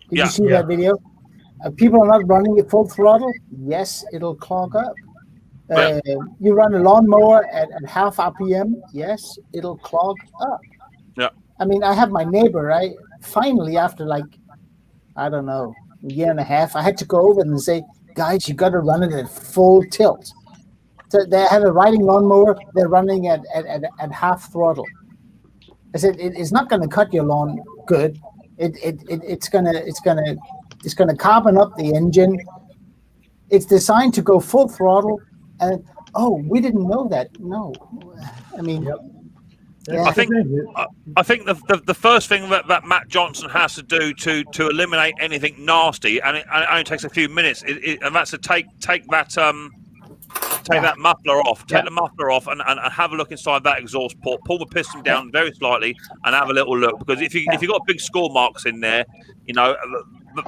Did you see that video? People are not running it full throttle. Yes, it'll clog up. You run a lawnmower at half RPM. Yes, it'll clog up. Yeah. I mean, I have my neighbor, right? Finally, after I don't know, a year and a half, I had to go over and say, guys, you got to run it at full tilt. So they have a riding lawnmower. They're running at half throttle. I said, it's not going to cut your lawn good. It's gonna carbon up the engine. It's designed to go full throttle. And we didn't know that. No, I mean. I think the first thing that Matt Johnson has to do to eliminate anything nasty, and it only takes a few minutes, and that's to take that muffler off, the muffler off, and have a look inside that exhaust port. Pull the piston down very slightly and have a little look, because if you've got big score marks in there,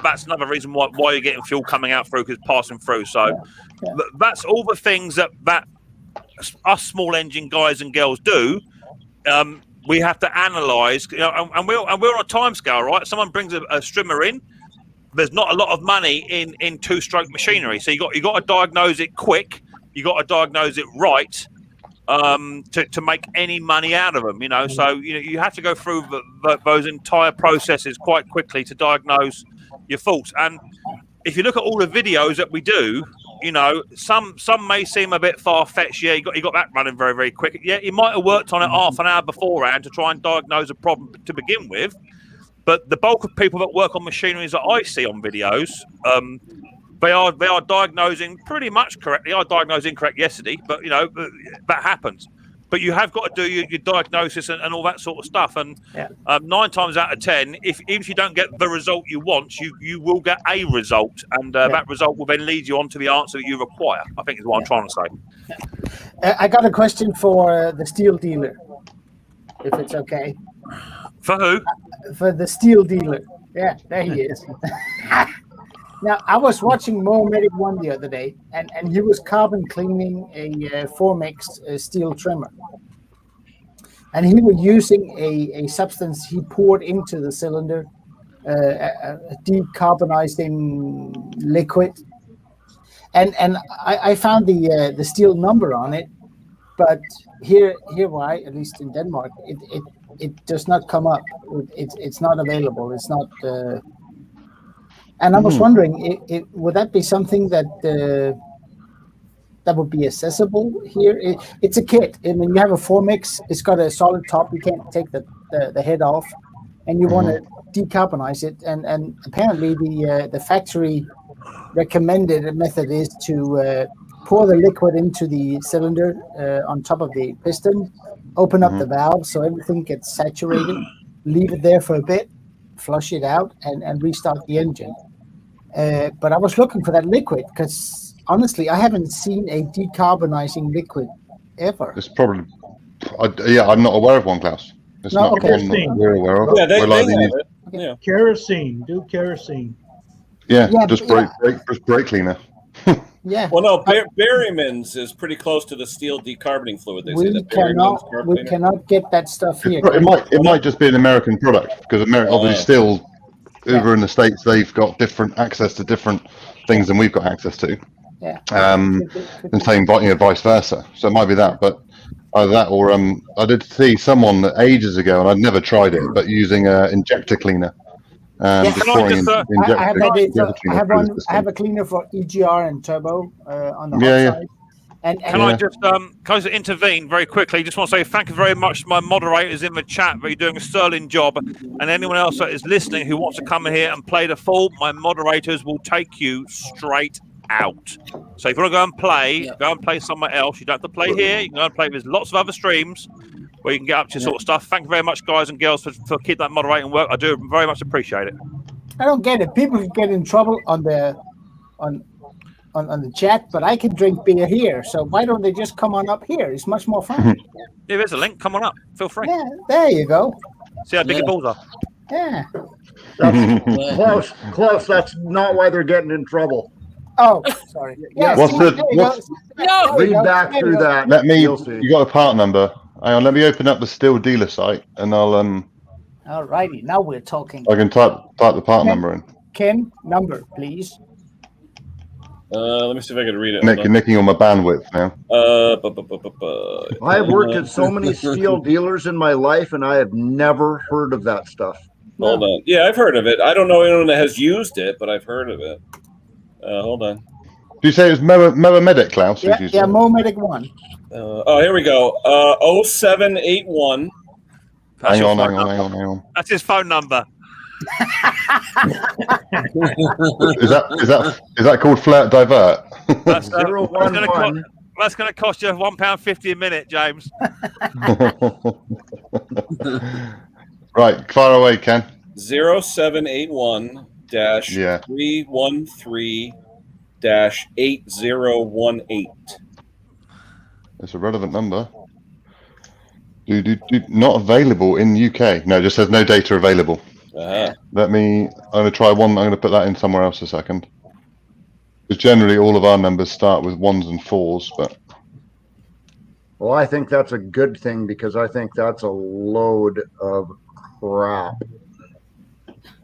that's another reason why you're getting fuel coming out through, because it's passing through. So that's all the things that us small engine guys and girls do. We have to analyze, and we're on a time scale, right? Someone brings a strimmer in. There's not a lot of money in 2-stroke machinery, so you got to diagnose it quick. You got to diagnose it right to make any money out of them. So you have to go through those entire processes quite quickly to diagnose your faults. And if you look at all the videos that we do, some may seem a bit far-fetched. Yeah, you got that running very, very quick. Yeah, you might have worked on it half an hour beforehand to try and diagnose a problem to begin with. But the bulk of people that work on machineries that I see on videos, they are diagnosing pretty much correctly. I diagnosed incorrect yesterday, but that happens. But you have got to do your diagnosis and all that sort of stuff. And 9 times out of 10, even if you don't get the result you want, you will get a result, and that result will then lead you on to the answer that you require. I think is what I'm trying to say. I got a question for the steel dealer, if it's okay. For who? For the steel dealer. Yeah, there he is. Now, I was watching Mo Medic 1 the other day, and he was carbon cleaning a Formix steel trimmer. And he was using a substance he poured into the cylinder, a decarbonizing liquid. And I found the steel number on it, but here why, at least in Denmark, it does not come up. It's not available. It's not... And I was wondering, would that be something that would be accessible here? It's a kit. I mean, you have a Formix. It's got a solid top. You can't take the head off, and you want to decarbonize it. And apparently, the factory recommended method is to pour the liquid into the cylinder on top of the piston, open up the valve so everything gets saturated, leave it there for a bit, flush it out, and restart the engine. But I was looking for that liquid because honestly, I haven't seen a decarbonizing liquid ever. It's probably, I'm not aware of one, Klaus. It's not one that we're aware of. Yeah, they have it. Yeah. Kerosene, do kerosene. Yeah, just brake cleaner. Yeah. Well, no, Berryman's is pretty close to the steel decarboning fluid. They say that we cannot get that stuff here. It might just be an American product because obviously still over in the States they've got different access to different things than we've got access to. Yeah. And same, vice versa. So it might be that, but either that or I did see someone ages ago, and I'd never tried it, but using an injector cleaner. I have a cleaner for EGR and turbo on the hot side. And can I just intervene very quickly? Just want to say thank you very much to my moderators in the chat. You're doing a sterling job. And anyone else that is listening who wants to come in here and play the fool, my moderators will take you straight out. So if you want to go and play somewhere else. You don't have to play here. You can go and play. There's lots of other streams where you can get up to sort of stuff. Thank you very much, guys and girls, for keep that moderating work. I do very much appreciate it. I don't get it. People can get in trouble on the chat, but I can drink beer here. So why don't they just come on up here? It's much more fun. There is a link. Come on up. Feel free. Yeah, there you go. See how big your balls are. Yeah. Close. That's not why they're getting in trouble. Oh, sorry. Yeah. Read back through that. You got a part number. Hang on, let me open up the Steel Dealer site, and I'll All righty, now we're talking. I can type the part number in. Ken, number, please. Let me see if I can read it. You're nicking on my bandwidth now. I have worked at so many steel dealers in my life, and I have never heard of that stuff. Hold on. Yeah, I've heard of it. I don't know anyone that has used it, but I've heard of it. Hold on. Did you say it was Mower Medic, Klaus? Yeah, Mower Medic 1. Here we go. 0781. Hang on. That's his phone number. Is that called Flirt Divert? That's going to cost you £1.50 a minute, James. Right, far away, Ken. 0781 313 -8018. It's a relevant number. Not available in UK. No, it just says no data available. I'm going to try one. I'm going to put that in somewhere else a second. Because generally all of our numbers start with 1s and 4s, but. Well, I think that's a good thing because I think that's a load of crap.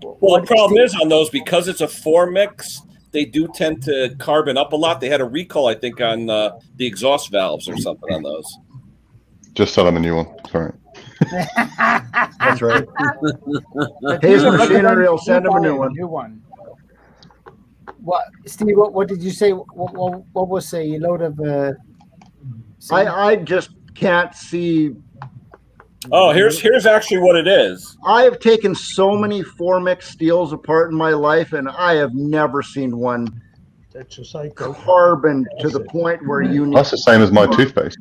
Well, the problem is on those, because it's a Formix, they do tend to carbon up a lot. They had a recall, I think, on the exhaust valves or something on those. Just sell them a new one. Sorry. That's right. Here's a machinery. I'll send them a new one. What, Steve? What did you say? What was a load of? I just can't see. Oh, here's actually what it is. I have taken so many Formix steels apart in my life, and I have never seen one That's a cycle. Carbon to the point where you need. That's the same as my toothpaste.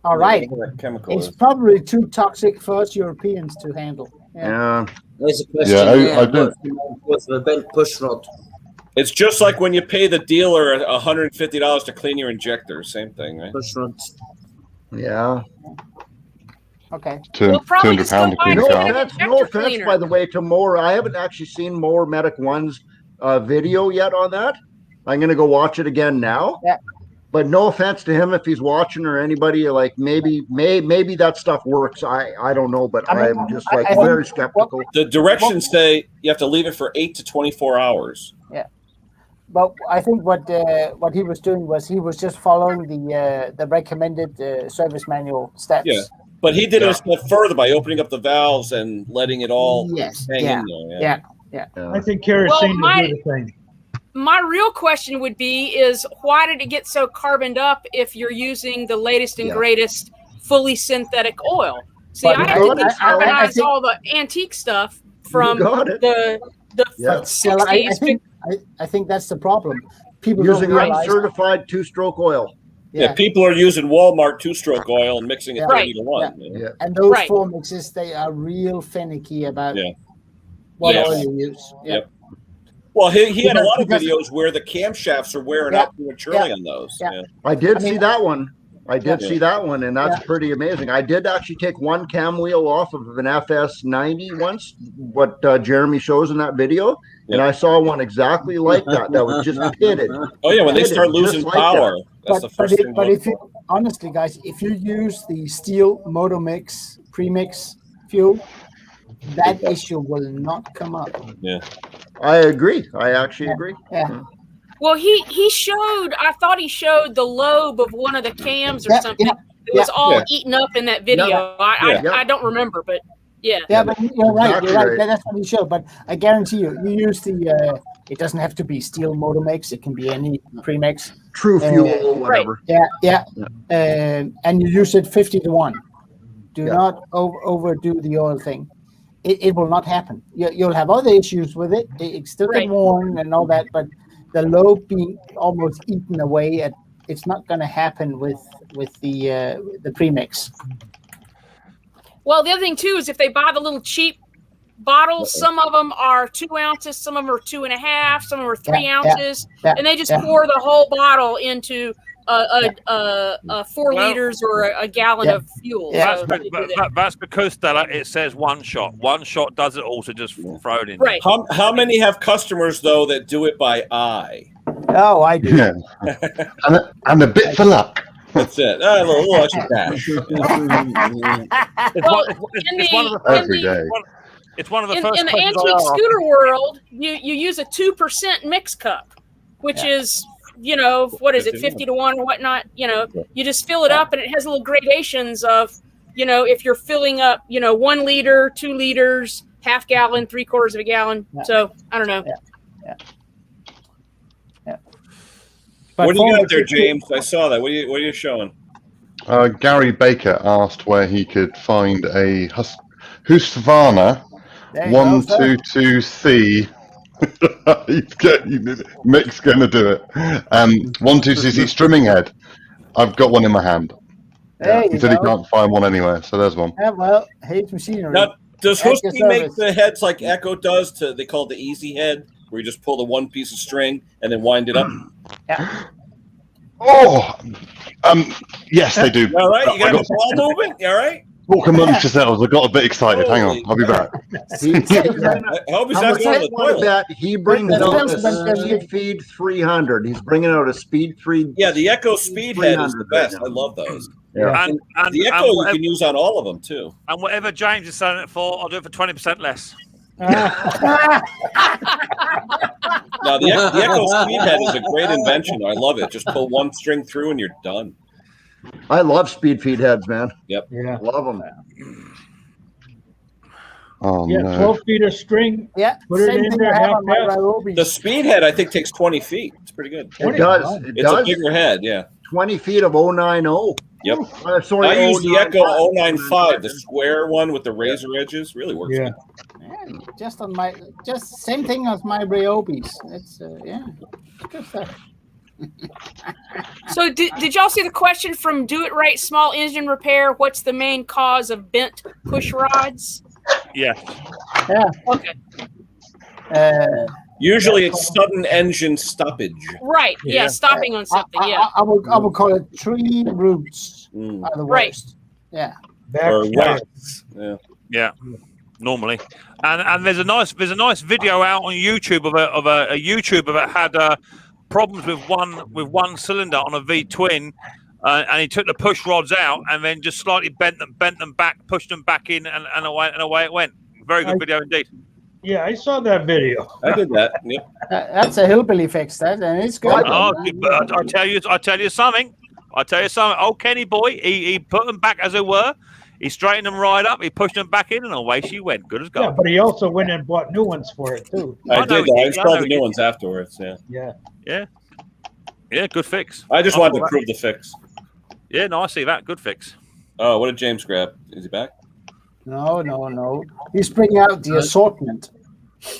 All right. Chemical It's probably too toxic for us Europeans to handle. Yeah. There's a question I there. What's the bent push rod? It's just like when you pay the dealer $150 to clean your injector. Same thing, right? Push rods. Yeah. Okay. £200 to clean a car. No offense, by the way, to Mower. I haven't actually seen Mower Medic 1's video yet on that. I'm going to go watch it again now. Yeah. But no offense to him if he's watching or anybody, like maybe that stuff works. I don't know, but I'm just very skeptical. The directions say you have to leave it for 8 to 24 hours. Yeah. But I think what he was doing was he was just following the recommended service manual steps. Yeah. But he did it a step further by opening up the valves and letting it all hang in there. Yeah. I think kerosene would do the thing. My real question would be is why did it get so carboned up if you're using the latest and greatest fully synthetic oil? See, I had to decarbonize all the antique stuff from the 60s. I think that's the problem. People using don't realize uncertified two-stroke oil. Yeah, people are using Walmart two-stroke oil and mixing it 30 to 1. Yeah. And those four mixes, they are real finicky about what oil you use. Yeah. Yep. Well, he had a lot of videos where the camshafts are wearing out prematurely on those. Yeah. I did see that one. I did see that one, and that's pretty amazing. I did actually take one cam wheel off of an FS90 once, what Jeremy shows in that video, and I saw one exactly like that was just pitted. Oh, yeah, when they start losing power, that's the first thing. But if you, honestly, guys, if you use the steel Moto Mix premix fuel, that issue will not come up. Yeah. I agree. I actually agree. Yeah. Well, he showed. I thought he showed the lobe of one of the cams or something. It was all eaten up in that video. I don't remember, but yeah. Yeah, but you're right. You're right. That's what he showed. But I guarantee you use the. It doesn't have to be steel Moto Mix. It can be any premix. True fuel, whatever. Yeah. And you use it 50 to 1. Do not overdo the oil thing. It will not happen. You'll have other issues with it. It still get worn and all that, but the lobe being almost eaten away, it's not going to happen with the premix. Well, the other thing too is if they buy the little cheap bottles, some of them are 2 ounces, some of them are 2.5, some of them are 3 ounces, and they just pour the whole bottle into 4 liters or a gallon of fuel. That's because Stella, it says one shot. One shot does it all, so just throw it in. Right. How many have customers though that do it by eye? Oh, I do. Yeah. and a bit for luck. That's it. A little extra cash. It's one of the in first. In the antique scooter world, you use a 2% mix cup, which is. What is it, 50 to 1 or whatnot? You just fill it up and it has little gradations of, if you're filling up, 1 liter, 2 liters, half gallon, 3/4 of a gallon. So I don't know. What do you got there, James? I saw that. What are you showing? Gary Baker asked where he could find a Husqvarna 122C. Mick's going to do it. 122cc trimming head. I've got one in my hand. He said he can't find one anywhere, so there's one. Yeah, well, Hayes Machinery. Now, does Husky make the heads like Echo does? They call it the easy head, where you just pull the one piece of string and then wind it up? Yeah. Oh, yes, they do. You all right? You got the ball moving? You all right? Talk amongst yourselves. I got a bit excited. Hang on, I'll be back. I hope he's not going to the toilet. He brings out a Speed Feed 300. He's bringing out a Speed 3. Yeah, the Echo Speed Head is the best. I love those. Yeah. And the Echo you can use on all of them too. And whatever James is selling it for, I'll do it for 20% less. Now the Echo Speedhead is a great invention. I love it. Just pull one string through and you're done. I love speed feed heads, man. Yep. Yeah. Love them. Oh, yeah, no. 12 feet of string. Yeah. Put it in there. Half the Speedhead, I think, takes 20 feet. It's pretty good. It does. It's a bigger head, yeah. 20 feet of 090. Yep. Sorry, I use the Echo 095, the square one with the razor edges. Really works. Yeah. Good. just same thing as my Ryobi's. It's good stuff. So did y'all see the question from Do It Right Small Engine Repair? What's the main cause of bent push rods? Yeah. Okay. Usually it's sudden engine stoppage. Right. Yeah. Stopping on something. I would call it tree roots are the worst. Yeah. Or rocks. Yeah. Normally, and there's a nice video out on YouTube of a YouTuber that had problems with one cylinder on a V twin, and he took the push rods out and then just slightly bent them back, pushed them back in, and away it went. Very good video indeed. Yeah, I saw that video. I did that. Yep. That's a hillbilly fix, and it's good. I tell you something. Old Kenny boy, he put them back as they were. He straightened them right up. He pushed them back in, and away she went. Good as gold. Yeah, but he also went and bought new ones for it too. I did. I installed the new ones afterwards. Yeah. Good fix. I just wanted to prove the fix. Yeah, no, I see that. Good fix. Oh, what did James grab? Is he back? No. He's bringing out the assortment.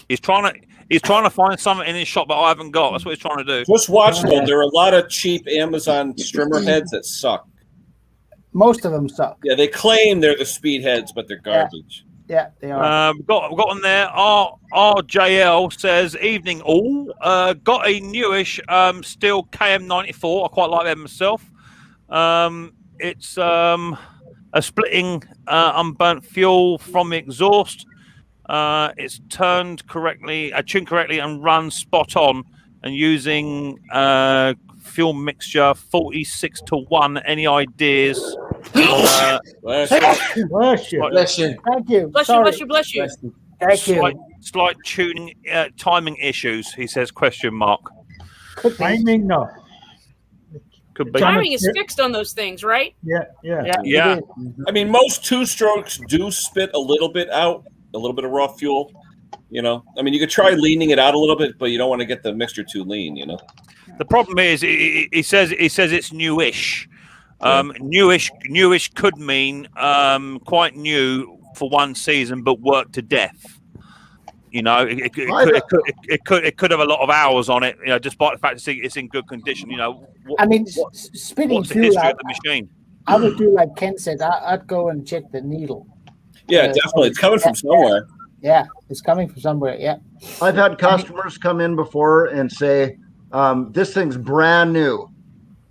He's trying to find something in his shop that I haven't got. That's what he's trying to do. Just watch though. There are a lot of cheap Amazon strimmer heads that suck. Most of them suck. Yeah, they claim they're the speed heads, but they're garbage. Yeah, they are. We've got on there. RJL says, "Evening all. Got a newish steel KM94. I quite like them myself. It's a splitting unburnt fuel from the exhaust. It's tuned correctly, and run spot on. And using fuel mixture 46-1. Any ideas?" Bless you. Thank you. Bless you. Thank you. Slight tuning, timing issues. He says ? Timing, no. Could be. Timing is fixed on those things, right? Yeah. I mean, most two-strokes do spit a little bit out, a little bit of raw fuel. You know, I mean, you could try leaning it out a little bit, but you don't want to get the mixture too lean. You know. The problem is, he says it's newish. Newish could mean quite new for one season, but worked to death. You know, it could have a lot of hours on it. You know, despite the fact that it's in good condition. You know, spitting what's the fuel history out of the machine? I would do like Ken said. I'd go and check the needle. Yeah, definitely. It's coming from somewhere. Yeah, it's coming from somewhere. Yeah. I've had customers come in before and say, "This thing's brand new,"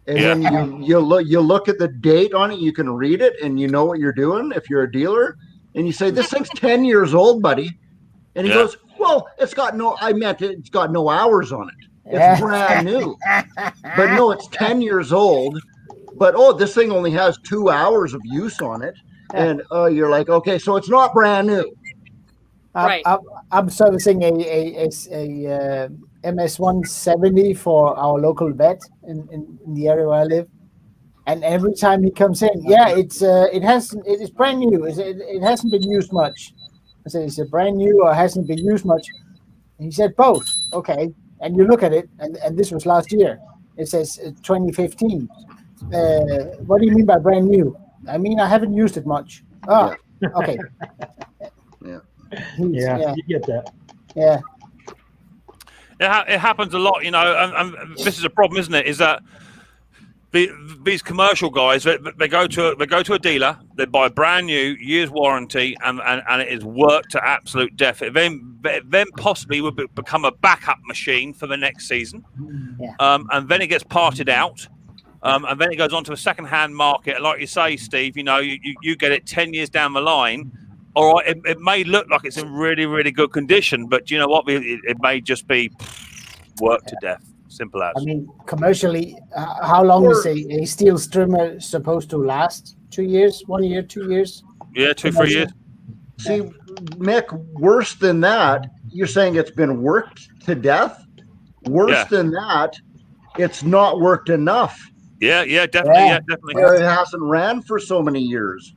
and then you look at the date on it. You can read it, and you know what you're doing if you're a dealer. And you say, "This thing's 10 years old, buddy," and he goes, "Well, it's got no hours on it. It's brand new." But no, it's 10 years old. But this thing only has 2 hours of use on it, and you're like, okay, so it's not brand new. Right. I'm servicing a MS-170 for our local vet in the area where I live, and every time he comes in, it's brand new. It hasn't been used much. I said, "Is it brand new or hasn't been used much?" And he said, "Both." Okay, and you look at it, and this was last year. It says 2015. What do you mean by brand new? I mean, I haven't used it much. Oh, okay. Yeah, you get that. Yeah. It happens a lot, you know, and this is a problem, isn't it? Is that these commercial guys, they go to a dealer, they buy a brand new year's warranty, and it is worked to absolute death. It then possibly would become a backup machine for the next season, and then it gets parted out. And then it goes on to a second-hand market. Like you say, Steve, you know, you get it 10 years down the line. All right, it may look like it's in really, really good condition, but you know what? It may just be worked to death. Simple as. I mean, commercially, how long is a steel strimmer supposed to last? 2 years? 1 year? 2 years? Yeah, 2-3 years. See, Mick, worse than that, you're saying it's been worked to death? Worse than that, it's not worked enough. Yeah, definitely. Yeah, definitely. It hasn't ran for so many years,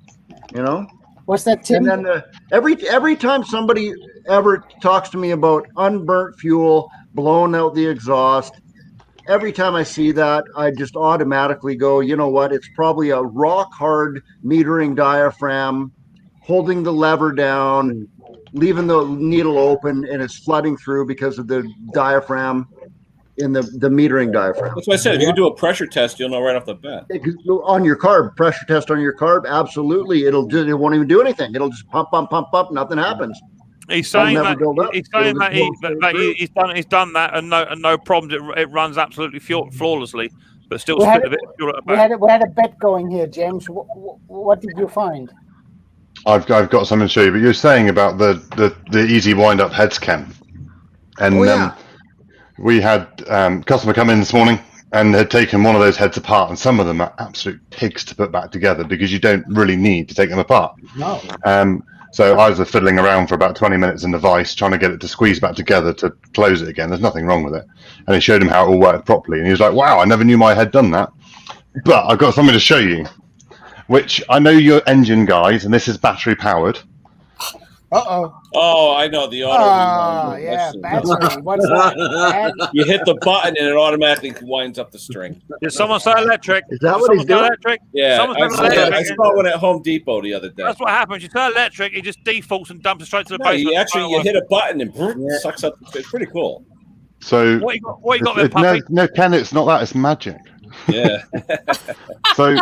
you know? What's that, Tim? And then every time somebody ever talks to me about unburnt fuel, blown out the exhaust, every time I see that, I just automatically go, you know what? It's probably a rock hard metering diaphragm holding the lever down. leaving the needle open, and it's flooding through because of the diaphragm in the metering diaphragm. That's what I said. If you do a pressure test, you'll know right off the bat. On your carb, pressure test on your carb, absolutely. It won't even do anything. It'll just pump, nothing happens. He's saying that he's done that and no problems. It runs absolutely flawlessly, but still spit a bit of fuel at the back. We had a bet going here, James. What did you find? I've got something to show you, but you're saying about the easy wind up heads, Ken, and we had customer come in this morning and had taken one of those heads apart, and some of them are absolute pigs to put back together because you don't really need to take them apart. No. So I was fiddling around for about 20 minutes in the vise, trying to get it to squeeze back together to close it again. There's nothing wrong with it. And I showed him how it all worked properly. And he was like, wow, I never knew my head done that. But I've got something to show you, which I know you're engine guys, and this is battery powered. Uh-oh. Oh, I know the auto. Oh, yeah, battery. What's that? You hit the button and it automatically winds up the string. Did someone say electric? Is that what he's doing? Electric? Yeah, I saw one at Home Depot the other day. That's what happens. You turn electric, it just defaults and dumps it straight to the basement. You hit a button and sucks up. It's pretty cool. So what you got there, puppy? No, Ken, it's not that. It's magic. Yeah. So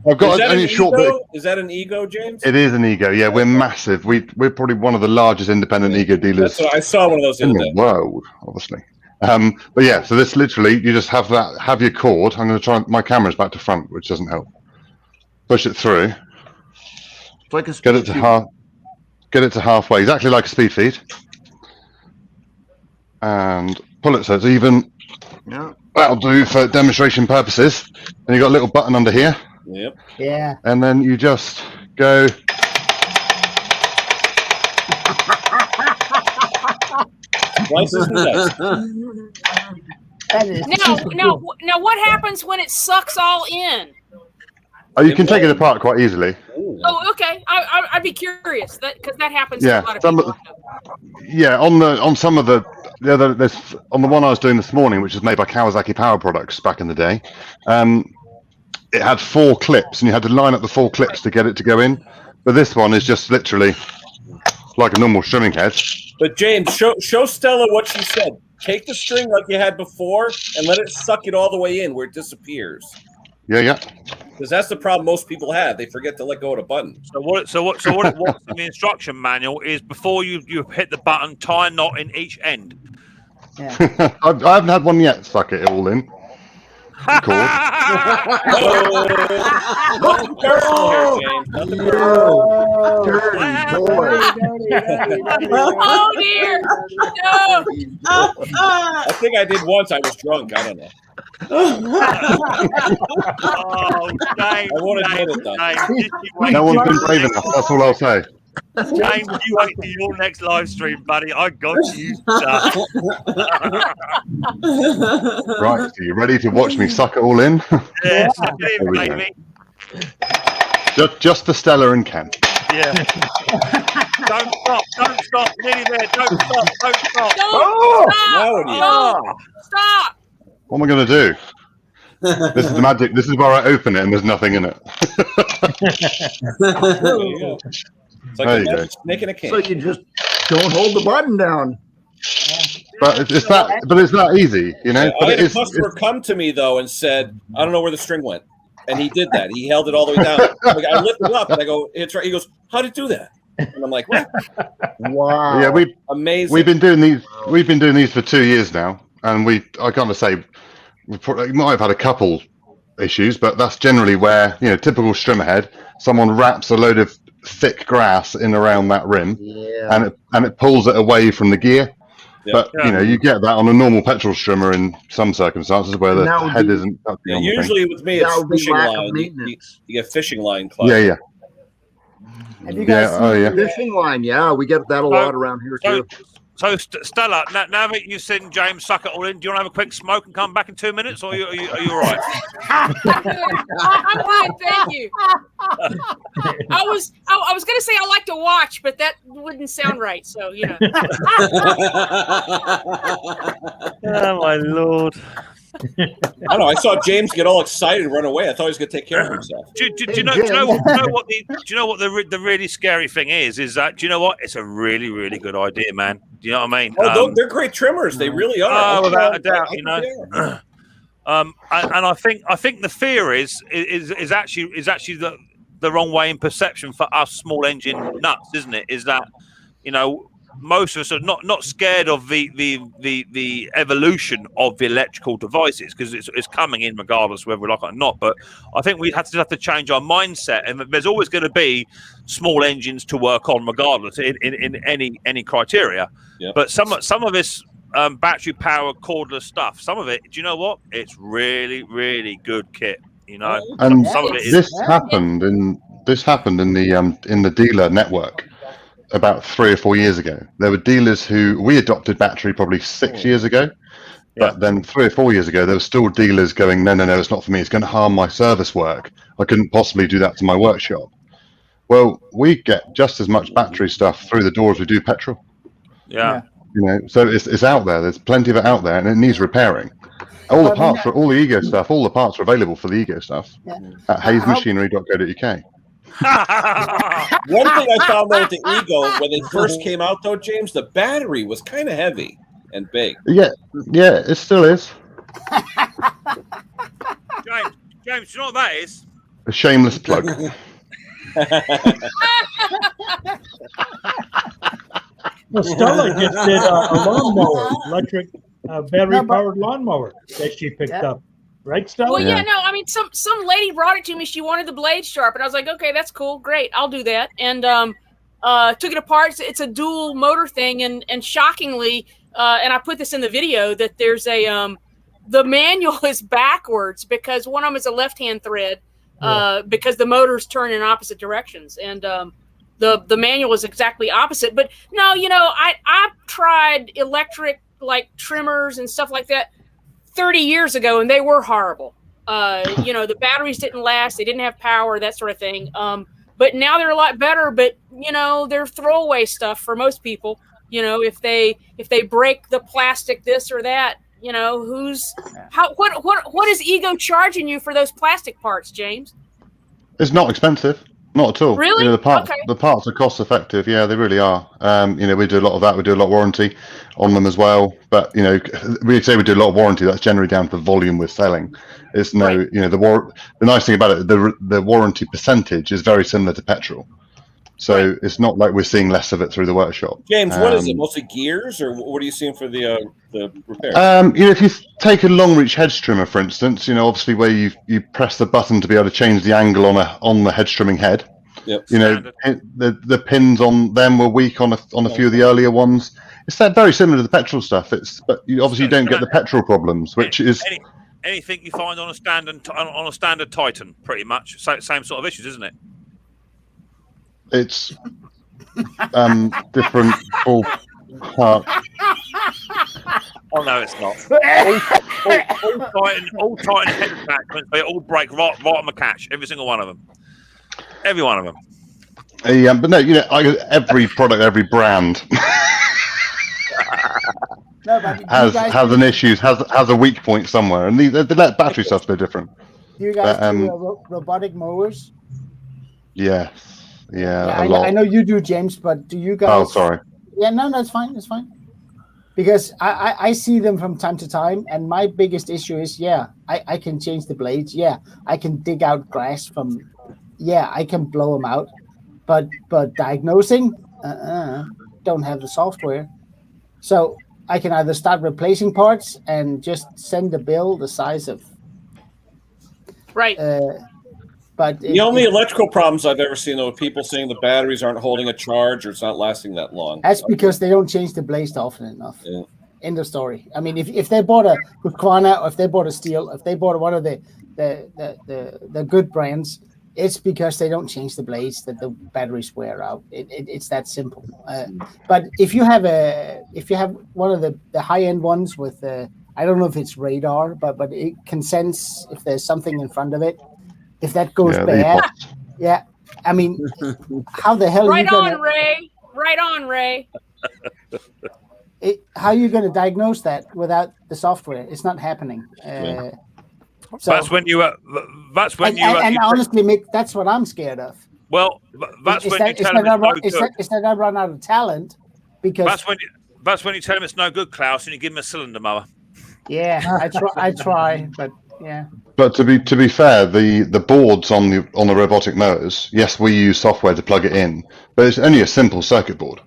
I've got only a short bit. Is that an Ego, James? It is an Ego. Yeah, we're massive. We're probably one of the largest independent Ego dealers. That's what I saw one of those in the world, obviously. But yeah, so this literally, you just have your cord. I'm going to try. My camera's back to front, which doesn't help. Push it through. It's like a get it to halfway, exactly like a speed feed, and pull it so it's even. Yeah. That'll do for demonstration purposes. And you got a little button under here. Yep. Yeah. And then you just go. Now, what happens when it sucks all in? Oh, you can take it apart quite easily. Oh, okay. I'd be curious because that happens Yeah, to a lot of people. on some of the other, on the one I was doing this morning, which was made by Kawasaki Power Products back in the day. It had 4 clips, and you had to line up the 4 clips to get it to go in. But this one is just literally like a normal trimming head. But James, show Stella what she said. Take the string like you had before and let it suck it all the way in where it disappears. Yeah. Because that's the problem most people have. They forget to let go of the button. So what it was in the instruction manual is before you hit the button, tie a knot in each end. Yeah. I haven't had one yet. Suck it all in. Cord. Dirty boy. Oh dear! No. I think I did once. I was drunk. I don't know. James, I won't admit it though. No one's been brave enough. That's all I'll say. James, you wait till your next live stream, buddy. I got you. Right, so you ready to watch me suck it all in? Yeah, suck it in, baby. Just for Stella and Ken. Yeah. Don't stop. Nearly there. Don't stop. Stop! What am I going to do? This is the magic. This is where I open it and there's nothing in it. There you go. It's like there you go. Snake in a can. So you just don't hold the button down. But it's that easy, you know. Yeah, but I had a customer come to me though and said, "I don't know where the string went," and he did that. He held it all the way down. Like, I lifted it up and I go, "It's right." He goes, "How did you do that?" And I'm like, "What?" Wow. Yeah, amazing. We've been doing these. We've been doing these for 2 years now, and I can't say we might have had a couple issues, but that's generally where typical strimmer head. Someone wraps a load of thick grass in around that rim, and it pulls it away from the gear. But you get that on a normal petrol strimmer in some circumstances where the head isn't. Usually with me, it's fishing line. You get fishing line class. Yeah. Have you guys seen fishing line? Yeah, we get that a lot around here too. So Stella, now that you've seen James suck it all in, do you want to have a quick smoke and come back in 2 minutes, or are you all right? I'm fine, thank you. I was going to say I like to watch, but that wouldn't sound right. So Oh my lord! I know. I saw James get all excited and run away. I thought he was going to take care of himself. Do you know what the really scary thing is? Is that, do you know what? It's a really, really good idea, man. Do you know what I mean? Oh, they're great trimmers. They really are. Without a doubt, you know. And I think the fear is actually the wrong way in perception for us small engine nuts, isn't it? Is that, you know, most of us are not scared of the evolution of the electrical devices, because it's coming in regardless whether we like it or not. But I think we have to change our mindset, and there's always going to be small engines to work on regardless in any criteria. Yep. But some of this battery powered cordless stuff, some of it, do you know what? It's really, really good kit. You know, and some of it this happened in the dealer network about 3 or 4 years ago. There were dealers who we adopted battery probably 6 years ago, but then 3 or 4 years ago there were still dealers going, no, it's not for me, it's going to harm my service work, I couldn't possibly do that to my workshop. Well, we get just as much battery stuff through the door as we do petrol. Yeah. You know, so it's out there. There's plenty of it out there, and it needs repairing. All the parts for all the Ego stuff, all the parts are available for the Ego stuff at hayesmachinery.co.uk. One thing I found out with the Ego when they first came out, though, James, the battery was kind of heavy and big. Yeah, it still is. James, you know what that is? A shameless plug. Well, Stella just did a lawnmower, electric battery-powered lawnmower that she picked up. Right, Stella? Well, no, I mean, some lady brought it to me. She wanted the blade sharp, and I was like, okay, that's cool, great, I'll do that. And took it apart. It's a dual motor thing, and shockingly, and I put this in the video, that there's the manual is backwards because one of them is a left-hand thread because the motors turn in opposite directions, and the manual is exactly opposite. But no, you know, I tried electric like trimmers and stuff like that 30 years ago, and they were horrible. You know, the batteries didn't last, they didn't have power, that sort of thing. But now they're a lot better, but you know, they're throwaway stuff for most people. You know, if they break the plastic this or that, you know, what is Ego charging you for those plastic parts, James? It's not expensive. Not at all. Really? You know, the parts are cost effective. Yeah, they really are. You know, we do a lot of that. We do a lot of warranty on them as well. But you know, we say we do a lot of warranty. That's generally down to the volume we're selling. It's no, you know, the nice thing about it, the warranty percentage is very similar to petrol. So it's not like we're seeing less of it through the workshop. James, what is it? Mostly gears, or what are you seeing for the repair? You know, if you take a long reach hedge trimmer, for instance, you know, obviously where you press the button to be able to change the angle on the hedge trimming head. Yep. You know, the pins on them were weak on a few of the earlier ones. It's that very similar to the petrol stuff. But you obviously don't get the petrol problems, which is anything you find on a standard Titan, pretty much same sort of issues, isn't it? It's different full part. Oh no, it's not. all Titan head attachments, they all break right on the catch. Every single one of them. Every one of them. But no, you know, every product, every brand has an issue, has a weak point somewhere, and the battery stuff's a bit different. Do you guys do robotic mowers? Yes. Yeah, a lot. I know you do, James, but do you guys? Oh, sorry. Yeah, no, it's fine. It's fine. Because I see them from time to time, and my biggest issue is, I can change the blades. Yeah, I can dig out grass from. Yeah, I can blow them out, but diagnosing, don't have the software, so I can either start replacing parts and just send a bill the size of. Right. But the only electrical problems I've ever seen, though, are people saying the batteries aren't holding a charge or it's not lasting that long. That's because they don't change the blades often enough. Yeah. End of story. I mean, if they bought a Husqvarna, or if they bought a Steel, if they bought one of the good brands, it's because they don't change the blades that the batteries wear out. It's that simple. But if you have one of the high end ones with I don't know if it's radar, but it can sense if there's something in front of it. If that goes bad, I mean, how the hell? Right on, Ray. Right on, Ray. how are you going to diagnose that without the software? It's not happening. So that's when you. And honestly, Mick, that's what I'm scared of. Well, that's when you tell them it's no good. It's that I run out of talent because that's when you tell them it's no good, Klaus, and you give them a cylinder mower. Yeah, I try, but yeah. But to be fair, the boards on the robotic mowers, yes, we use software to plug it in, but it's only a simple circuit board.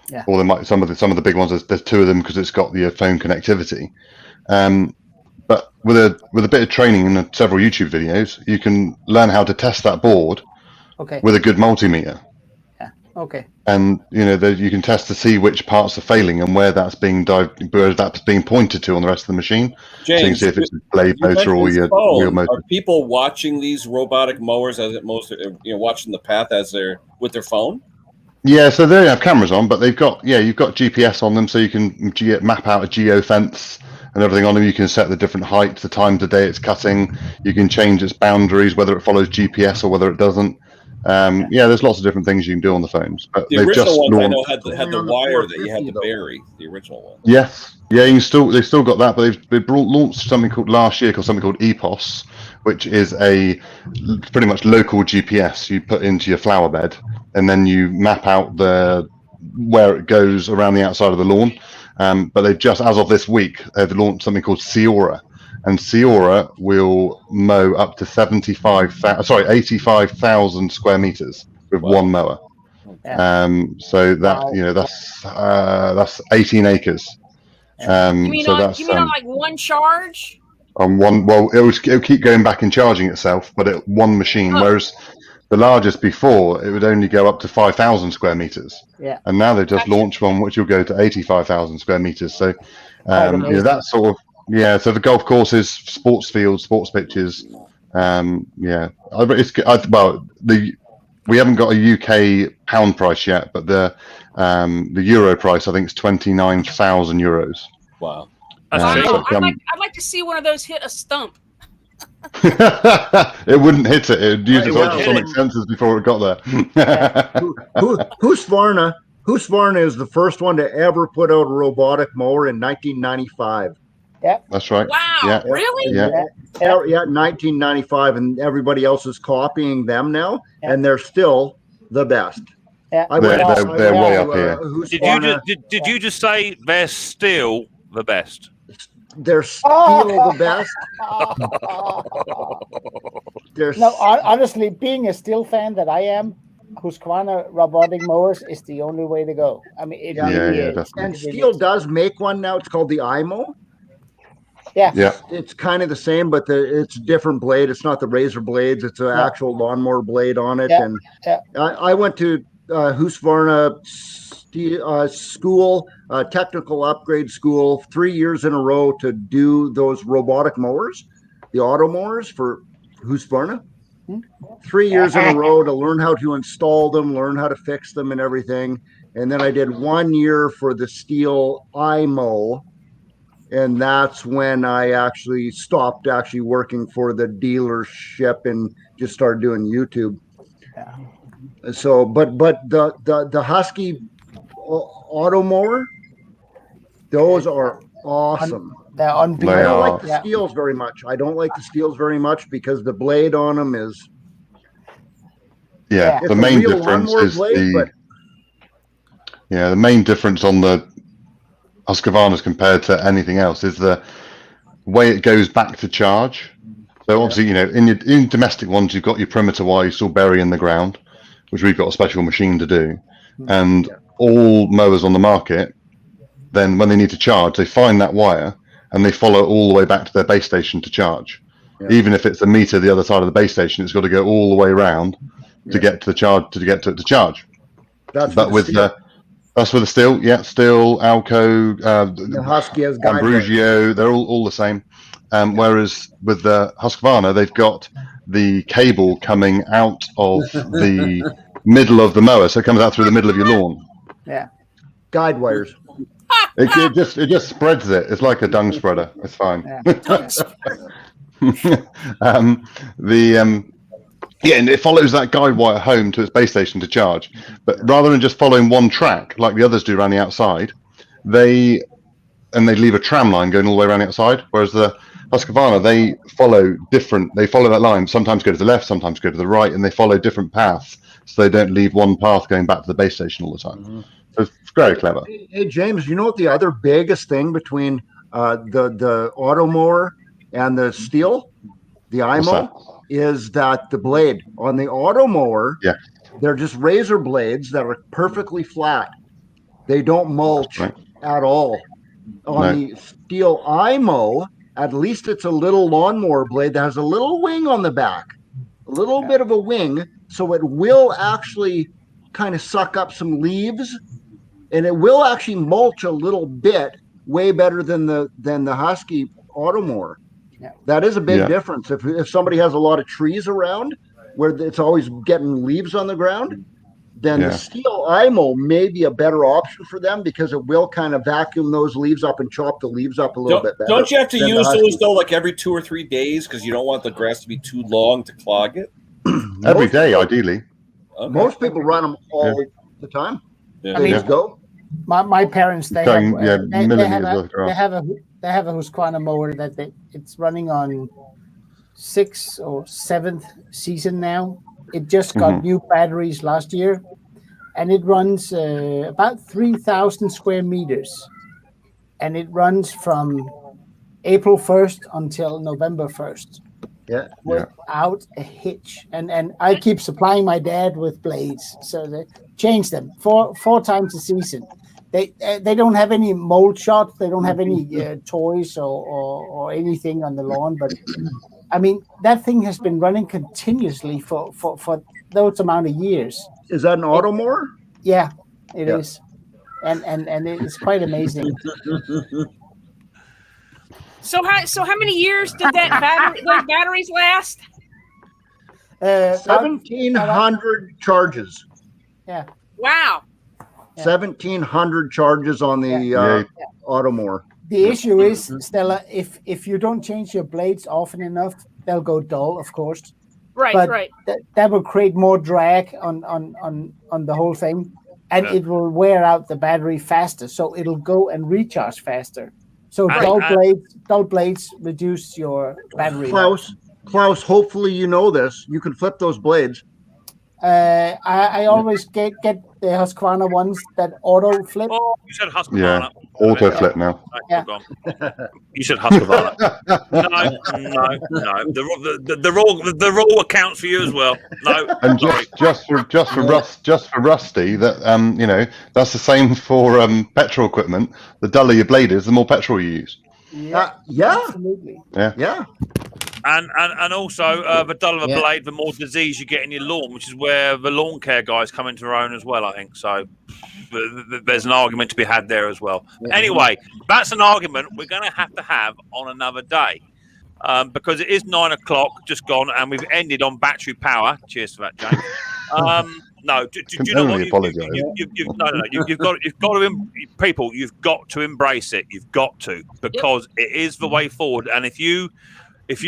Yeah. Or there might some of the big ones. There's two of them because it's got the phone connectivity. But with a bit of training and several YouTube videos, you can learn how to test that board with a good multimeter. Yeah. Okay. And you can test to see which parts are failing and where that's being pointed to on the rest of the machine. James, so you can see if it's a blade motor or your wheel motor. Are people watching these robotic mowers watching the path as they're with their phone? Yeah, so they have cameras on, but you've got GPS on them, so you can map out a geofence and everything on them. You can set the different heights, the time of day it's cutting. You can change its boundaries, whether it follows GPS or whether it doesn't. There's lots of different things you can do on the phones. But the original ones I know had the wire that you had to bury. The original one. Yes, yeah, they've still got that, but they've launched something called EPOS, which is a pretty much local GPS you put into your flower bed, and then you map out where it goes around the outside of the lawn. But they've just, as of this week, they've launched something called Ciora, and Ciora will mow up to 85,000 square meters with one mower. So that's 18 acres. You mean on like one charge? On one, well, it'll keep going back and charging itself, but at one machine. Whereas the largest before, it would only go up to 5,000 square meters. Yeah. And now they've just launched one which will go to 85,000 square meters. So, that sort of so the golf courses, sports fields, sports pitches. We haven't got a UK pound price yet, but the euro price I think is 29,000 euros. Wow. I'd like to see one of those hit a stump. It wouldn't hit it. It would use its ultrasonic sensors before it got there. Husqvarna is the first one to ever put out a robotic mower in 1995. Yeah, that's right. Wow, yeah. Really? Yeah. 1995, and everybody else is copying them now, and they're still the best. Yeah, they're way up here. Did you just say they're still the best? They're still the best. Honestly, being a Stihl fan that I am, Husqvarna robotic mowers is the only way to go. I mean, it really is. And Stihl does make one now. It's called the iMow. Yeah. It's kind of the same, but it's a different blade. It's not the razor blades. It's an actual lawnmower blade on it. Yeah. And I went to Husqvarna school, technical upgrade school, 3 years in a row to do those robotic mowers, the auto mowers for Husqvarna. 3 years in a row to learn how to install them, learn how to fix them and everything. And then I did 1 year for the Stihl iMow. And that's when I actually stopped working for the dealership and just started doing YouTube. Yeah. So, but the Husky auto mower, those are awesome. They're unbelievable. I don't like the Stihls very much. I don't like the Stihls very much because the blade on them is. Yeah, the main difference is the main difference on the Husqvarna's compared to anything else is the way it goes back to charge. So obviously, in domestic ones, you've got your perimeter wire you still bury in the ground, which we've got a special machine to do. And all mowers on the market, then when they need to charge, they find that wire and they follow it all the way back to their base station to charge. Yeah. Even if it's a meter the other side of the base station, it's got to go all the way around to get to the charge to get to it to charge. That's with the Stihl, Stihl, Alco, the Husky has Ambrugio, they're all the same. Whereas with the Husqvarna, they've got the cable coming out of the middle of the mower, so it comes out through the middle of your lawn. Yeah, guide wires. It just spreads it. It's like a dung spreader. It's fine. And it follows that guide wire home to its base station to charge. But rather than just following one track like the others do around the outside, they leave a tram line going all the way around the outside. Whereas the Husqvarna, they follow that line. Sometimes go to the left, sometimes go to the right, and they follow different paths, so they don't leave one path going back to the base station all the time. Mm-hmm. So it's very clever. Hey, James, you know what the other biggest thing between the Automower and the Steel, the IMO, is that the blade on the Automower, they're just razor blades that are perfectly flat. They don't mulch at all. On the Steel IMO, at least it's a little lawnmower blade that has a little wing on the back, a little bit of a wing, so it will actually kind of suck up some leaves, and it will actually mulch a little bit, way better than the Husky Automower. Yeah. That is a big difference. If somebody has a lot of trees around where it's always getting leaves on the ground, then the Steel IMO may be a better option for them, because it will kind of vacuum those leaves up and chop the leaves up a little bit better. Don't you have to use those though, like every 2 or 3 days, because you don't want the grass to be too long to clog it? Every day, ideally. Okay. Most people run them all the time. Yeah. I mean, go. My parents, they have a Husqvarna mower that it's running on 6th or 7th season now. It just got new batteries last year, and it runs about 3,000 square meters, and it runs from April 1st until November 1st. Without a hitch. And I keep supplying my dad with blades, so they change them four times a season. They don't have any mold shots. They don't have any toys or anything on the lawn. But I mean, that thing has been running continuously for those amount of years. Is that an Automower? Yeah, it is, and it's quite amazing. So how many years did those batteries last? 1,700 charges. Yeah. Wow. 1,700 charges on the Automower. The issue is, Stella, if you don't change your blades often enough, they'll go dull, of course. Right, but right. That will create more drag on the whole thing, and it will wear out the battery faster, so it'll go and recharge faster. So dull blades reduce your battery. Klaus, hopefully you know this. You can flip those blades. I always get the Husqvarna ones that auto flip. Oh, you said Husqvarna. Yeah, auto flip now. Yeah. You said Husqvarna. No. The raw accounts for you as well. No. And just for Rusty, that that's the same for petrol equipment. The duller your blade is, the more petrol you use. Yeah. Absolutely. Yeah. And also, the duller the blade, the more disease you get in your lawn, which is where the lawn care guys come into their own as well, I think. So there's an argument to be had there as well. Yeah. Anyway, that's an argument we're going to have on another day, because it is 9 o'clock, just gone, and we've ended on battery power. Cheers for that, James. No, do you know what? You've got to embrace it. You've got to, because it is the way forward. And if you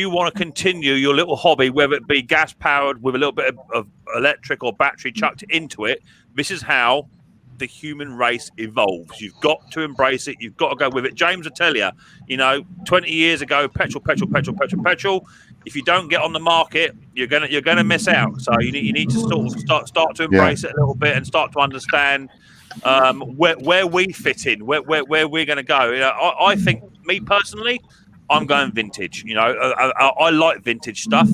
want to continue your little hobby, whether it be gas powered with a little bit of electric or battery chucked into it, this is how the human race evolves. You've got to embrace it. You've got to go with it. James, I tell you, 20 years ago, petrol. If you don't get on the market, you're gonna miss out. So you need to start to embrace it a little bit and start to understand where we fit in, where we're going to go. I think, me personally, I'm going vintage. I like vintage stuff,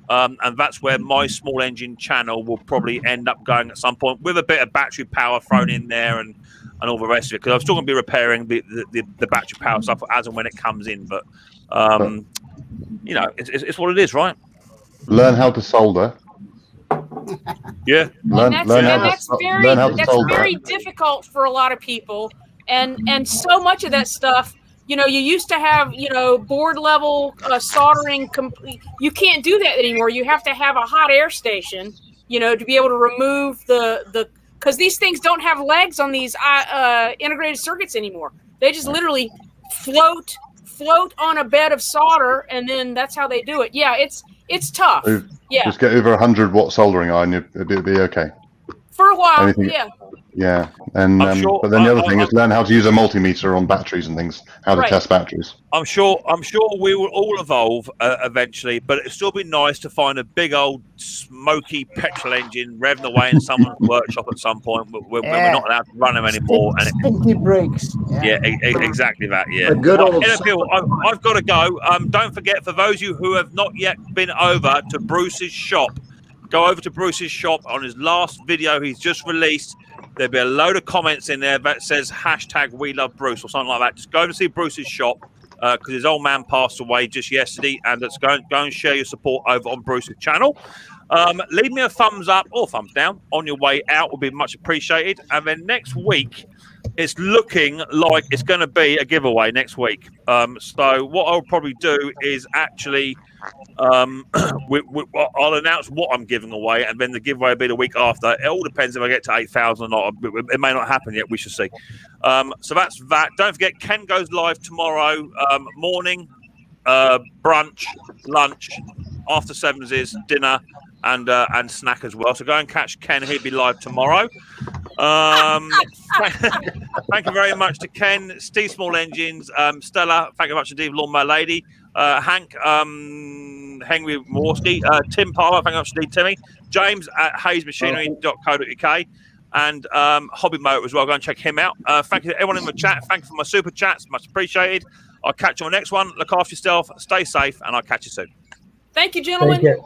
and that's where my small engine channel will probably end up going at some point, with a bit of battery power thrown in there and all the rest of it. Because I'm still going to be repairing the battery power stuff as and when it comes in. But it's what it is, right? Learn how to solder. Yeah, that's very difficult for a lot of people, and so much of that stuff. You used to have, board level soldering. You can't do that anymore. You have to have a hot air station, to be able to remove because these things don't have legs on these integrated circuits anymore. They just literally float on a bed of solder, and then that's how they do it. Yeah, it's tough. Just get over 100 watt soldering iron, it'll be okay. For a while, Anything, yeah. Yeah, and sure, but then the other thing is learn how to use a multimeter on batteries and things, how to test batteries. I'm sure we will all evolve eventually, but it'd still be nice to find a big old smoky petrol engine revving away in someone's workshop at some point when we're not allowed to run them anymore. Stinky brakes. Yeah, exactly that. Yeah. A good old. I've got to go. Don't forget, for those of you who have not yet been over to Bruce's shop, go over to Bruce's shop on his last video he's just released. There'll be a load of comments in there that says #WeLoveBruce or something like that. Just go to see Bruce's shop because his old man passed away just yesterday, and let's go and share your support over on Bruce's channel. Leave me a thumbs up or thumbs down on your way out would be much appreciated. And then next week, it's looking like it's going to be a giveaway next week. So what I'll probably do is actually I'll announce what I'm giving away, and then the giveaway will be the week after. It all depends if I get to 8,000 or not. It may not happen yet. We shall see. So that's that. Don't forget, Ken goes live tomorrow morning, brunch, lunch, after 7s is dinner, and snack as well. So go and catch Ken. He'll be live tomorrow. Thank you very much to Ken, Steve Small Engines, Stella. Thank you very much indeed, Lawnmower Lady, Hank, Henry Morski, Tim Palmer. Thank you very much indeed, Timmy. James at hayesmachinery.co.uk and Hobby Motor as well. Go and check him out. Thank you to everyone in the chat. Thank you for my super chats. Much appreciated. I'll catch you on the next one. Look after yourself. Stay safe, and I'll catch you soon. Thank you, gentlemen.